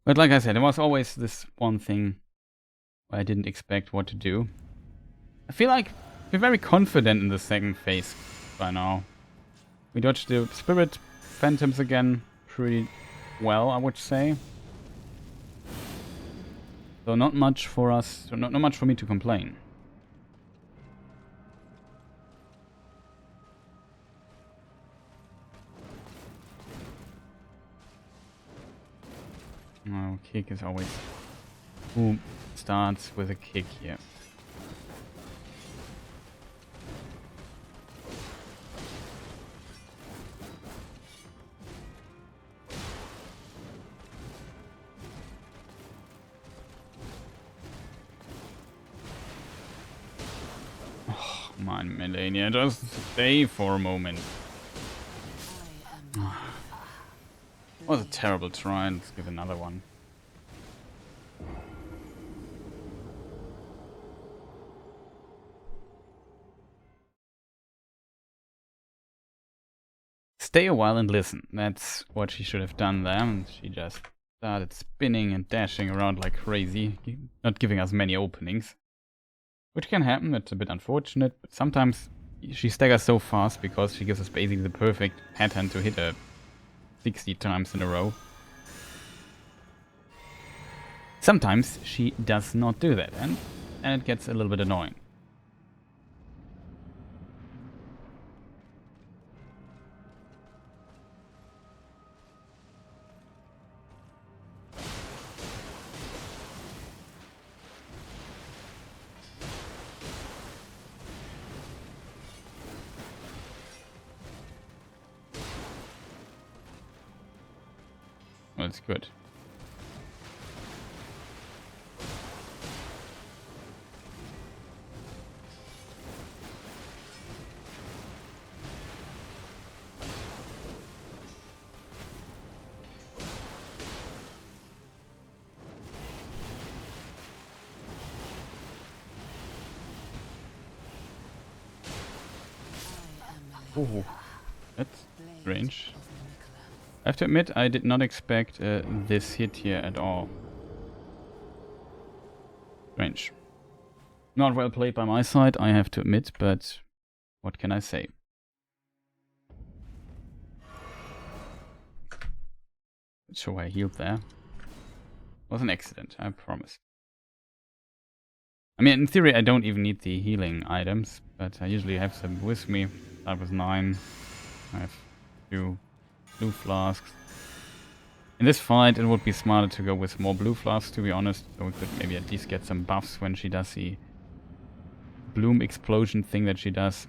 But like I said, there was always this one thing where I didn't expect what to do. I feel like we're very confident in the second phase by now. We dodged the spirit phantoms again pretty well, I would say. So not much for us, so not much for me to complain. Oh, kick is always... Who starts with a kick here? Oh, come on, Malenia, just stay for a moment. Was a terrible try, and let's give another one. Stay a while and listen. That's what she should have done there. And she just started spinning and dashing around like crazy, not giving us many openings. Which can happen, it's a bit unfortunate, but sometimes she staggers so fast because she gives us basically the perfect pattern to hit her 60 times in a row. Sometimes she does not do that, and it gets a little bit annoying. Well, that's good. Oh, that's strange. I have to admit, I did not expect this hit here at all. Strange. Not well played by my side, I have to admit, but what can I say? Not sure why I healed there. It was an accident, I promise. I mean, in theory, I don't even need the healing items, but I usually have them with me. That was 9. I have 2 blue flasks. In this fight, it would be smarter to go with more blue flasks, to be honest, so we could maybe at least get some buffs when she does the bloom explosion thing that she does.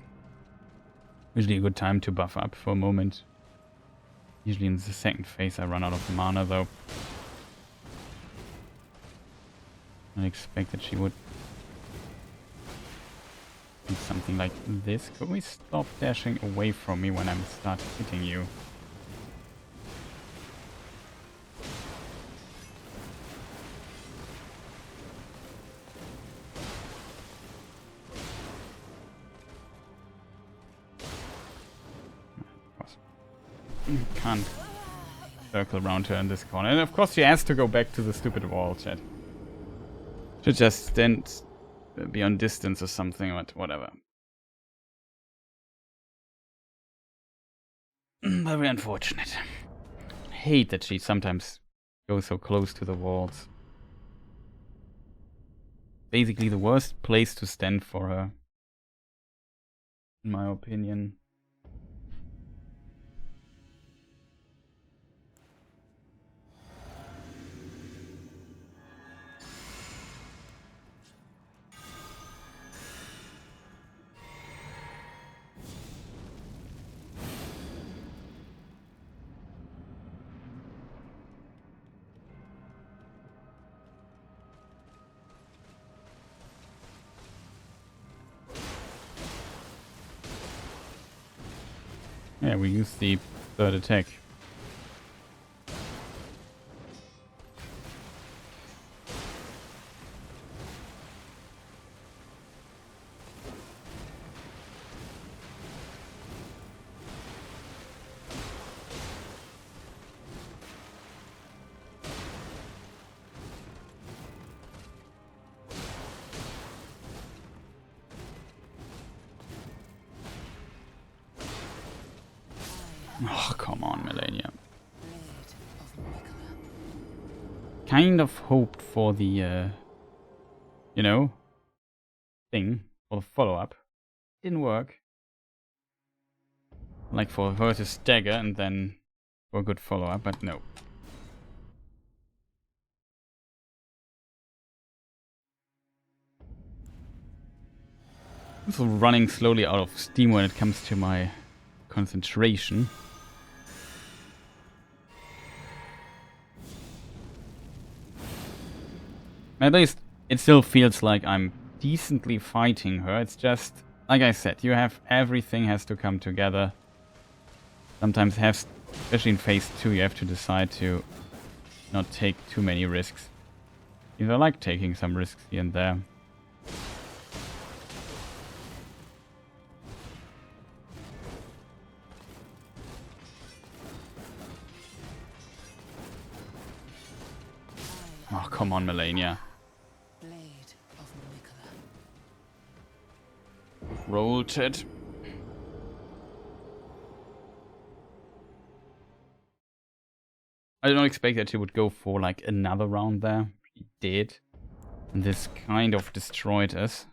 Usually a good time to buff up for a moment. Usually in the second phase I run out of mana though. I expect that she would do something like this. Could we stop dashing away from me when I'm start hitting you? Can't circle around her in this corner. And of course she has to go back to the stupid wall, chat. Should just stand beyond distance or something, but whatever. Very unfortunate. I hate that she sometimes goes so close to the walls. Basically the worst place to stand for her, in my opinion. Yeah, we use the third attack. Oh, come on, Malenia. Kind of hoped for the, you know, thing, for the follow-up. Didn't work. Like for her to stagger and then for a good follow-up, but no. I'm also running slowly out of steam when it comes to my concentration. At least it still feels like I'm decently fighting her. It's just, like I said, you have everything has to come together. Sometimes especially in phase 2, you have to decide to not take too many risks. Even though I like taking some risks here and there. Oh, come on, Malenia. Roll, chat. I don't expect that she would go for like another round there. She did. And this kind of destroyed us.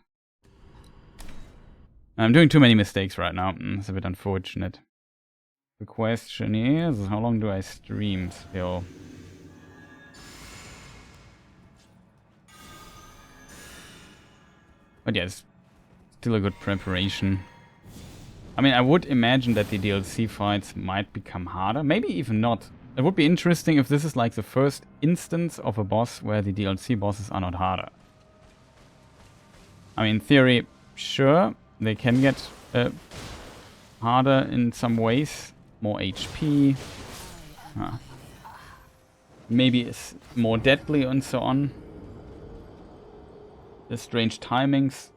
I'm doing too many mistakes right now. It's a bit unfortunate. The question is, how long do I stream still? But yeah, it's still a good preparation. I mean, I would imagine that the DLC fights might become harder. Maybe even not. It would be interesting if this is like the first instance of a boss where the DLC bosses are not harder. I mean, in theory, sure, they can get harder in some ways. More HP. Maybe it's more deadly and so on. The strange timings.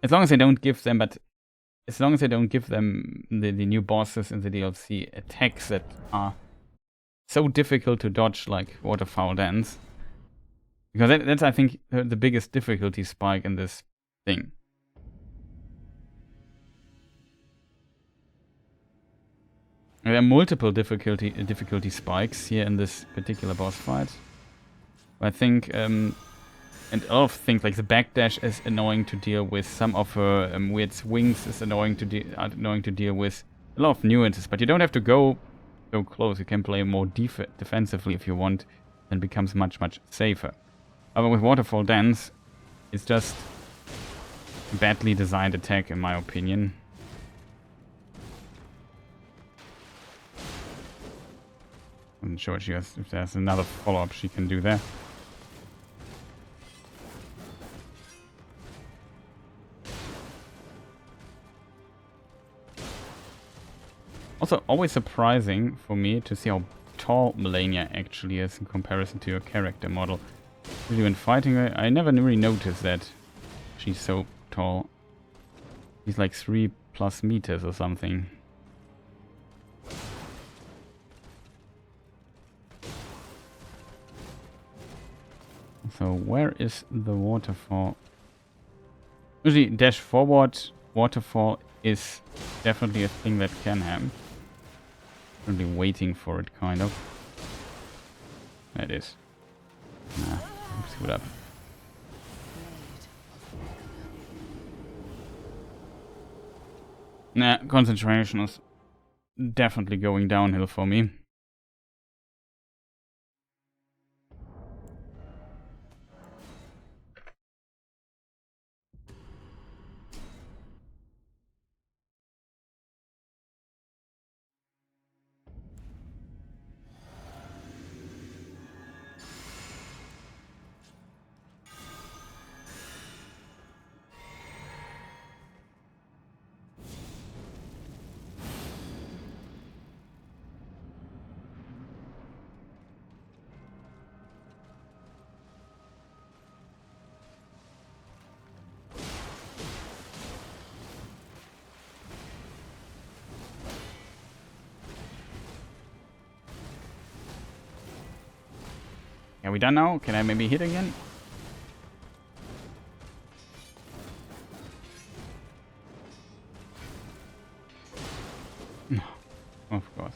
As long as they don't give them, as long as they don't give them the new bosses in the DLC attacks that are so difficult to dodge, like Waterfowl Dance, Because that's, I think, the biggest difficulty spike in this thing. There are multiple difficulty spikes here in this particular boss fight. I think, and a lot of things like the backdash is annoying to deal with. Some of her weird swings is annoying to deal with. A lot of nuances, but you don't have to go so close. You can play more defensively if you want, and becomes much safer. However, with Waterfall Dance, it's just a badly designed attack, in my opinion. I'm not sure if there's another follow-up she can do there. Also, always surprising for me to see how tall Malenia actually is in comparison to your character model. Usually when fighting her, I never really noticed that she's so tall. She's like 3+ meters or something. So where is the waterfall? Usually dash forward waterfall is definitely a thing that can happen. Currently waiting for it, kind of. There it is. Nah, let's it up. Nah, concentration is definitely going downhill for me. Are we done now? Can I maybe hit again? No, of course.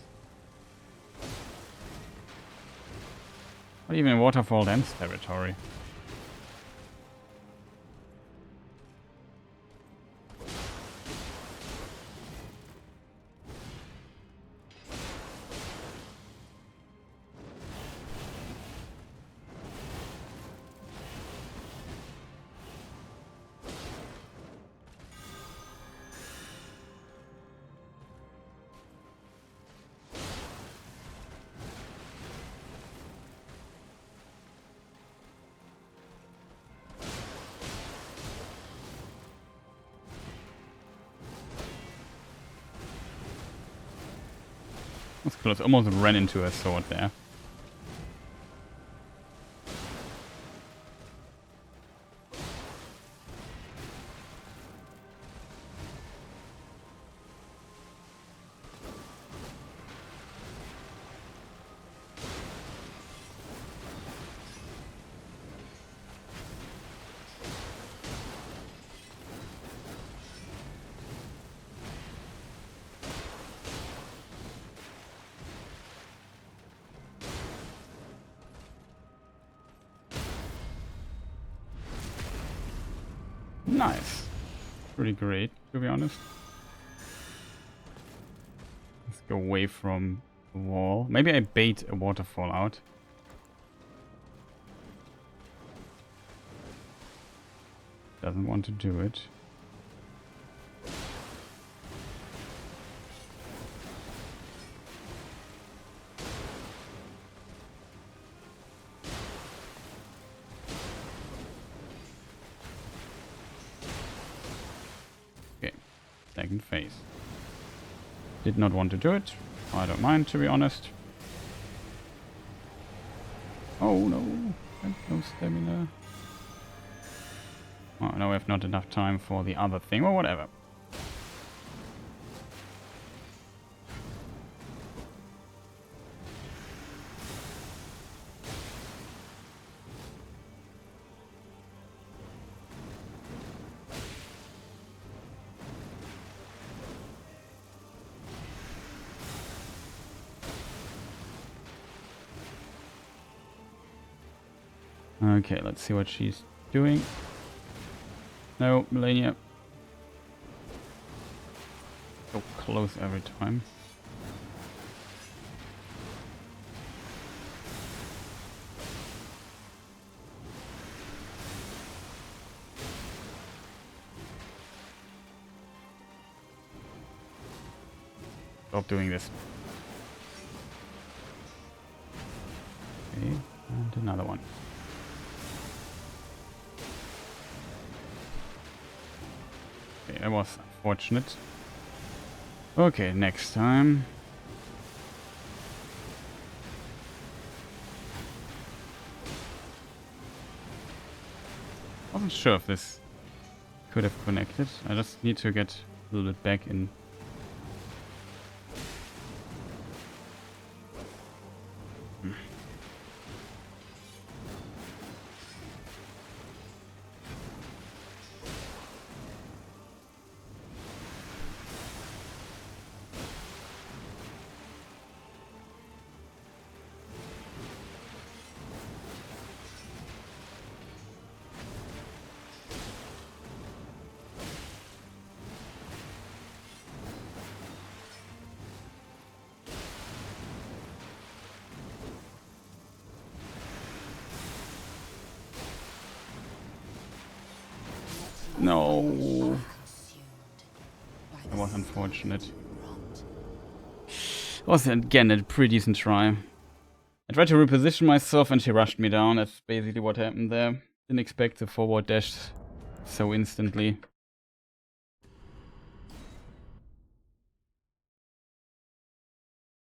Not even Waterfall Dance territory. That's close. Almost ran into a sword there. Nice. Pretty great, to be honest. Let's go away from the wall. Maybe I bait a waterfall out. Doesn't want to do it. Second phase. Did not want to do it. I don't mind, to be honest. Oh no, no stamina. Oh, no, we have not enough time for the other thing, or whatever. Okay, let's see what she's doing. No, Malenia. So close every time. Stop doing this. Okay, and another one. Okay, that was unfortunate. Okay, next time. Wasn't sure if this could have connected. I just need to get a little bit back in. No. That was unfortunate. It was again a pretty decent try. I tried to reposition myself and she rushed me down. That's basically what happened there. Didn't expect the forward dash so instantly.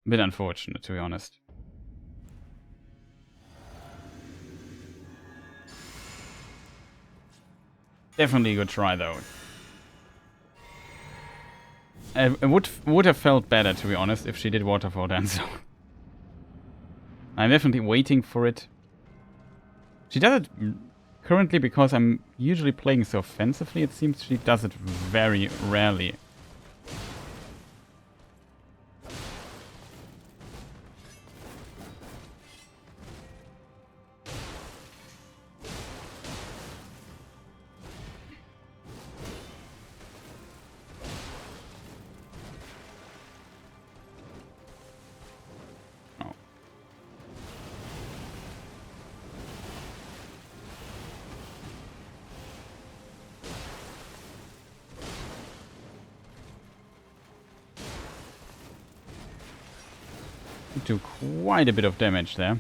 A bit unfortunate, to be honest. Definitely a good try though. It would have felt better, to be honest, if she did waterfall dance. I'm definitely waiting for it. She does it currently because I'm usually playing so offensively. It seems she does it very rarely. Do quite a bit of damage there.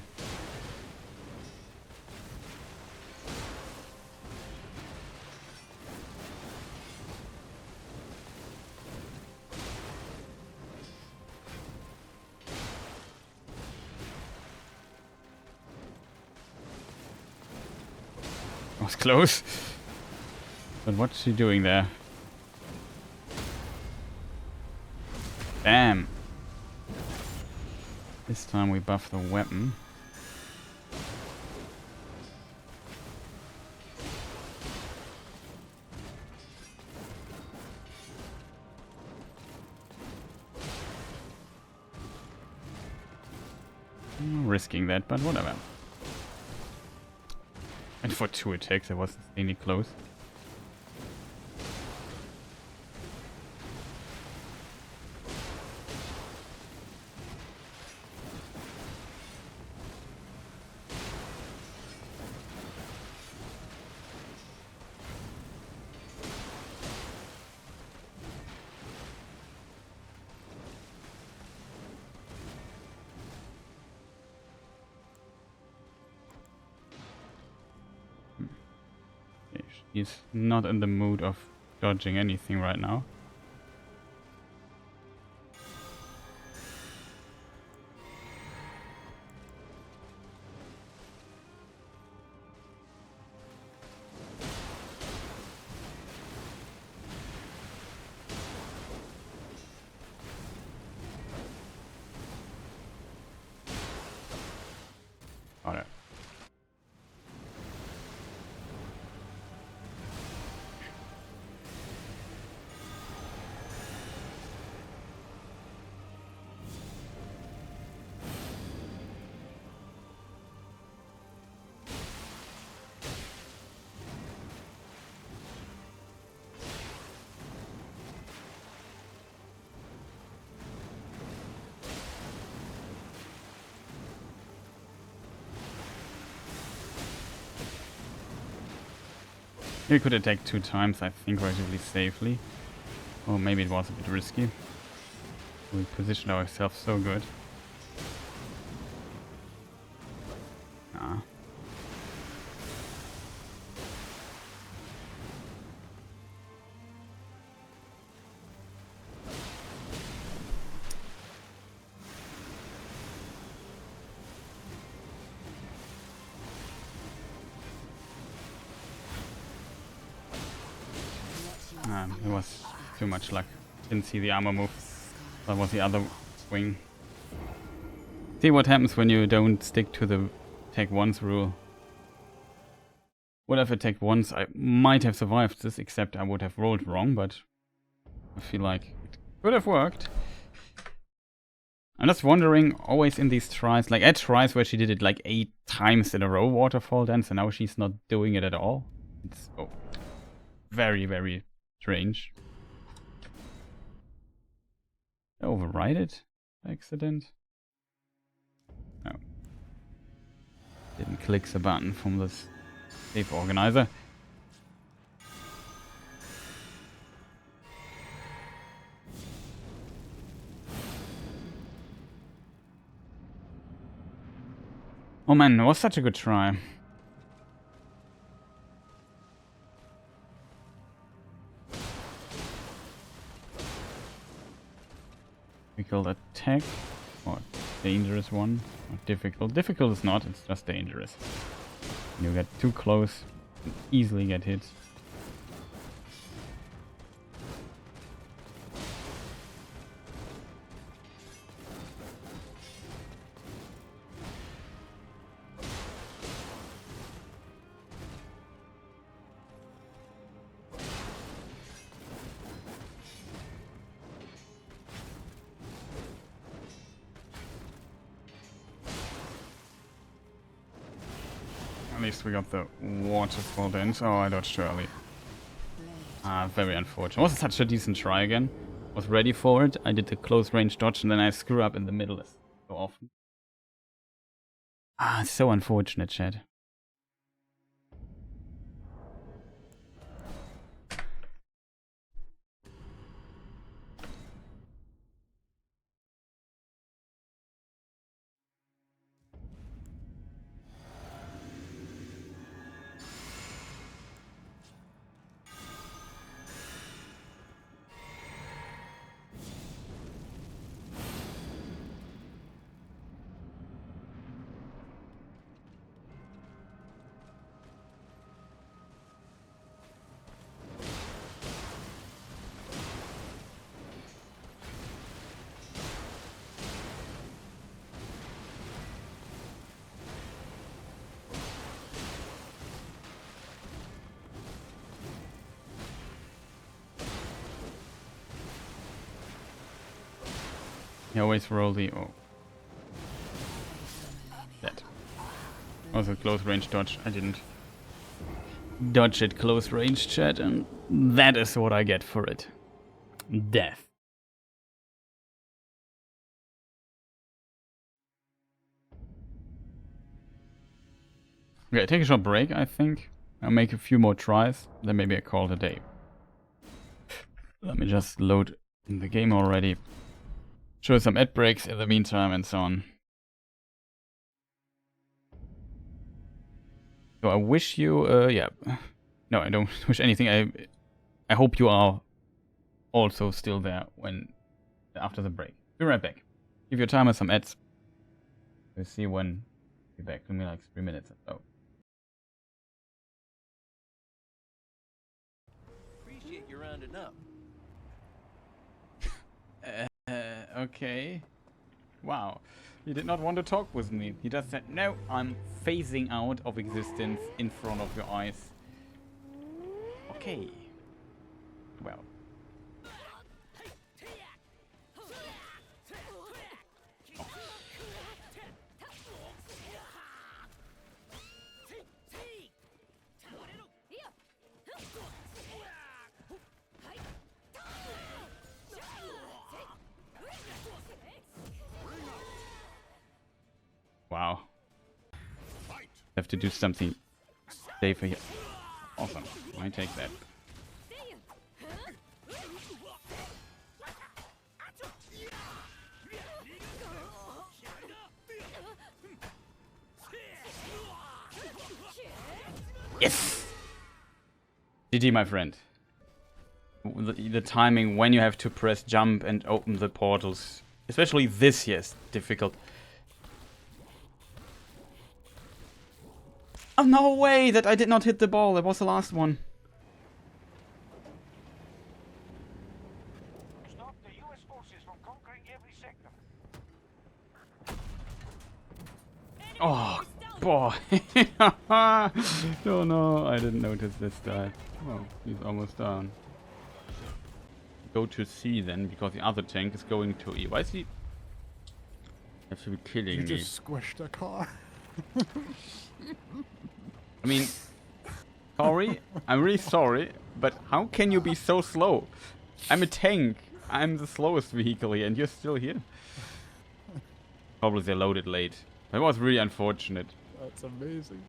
Was close. But what's she doing there? Damn. This time we buff the weapon. Risking that, but whatever. And for 2 attacks, I wasn't any close. He's not in the mood of dodging anything right now. Got it. We could attack 2 times, I think, relatively safely. Or maybe it was a bit risky. We positioned ourselves so good. Ah. It was too much luck. Didn't see the armor move. That was the other wing. See what happens when you don't stick to the attack once rule. Would have attacked once, I might have survived this, except I would have rolled wrong, but I feel like it could have worked. I'm just wondering, always in these tries, like at tries where she did it like 8 times in a row, waterfall dance, and now she's not doing it at all. It's very, very strange. Did I override it by accident? No. Didn't click the button from this save organizer. Oh man, it was such a good try. Difficult attack, or dangerous one, or difficult. Difficult is not, it's just dangerous. You get too close, you easily get hit. At least we got the waterfall dance. Oh, I dodged too early. Very unfortunate. Was such a decent try again. Was ready for it. I did the close range dodge and then I screw up in the middle as so often. So unfortunate, Chad. You always roll the... Oh. That. Was a close range dodge. I didn't dodge it close range, chat, and that is what I get for it. Death. Okay, take a short break, I think. I'll make a few more tries, then maybe I call it a day. Let me just load in the game already. Show some ad breaks in the meantime and so on. So I wish you, yeah. No, I don't wish anything. I hope you are also still there when after the break. Be right back. Give your timer some ads. We'll see when we'll be back. It'll be like 3 minutes or so. Appreciate you rounding up. Okay. Wow. He did not want to talk with me. He just said, no, I'm phasing out of existence in front of your eyes. Okay. Well. Wow. Have to do something safer here. Awesome. I take that. Yes! GG, my friend. The timing when you have to press jump and open the portals, especially this here, is difficult. Oh, no way that I did not hit the ball. That was the last one. Stop the US forces from conquering every sector. Oh, boy. Oh no, I didn't notice this guy. Oh, he's almost down. Go to C then, because the other tank is going to E. Why is he... Have to be kidding me. You just squished a car. I mean, sorry, I'm really sorry, but how can you be so slow? I'm a tank. I'm the slowest vehicle here, and you're still here. Probably they loaded late. That was really unfortunate. That's amazing.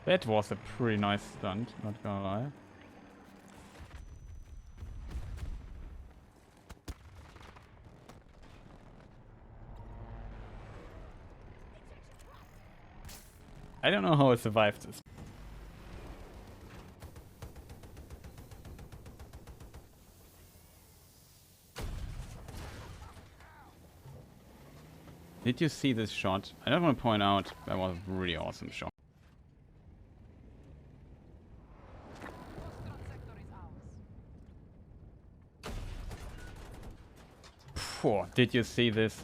That was a pretty nice stunt, not gonna lie. I don't know how it survived this. Did you see this shot? I just want to point out that was a really awesome shot. Phew, did you see this?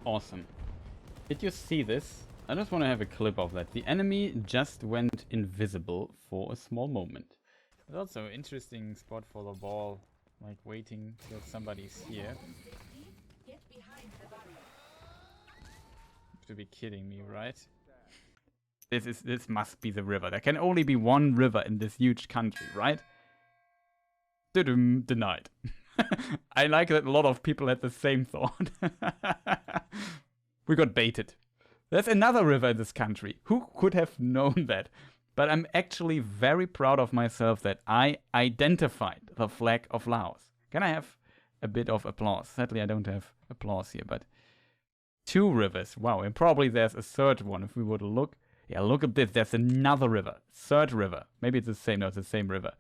Awesome. Did you see this? I just want to have a clip of that. The enemy just went invisible for a small moment. It's also an interesting spot for the ball, like waiting till somebody's here. You have to be kidding me, right? This must be the river. There can only be one river in this huge country, right? Denied. I like that a lot of people had the same thought. We got baited. There's another river in this country. Who could have known that? But I'm actually very proud of myself that I identified the flag of Laos. Can I have a bit of applause? Sadly, I don't have applause here, but 2 rivers. Wow, and probably there's a third one if we were to look. Yeah, look at this. There's another river. 3rd river. Maybe it's the same. No, it's the same river.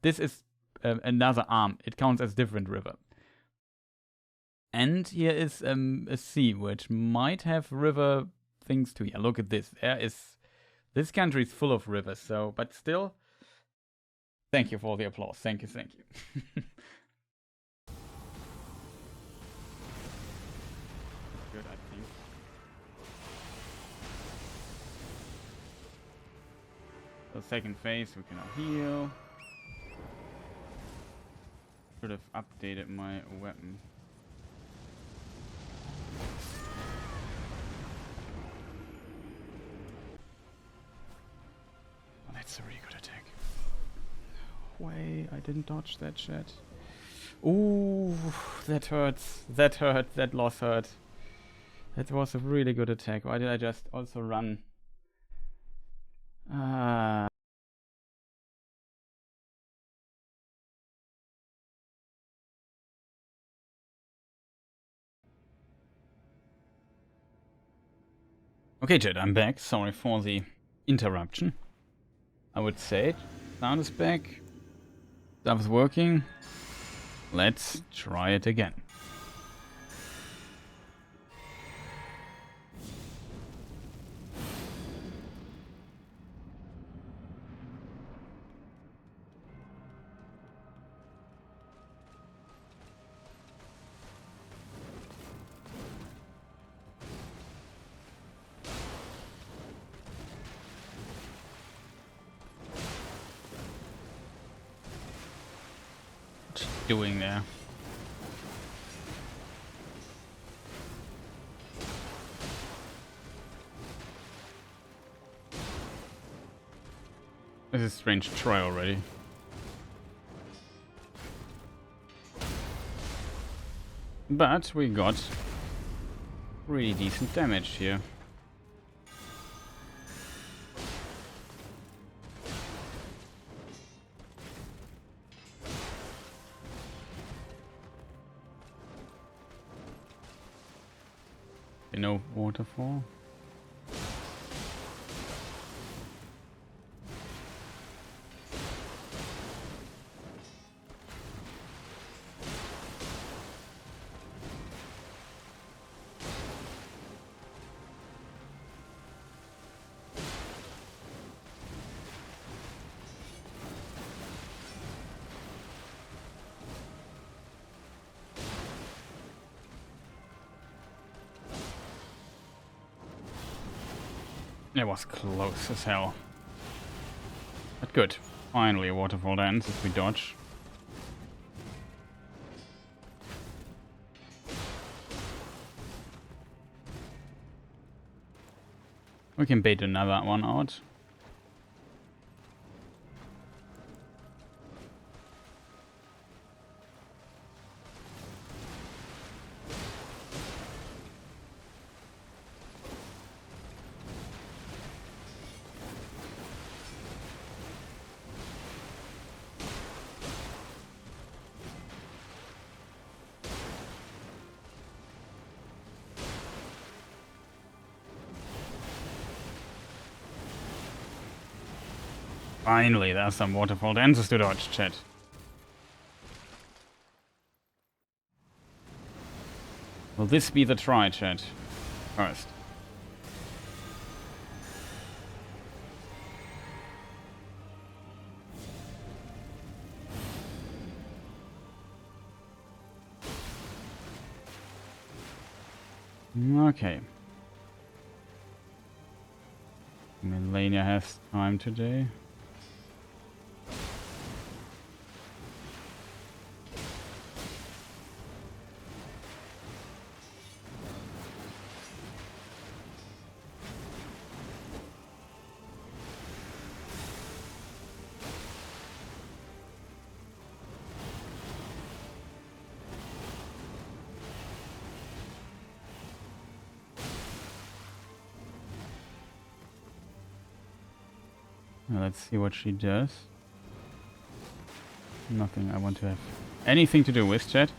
This is another arm. It counts as different river. And here is a sea, which might have river things too. Yeah, look at this. This country is full of rivers, so, but still, thank you for the applause. Thank you, thank you. Good, I think. So second phase, we can now heal. Should have updated my weapon. Oh, that's a really good attack. Way, I didn't dodge that shit. Ooh, that hurts. That hurt. That loss hurt. That was a really good attack. Why did I just also run? Okay, Jed, I'm back. Sorry for the interruption. I would say sound is back. Stuff is working. Let's try it again. doing there? This is a strange try already. But we got really decent damage here. No waterfall. It was close as hell. But good. Finally a waterfall ends if we dodge. We can bait another one out. Finally, there's some waterfall dances to dodge, chat. Will this be the try, chat? First. Okay. Malenia has time today. Let's see what she does. Nothing I want to have anything to do with, chat.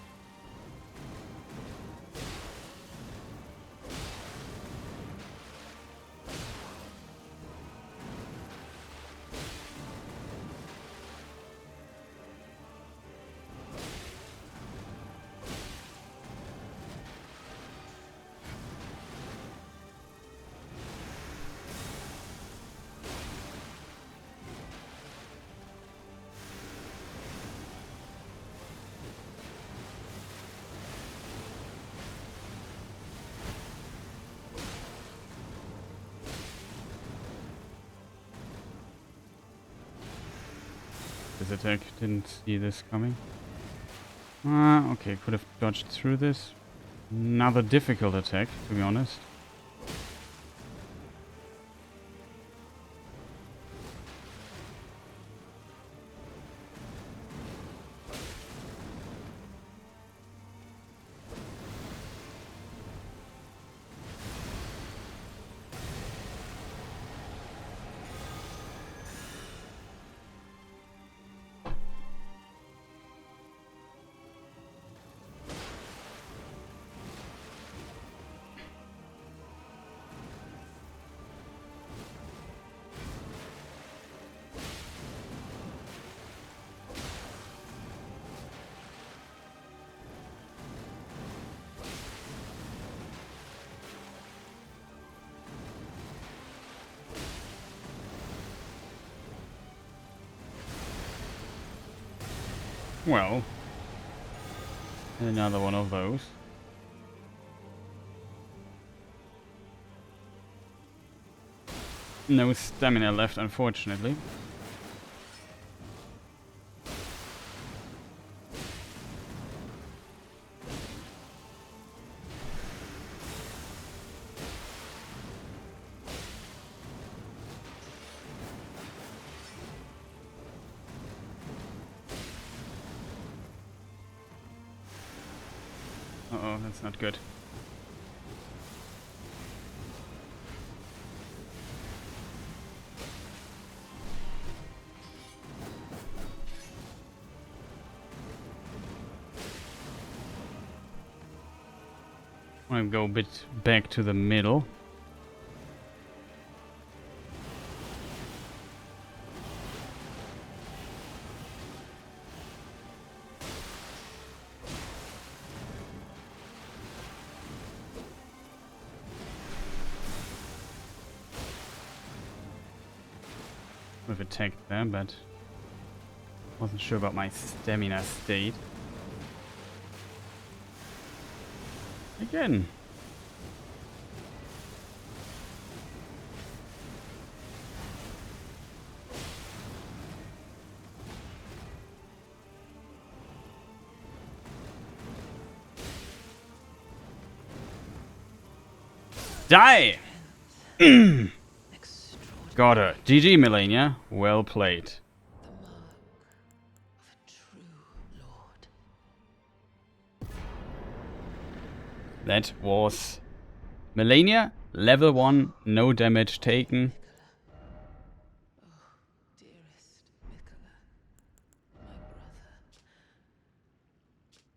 This attack didn't see this coming. Okay, could have dodged through this. Another difficult attack, to be honest. Well, another one of those. No stamina left, unfortunately. Uh-oh, that's not good. I'm gonna go a bit back to the middle. We've attacked there, but wasn't sure about my stamina state. Again. Die! Got her. GG, Malenia. Well played. That was Malenia, level 1, no damage taken. Dearest Mikola, my brother,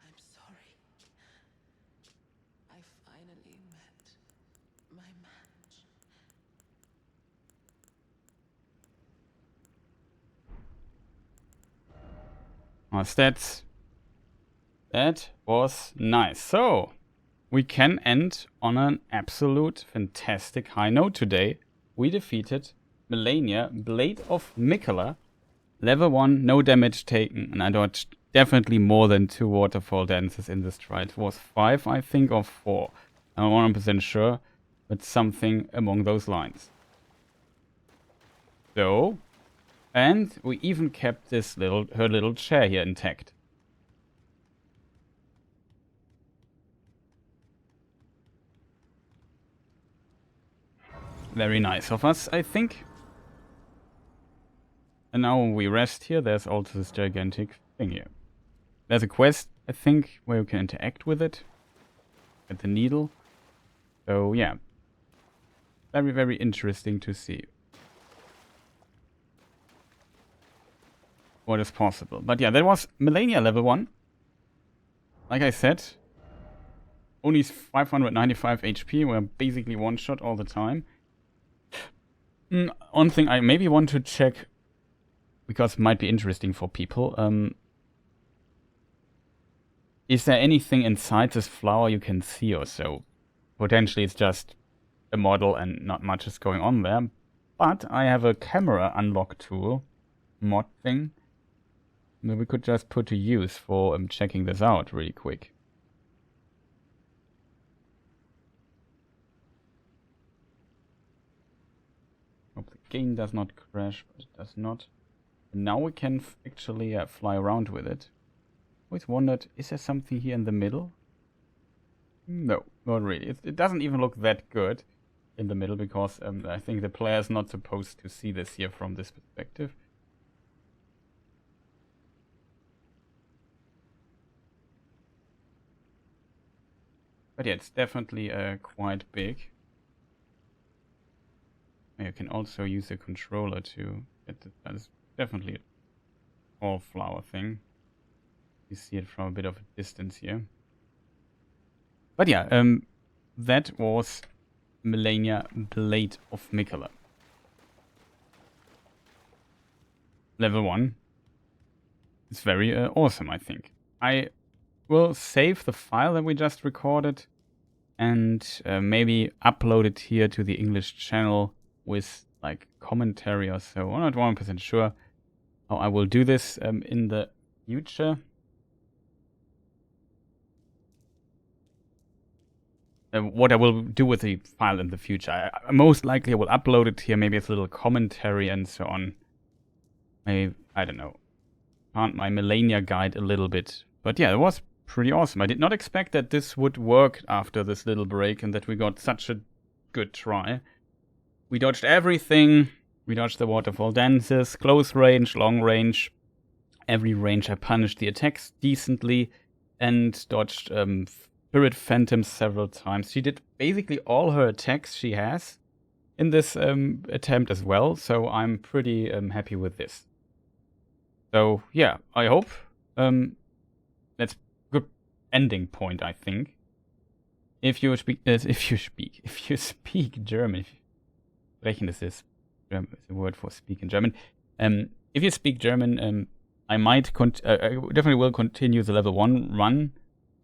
I'm sorry. I finally met my match. Our stats. That was nice. So, we can end on an absolute fantastic high note today. We defeated Malenia, Blade of Mikola, level 1, no damage taken, and I dodged definitely more than 2 waterfall dances in this try. It was 5, I think, or 4. I'm 100% sure, but something along those lines. So, and we even kept this her little chair here intact. Very nice of us, I think. And now when we rest here, there's also this gigantic thing here. There's a quest, I think, where you can interact with it. At the needle. So, yeah. Very, very interesting to see what is possible. But yeah, that was Malenia level 1. Like I said, only 595 HP. We're basically one-shot all the time. One thing I maybe want to check, because it might be interesting for people. Is there anything inside this flower you can see or so? Potentially it's just a model and not much is going on there. But I have a camera unlock tool, mod thing, that we could just put to use for checking this out really quick. Hope the game does not crash, but it does not. Now we can actually fly around with it. Always wondered, is there something here in the middle? No, not really. It doesn't even look that good in the middle, because I think the player is not supposed to see this here from this perspective. But yeah, it's definitely quite big. You can also use a controller to get it. That is definitely a tall flower thing. You see it from a bit of a distance here. But yeah, that was Malenia, Blade of Mikola. Level 1. It's very awesome, I think. I will save the file that we just recorded and maybe upload it here to the English channel with like commentary or so. I'm not 100% sure how I will do this in the future. What I will do with the file in the future. I most likely I will upload it here, maybe as a little commentary and so on. Maybe, I don't know, found my Malenia guide a little bit. But yeah, it was pretty awesome. I did not expect that this would work after this little break and that we got such a good try. We dodged everything. We dodged the waterfall dances, close range, long range. Every range I punished the attacks decently and dodged Spirit Phantom several times. She did basically all her attacks she has in this attempt as well, so I'm pretty happy with this. So yeah, I hope that's a good ending point, I think. If you speak German, sprechen ist the word for speak in German. If you speak German, I might I definitely will continue the level 1 run.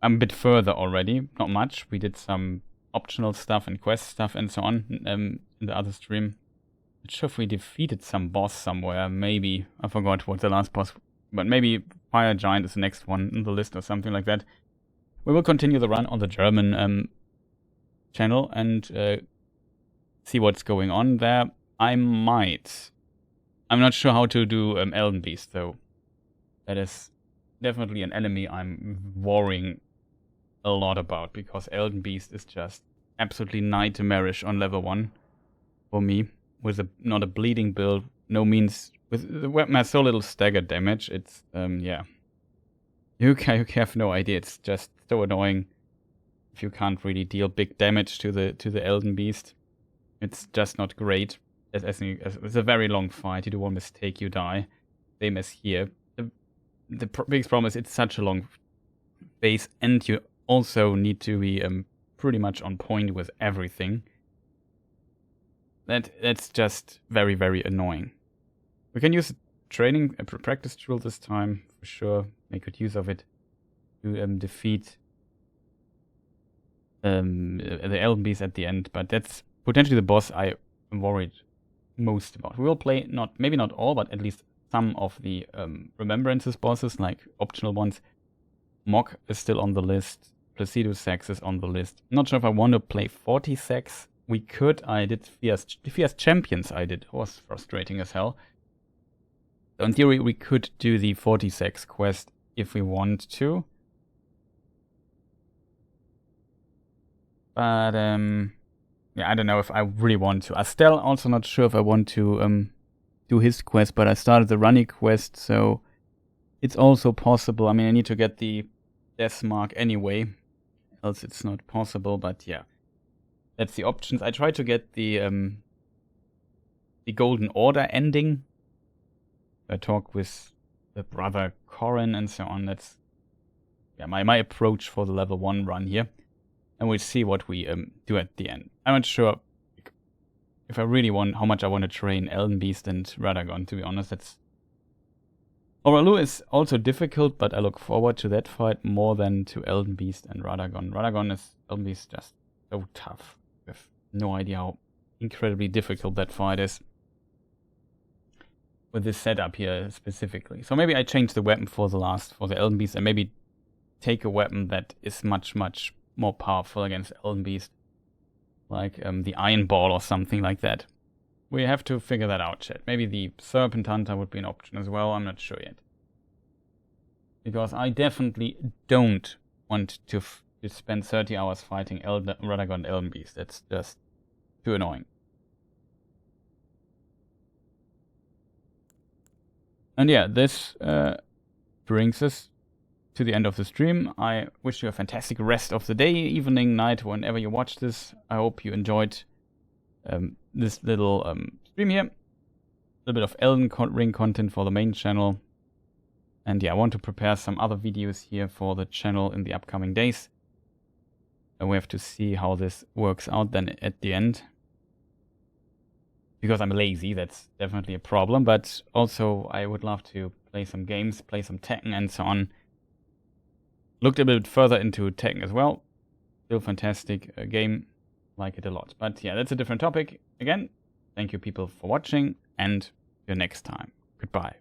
I'm a bit further already, not much. We did some optional stuff and quest stuff and so on in the other stream. Not sure if we defeated some boss somewhere. Maybe I forgot what the last boss, but maybe Fire Giant is the next one in the list or something like that. We will continue the run on the German channel and see what's going on there. I'm not sure how to do Elden Beast though. That is definitely an enemy I'm worrying a lot about, because Elden Beast is just absolutely nightmarish on level 1 for me. With not a bleeding build, no means. With the weapon has so little stagger damage, it's yeah. You have no idea. It's just so annoying if you can't really deal big damage to the Elden Beast. It's just not great. It's a very long fight. You do one mistake, you die. Same as here. The biggest problem is it's such a long phase, and you also need to be pretty much on point with everything. That's just very, very annoying. We can use training, a practice tool this time, for sure. Make good use of it to defeat the Elden Beast at the end, but that's potentially the boss I am worried most about. We will play, maybe not all, but at least some of the Remembrances bosses, like optional ones. Mog is still on the list. Placido Sax is on the list. Not sure if I want to play 40 Sax. We could. I did Fierce Champions. It was frustrating as hell. So in theory, we could do the 40 Sax quest if we want to. But yeah, I don't know if I really want to. I'm still also not sure if I want to do his quest, but I started the Runny quest, so it's also possible. I mean, I need to get the death mark anyway, else it's not possible, but yeah. That's the options. I tried to get the Golden Order ending. I talked with the brother Corin and so on. That's yeah, my approach for the level 1 run here. And we'll see what we do at the end. I'm not sure if I really want, how much I want to train Elden Beast and Radagon, to be honest. That's Oralu is also difficult, but I look forward to that fight more than to Elden Beast and Radagon. Elden Beast just so tough. I have no idea how incredibly difficult that fight is. With this setup here specifically. So maybe I change the weapon for the Elden Beast, and maybe take a weapon that is much, much more powerful against Elden Beast. Like the Iron Ball or something like that. We have to figure that out, chat. Maybe the Serpent Hunter would be an option as well. I'm not sure yet. Because I definitely don't want to spend 30 hours fighting Radagon and Elden Beast. That's just too annoying. And yeah, this brings us to the end of the stream. I wish you a fantastic rest of the day, evening, night, whenever you watch this. I hope you enjoyed this little stream here. A little bit of Elden Ring content for the main channel. And yeah, I want to prepare some other videos here for the channel in the upcoming days. And we have to see how this works out then at the end. Because I'm lazy, that's definitely a problem. But also, I would love to play some games, play some Tekken and so on. Looked a bit further into Tekken as well. Still fantastic game. Like it a lot. But yeah, that's a different topic. Again, thank you people for watching, and see you next time. Goodbye.